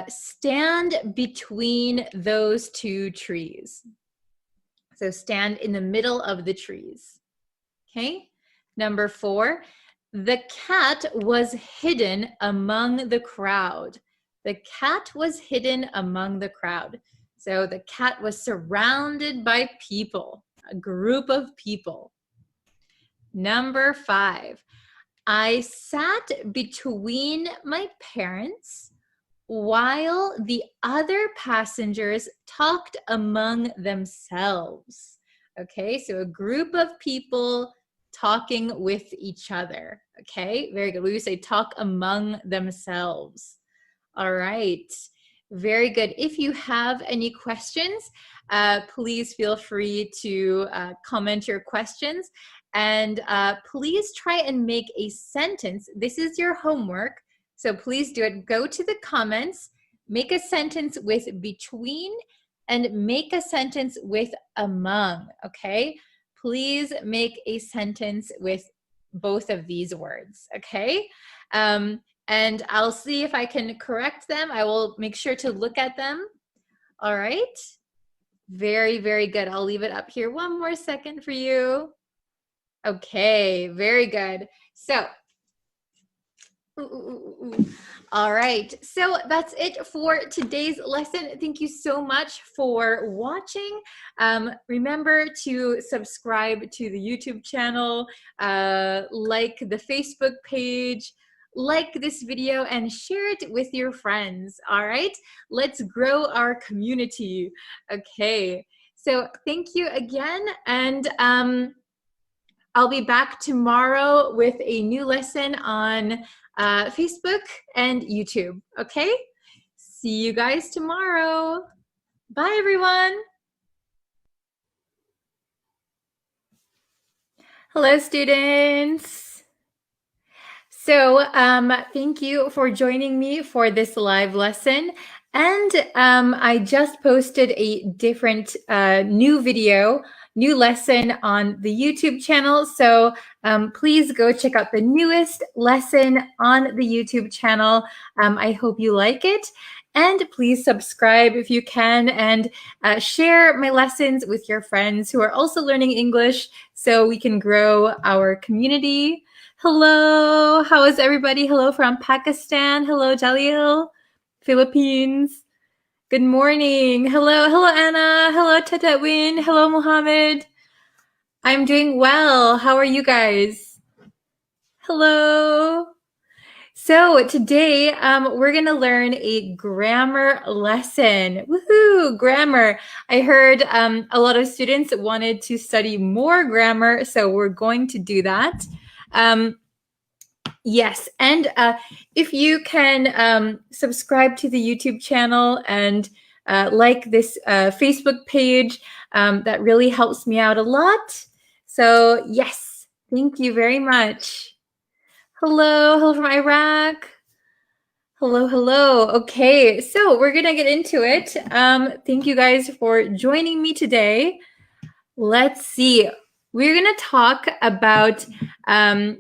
[SPEAKER 1] Stand between those two trees. So stand in the middle of the trees. Okay. Number 4, the cat was hidden among the crowd. The cat was hidden among the crowd. So the cat was surrounded by people, a group of people. Number 5, I sat between my parents while the other passengers talked among themselves. Okay, so a group of people talking with each other. Okay, very good. We would say talk among themselves. All right, very good. If you have any questions, please feel free to comment your questions. And please try and make a sentence. This is your homework. So please do it. Go to the comments, make a sentence with between, and make a sentence with among, okay? Please make a sentence with both of these words, okay? And I'll see if I can correct them. I will make sure to look at them. All right? Very, very good. I'll leave it up here one more second for you. Okay, very good. So, all right, so that's it for today's lesson. Thank you so much for watching. Remember to subscribe to the YouTube channel, like the Facebook page, like this video, and share it with your friends. All right, let's grow our community. Okay, so thank you again, and I'll be back tomorrow with a new lesson on Facebook and YouTube, okay? See you guys tomorrow. Bye, everyone. Hello, students. So thank you for joining me for this live lesson. And I just posted a different new video, new lesson on the YouTube channel. So please go check out the newest lesson on the YouTube channel. I hope you like it. And please subscribe if you can, and share my lessons with your friends who are also learning English so we can grow our community. Hello, how is everybody? Hello from Pakistan. Hello, Jalil. Philippines. Good morning. Hello, Anna. Hello, Tatawin. Hello, Mohammed. I'm doing well. How are you guys? Hello. So today we're going to learn a grammar lesson. Woohoo, grammar. I heard a lot of students wanted to study more grammar, so we're going to do that. Yes, and if you can subscribe to the YouTube channel and like this Facebook page, that really helps me out a lot. So yes, thank you very much. Hello from Iraq. Hello. Okay, so we're gonna get into it. Thank you guys for joining me today. Let's see. We're gonna talk about we're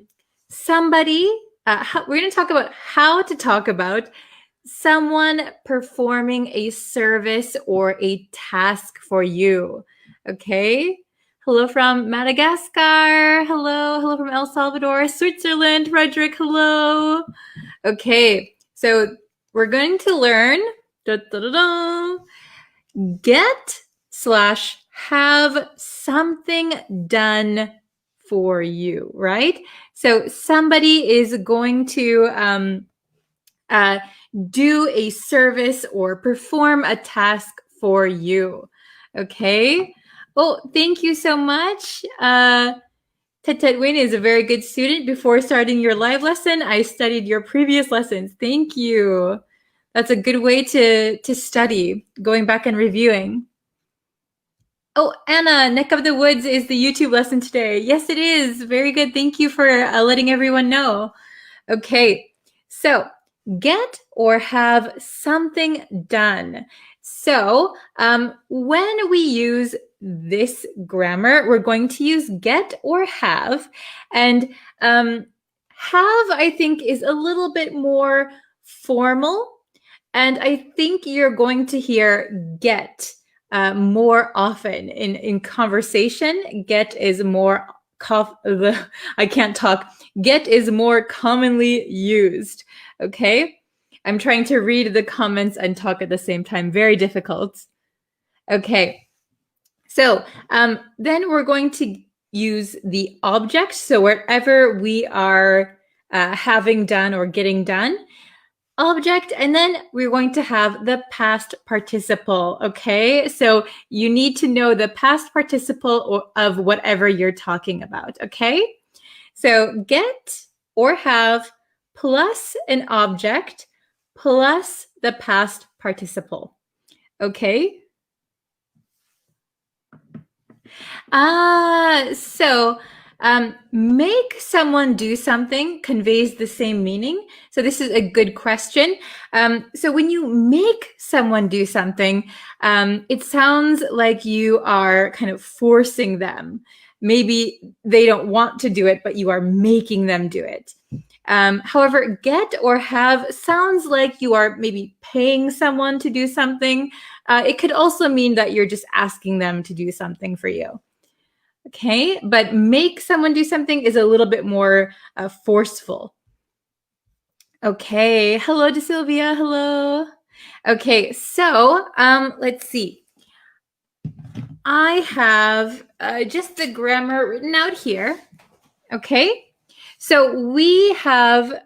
[SPEAKER 1] gonna talk about how to talk about someone performing a service or a task for you. Okay. Hello from Madagascar. Hello from El Salvador, Switzerland. Frederick, hello. Okay, so we're going to learn get/have something done for you, right? So somebody is going to do a service or perform a task for you. Okay. Oh, thank you so much. Win is a very good student. Before starting your live lesson, I studied your previous lessons. Thank you. That's a good way to study, going back and reviewing. Oh, Anna, Neck of the Woods is the YouTube lesson today. Yes, it is. Very good. Thank you for letting everyone know. Okay, so get or have something done. So when we use this grammar, we're going to use get or have. And have, I think, is a little bit more formal. And I think you're going to hear get more often in conversation. Get is more, I can't talk. Get is more commonly used. Okay. I'm trying to read the comments and talk at the same time. Very difficult. Okay. So then we're going to use the object. So wherever we are having done or getting done, object, and then we're going to have the past participle. Okay, so you need to know the past participle of whatever you're talking about. Okay, so get or have plus an object plus the past participle. Okay. So make someone do something conveys the same meaning. So this is a good question. So when you make someone do something, it sounds like you are kind of forcing them. Maybe they don't want to do it, but you are making them do it. However, get or have sounds like you are maybe paying someone to do something. It could also mean that you're just asking them to do something for you. Okay, but make someone do something is a little bit more forceful. Okay, hello to Sylvia, hello. Okay, so let's see. I have just the grammar written out here. Okay, so we have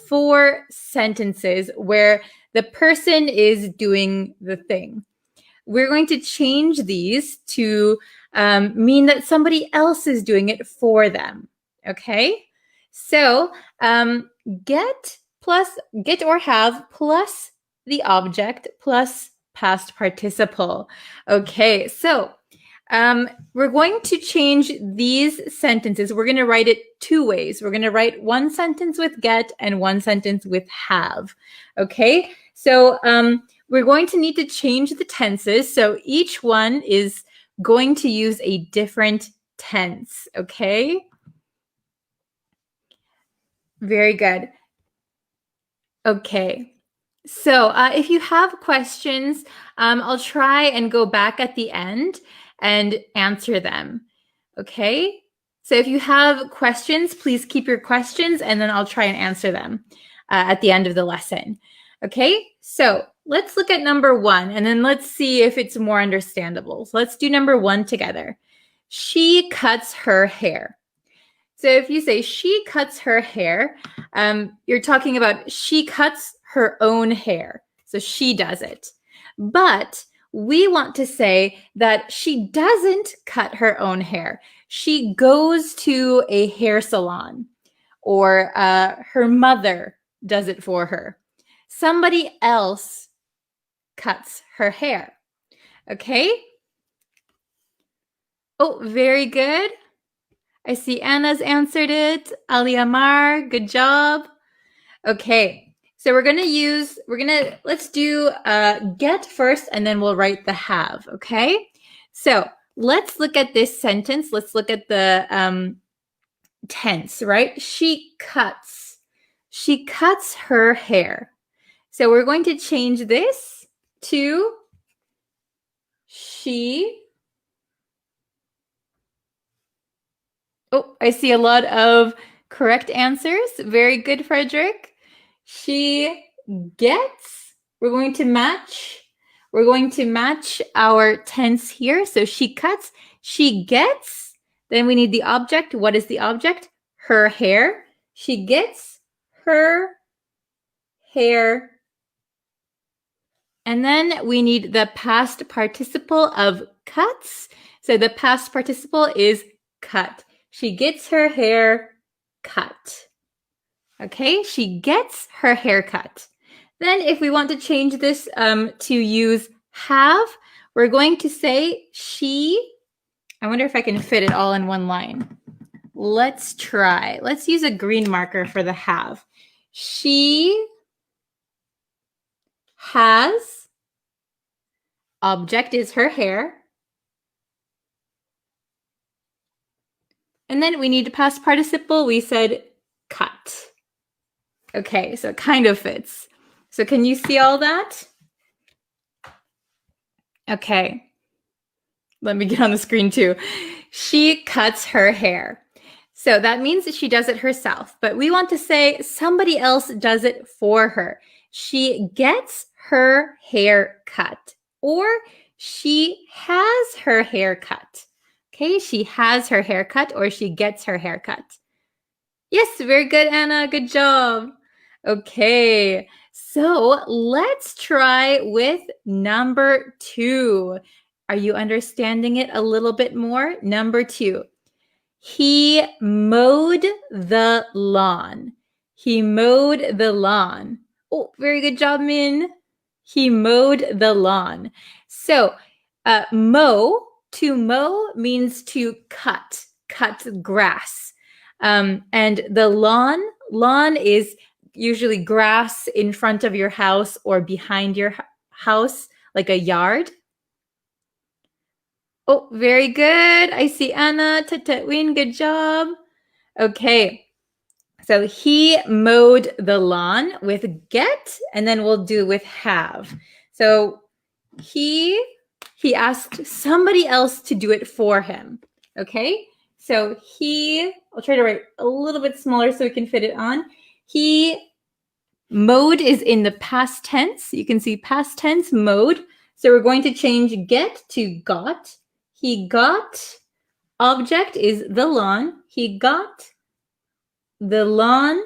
[SPEAKER 1] 4 sentences where the person is doing the thing. We're going to change these to mean that somebody else is doing it for them. Okay, so get or have plus the object plus past participle. Okay, so we're going to change these sentences. We're going to write it 2 ways. We're going to write one sentence with get and one sentence with have. Okay, so we're going to need to change the tenses. So each one is going to use a different tense. Okay, very good. Okay, So if you have questions, I'll try and go back at the end and answer them. Okay? So if you have questions, please keep your questions and then I'll try and answer them at the end of the lesson. Okay? So let's look at number 1 and then let's see if it's more understandable. So let's do number 1 together. She cuts her hair. So if you say she cuts her hair, you're talking about she cuts her own hair. So she does it. But we want to say that she doesn't cut her own hair. She goes to a hair salon, or her mother does it for her. Somebody else cuts her hair. Okay? Oh, very good. I see Anna's answered it. Ali Amar, good job. Okay, so let's do get first and then we'll write the have, okay? So let's look at this sentence. Let's look at the tense, right? She cuts her hair. So we're going to change this to she. Oh, I see a lot of correct answers. Very good, Frederick. She gets. We're going to match our tense here. So she cuts, she gets. Then we need the object. What is the object? Her hair. She gets her hair. And then we need the past participle of cuts. So the past participle is cut. She gets her hair cut. Okay, she gets her hair cut. Then if we want to change this to use have, we're going to say she. I wonder if I can fit it all in one line. Let's try. Let's use a green marker for the have. She has, object is her hair. And then we need a past participle. We said cut. Okay, so it kind of fits. So can you see all that? Okay. Let me get on the screen too. She cuts her hair. So that means that she does it herself, but we want to say somebody else does it for her. She gets her hair cut, or she has her hair cut. Okay, she has her hair cut or she gets her hair cut. Yes, very good, Anna. Good job. Okay, so let's try with number 2. Are you understanding it a little bit more? Number 2. He mowed the lawn. He mowed the lawn. Oh, very good job, Min. He mowed the lawn. So, to mow means to cut grass. And the lawn is usually grass in front of your house or behind your house, like a yard. Oh, very good. I see Anna, Tatwin, good job. Okay, so he mowed the lawn with get, and then we'll do with have. So he asked somebody else to do it for him. Okay, so I'll try to write a little bit smaller so we can fit it on. He mowed is in the past tense. You can see past tense mowed. So we're going to change get to got. He got, object is the lawn. He got the lawn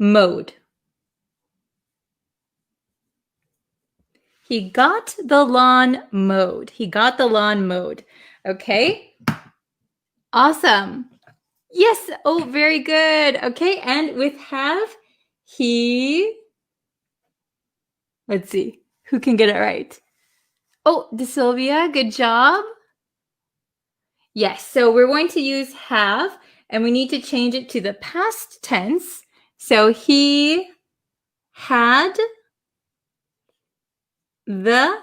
[SPEAKER 1] mowed. He got the lawn mowed. He got the lawn mowed. Okay. Awesome. Yes. Oh, very good. Okay. And with have, let's see, who can get it right? Oh, DeSylvia, good job. Yes, so we're going to use have, and we need to change it to the past tense. So he had the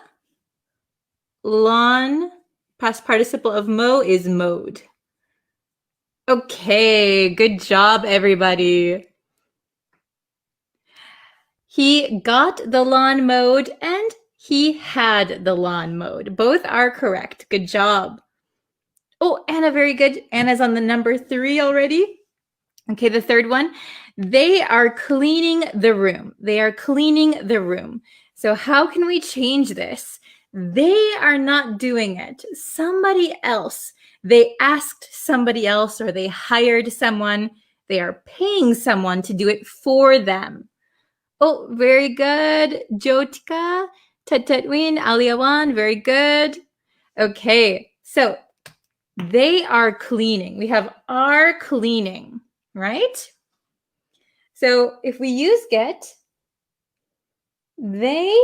[SPEAKER 1] lawn. Past participle of mow is mowed. Okay, good job, everybody. He got the lawn mowed and he had the lawn mowed. Both are correct. Good job. Oh, Anna, very good. Anna's on the number 3 already. Okay, the third one. They are cleaning the room. They are cleaning the room. So how can we change this? They are not doing it. Somebody else. They asked somebody else or they hired someone. They are paying someone to do it for them. Oh, very good. Jyotika, Tatwin, Aliawan, very good. Okay, so they are cleaning. We have are cleaning, right? So if we use get, they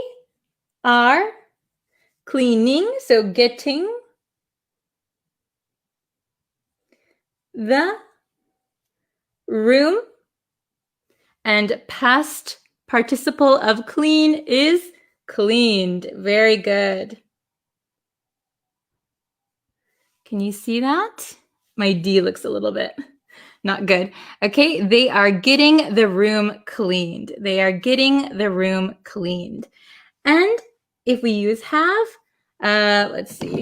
[SPEAKER 1] are cleaning, so getting the room, and past participle of clean is cleaned. Very good. Can you see that? My D looks a little bit not good. Okay, they are getting the room cleaned. They are getting the room cleaned. And if we use have, let's see.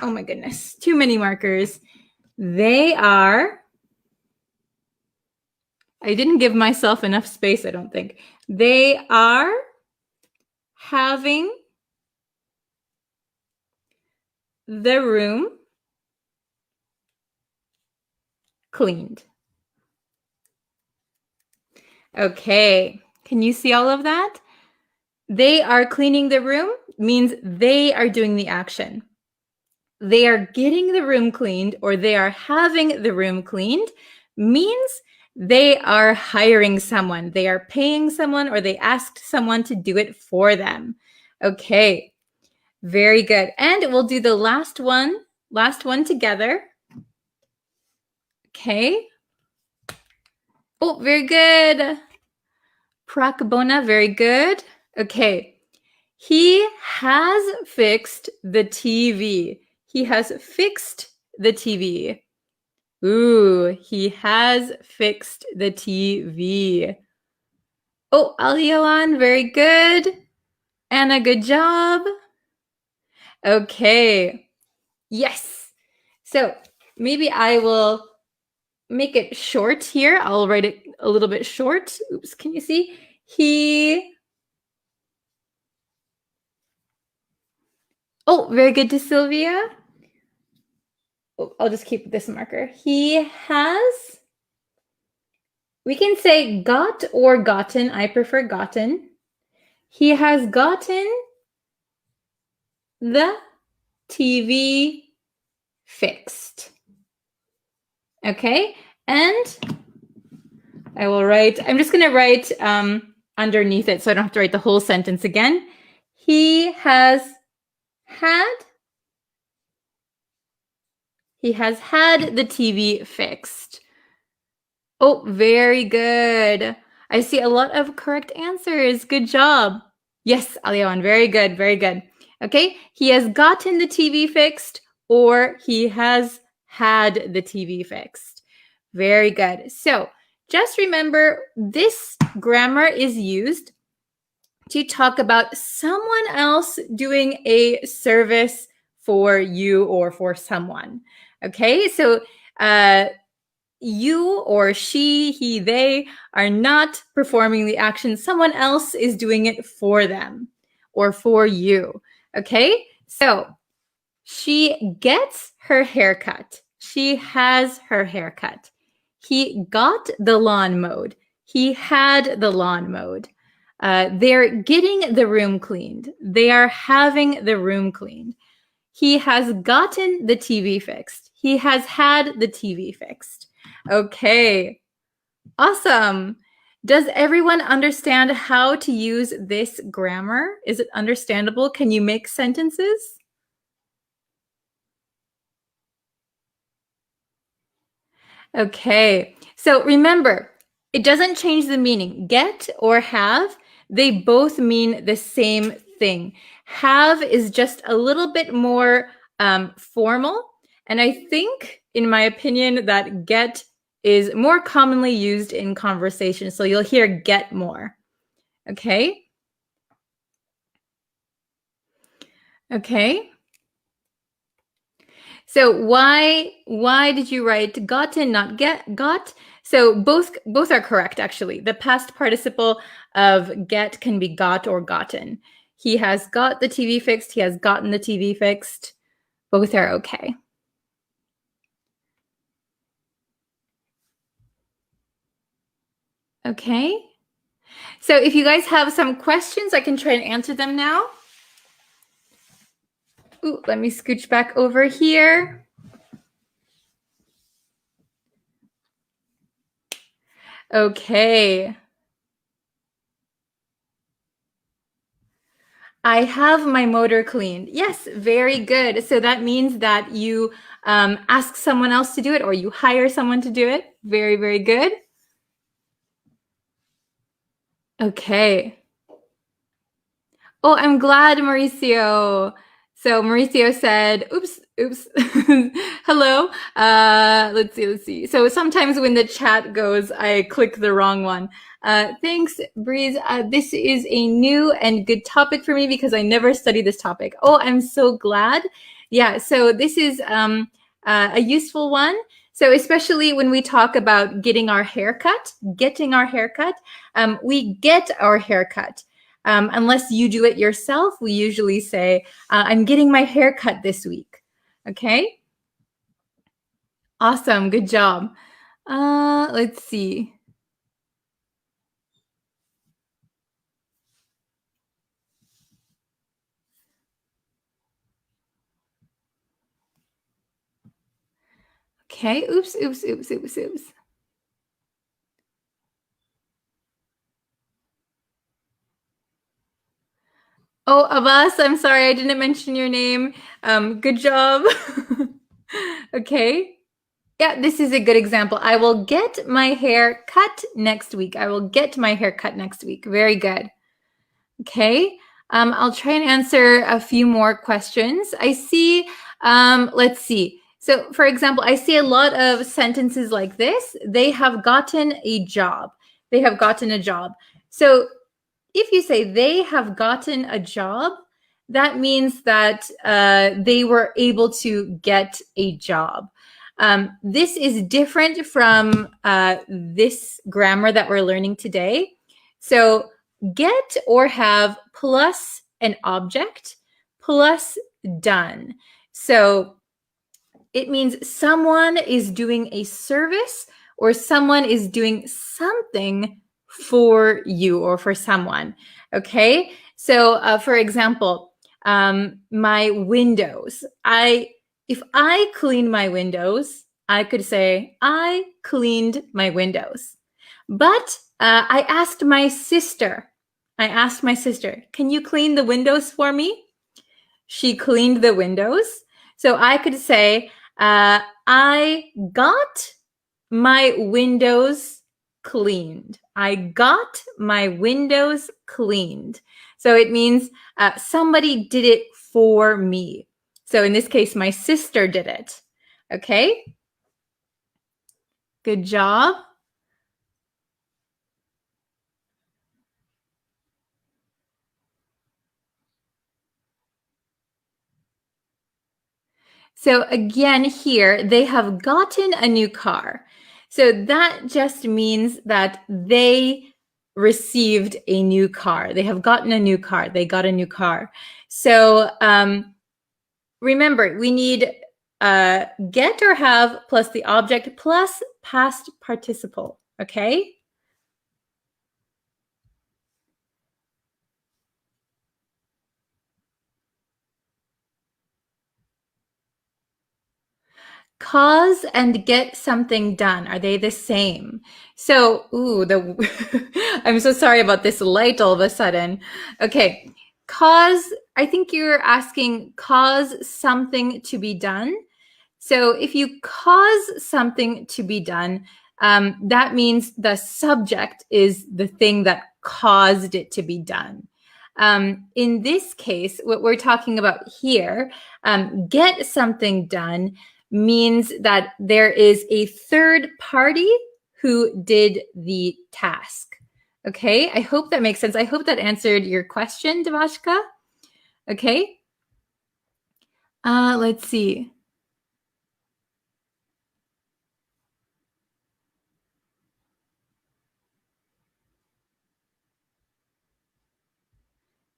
[SPEAKER 1] Oh my goodness, too many markers. They are, I didn't give myself enough space, I don't think. They are having the room cleaned. Okay, can you see all of that? They are cleaning the room means they are doing the action. They are getting the room cleaned or they are having the room cleaned means they are hiring someone. They are paying someone or they asked someone to do it for them. Okay, very good. And we'll do the last one together. Okay. Oh, very good. Prakbona, very good. Okay. He has fixed the TV. He has fixed the TV. Ooh, he has fixed the TV. Oh, Alioan, very good. Anna, good job. Okay. Yes. So maybe I will make it short here. I'll write it a little bit short. Oops, can you see? Oh, very good to Sylvia. Oh, I'll just keep this marker. He has, we can say got or gotten. I prefer gotten. He has gotten the TV fixed. Okay, and I will write, I'm just going to write underneath it so I don't have to write the whole sentence again. He has had the TV fixed. Oh, very good. I see a lot of correct answers. Good job. Yes, Aliawan, very good, very good. Okay, he has gotten the TV fixed or he has had the TV fixed. Very good. So just remember, this grammar is used to talk about someone else doing a service for you or for someone. Okay, so you or she, he, they are not performing the action. Someone else is doing it for them or for you. Okay, so she gets her haircut. She has her haircut. He got the lawn mowed. He had the lawn mowed. They're getting the room cleaned. They are having the room cleaned. He has gotten the TV fixed. He has had the TV fixed. Okay, awesome. Does everyone understand how to use this grammar? Is it understandable? Can you make sentences? Okay, so remember, it doesn't change the meaning. Get or have, they both mean the same thing. Have is just a little bit more formal. And I think, in my opinion, that get is more commonly used in conversation. So you'll hear get more. Okay. Okay. So why did you write gotten, not got? So both are correct, actually. The past participle of get can be got or gotten. He has got the TV fixed. He has gotten the TV fixed. Both are okay. Okay. So if you guys have some questions, I can try and answer them now. Ooh, let me scooch back over here. Okay. I have my motor cleaned. Yes, very good. So that means that you ask someone else to do it or you hire someone to do it. Very, very good. Okay. Oh, I'm glad, Mauricio. So Mauricio said, oops. Hello. Let's see. So sometimes when the chat goes, I click the wrong one. Thanks, Breeze. This is a new and good topic for me because I never studied this topic. Oh, I'm so glad. Yeah, so this is a useful one. So especially when we talk about getting our hair cut, we get our hair cut. Unless you do it yourself, we usually say, I'm getting my hair cut this week. Okay? Awesome. Good job. Let's see. Okay. Oops. Oh, Abbas, I'm sorry I didn't mention your name. Good job. Okay. Yeah, this is a good example. I will get my hair cut next week. I will get my hair cut next week. Very good. Okay. I'll try and answer a few more questions. I see, let's see. So for example, I see a lot of sentences like this. They have gotten a job. They have gotten a job. So if you say they have gotten a job, that means that they were able to get a job. This is different from this grammar that we're learning today. So get or have plus an object plus done. So it means someone is doing a service or someone is doing something for you or for someone. Okay. So for example, my windows. If I clean my windows, I could say I cleaned my windows. But I asked my sister, can you clean the windows for me? She cleaned the windows. So I could say, I got my windows cleaned. I got my windows cleaned. So it means somebody did it for me. So in this case, my sister did it. Okay? Good job. So again, here, they have gotten a new car. So that just means that they received a new car. They have gotten a new car. They got a new car. So remember, we need get or have plus the object plus past participle, okay? Cause and get something done, are they the same? So, I'm so sorry about this light all of a sudden. Okay, cause, I think you're asking cause something to be done. So if you cause something to be done, that means the subject is the thing that caused it to be done. In this case, what we're talking about here, get something done means that there is a third party who did the task. Okay, I hope that makes sense. I hope that answered your question, Devashka. Okay. Let's see.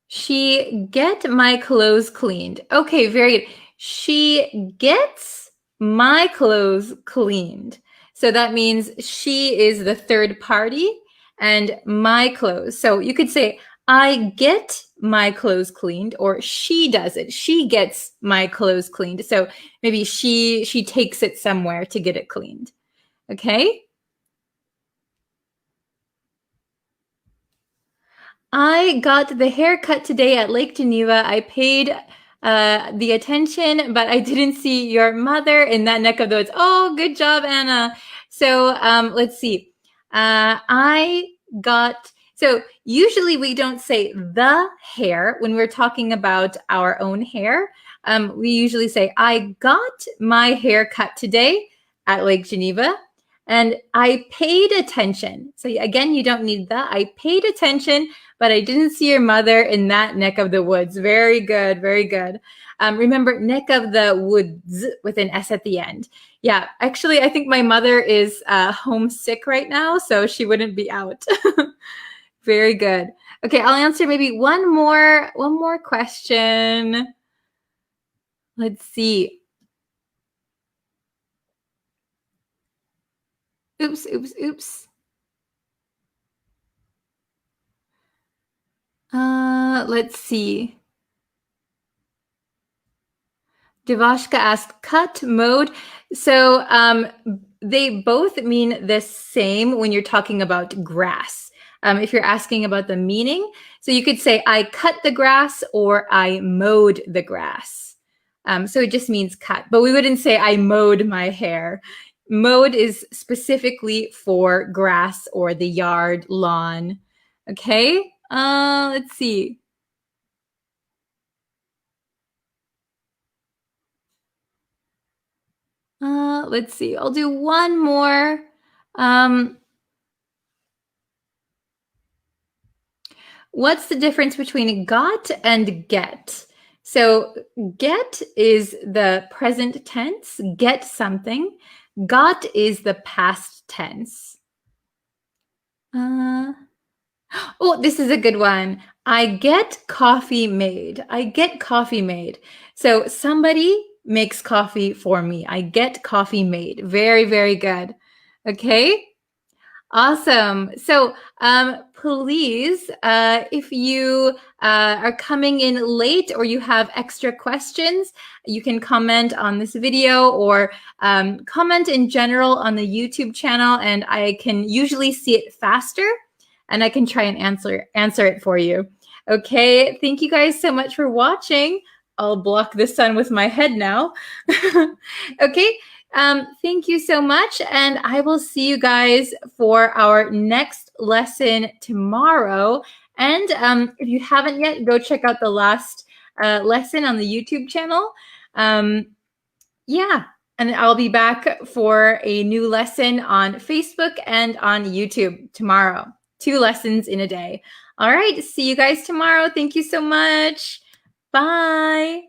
[SPEAKER 1] She get my clothes cleaned. Okay, very good. She gets my clothes cleaned. So that means she is the third party and my clothes. So you could say, I get my clothes cleaned, or she does it. She gets my clothes cleaned. So maybe she takes it somewhere to get it cleaned. Okay? I got the haircut today at Lake Geneva. I paid the attention, but I didn't see your mother in that neck of the woods. Oh, good job, Anna. So let's see. I got, so usually we don't say the hair when we're talking about our own hair. We usually say, I got my hair cut today at Lake Geneva. And I paid attention. So again, you don't need the. I paid attention, but I didn't see your mother in that neck of the woods. Very good, very good. Remember, neck of the woods with an S at the end. Yeah, actually, I think my mother is homesick right now, so she wouldn't be out. Very good. Okay, I'll answer maybe one more question. Let's see. Oops. Let's see. Devashka asked cut mode. So they both mean the same when you're talking about grass. If you're asking about the meaning, so you could say I cut the grass or I mowed the grass. So it just means cut, but we wouldn't say I mowed my hair. Mowed is specifically for grass or the yard, lawn. Okay, let's see. Let's see. I'll do one more. What's the difference between got and get? So get is the present tense, get something. Got is the past tense. Oh, this is a good one. I get coffee made. I get coffee made. So somebody makes coffee for me. I get coffee made. Very, very good. Okay. Awesome. So please, if you are coming in late or you have extra questions, you can comment on this video or comment in general on the YouTube channel, and I can usually see it faster and I can try and answer it for you. Okay, thank you guys so much for watching. I'll block the sun with my head now. Okay. Thank you so much, and I will see you guys for our next lesson tomorrow. And if you haven't yet, go check out the last lesson on the YouTube channel. Yeah, and I'll be back for a new lesson on Facebook and on YouTube tomorrow. 2 lessons in a day. All right, see you guys tomorrow. Thank you so much. Bye.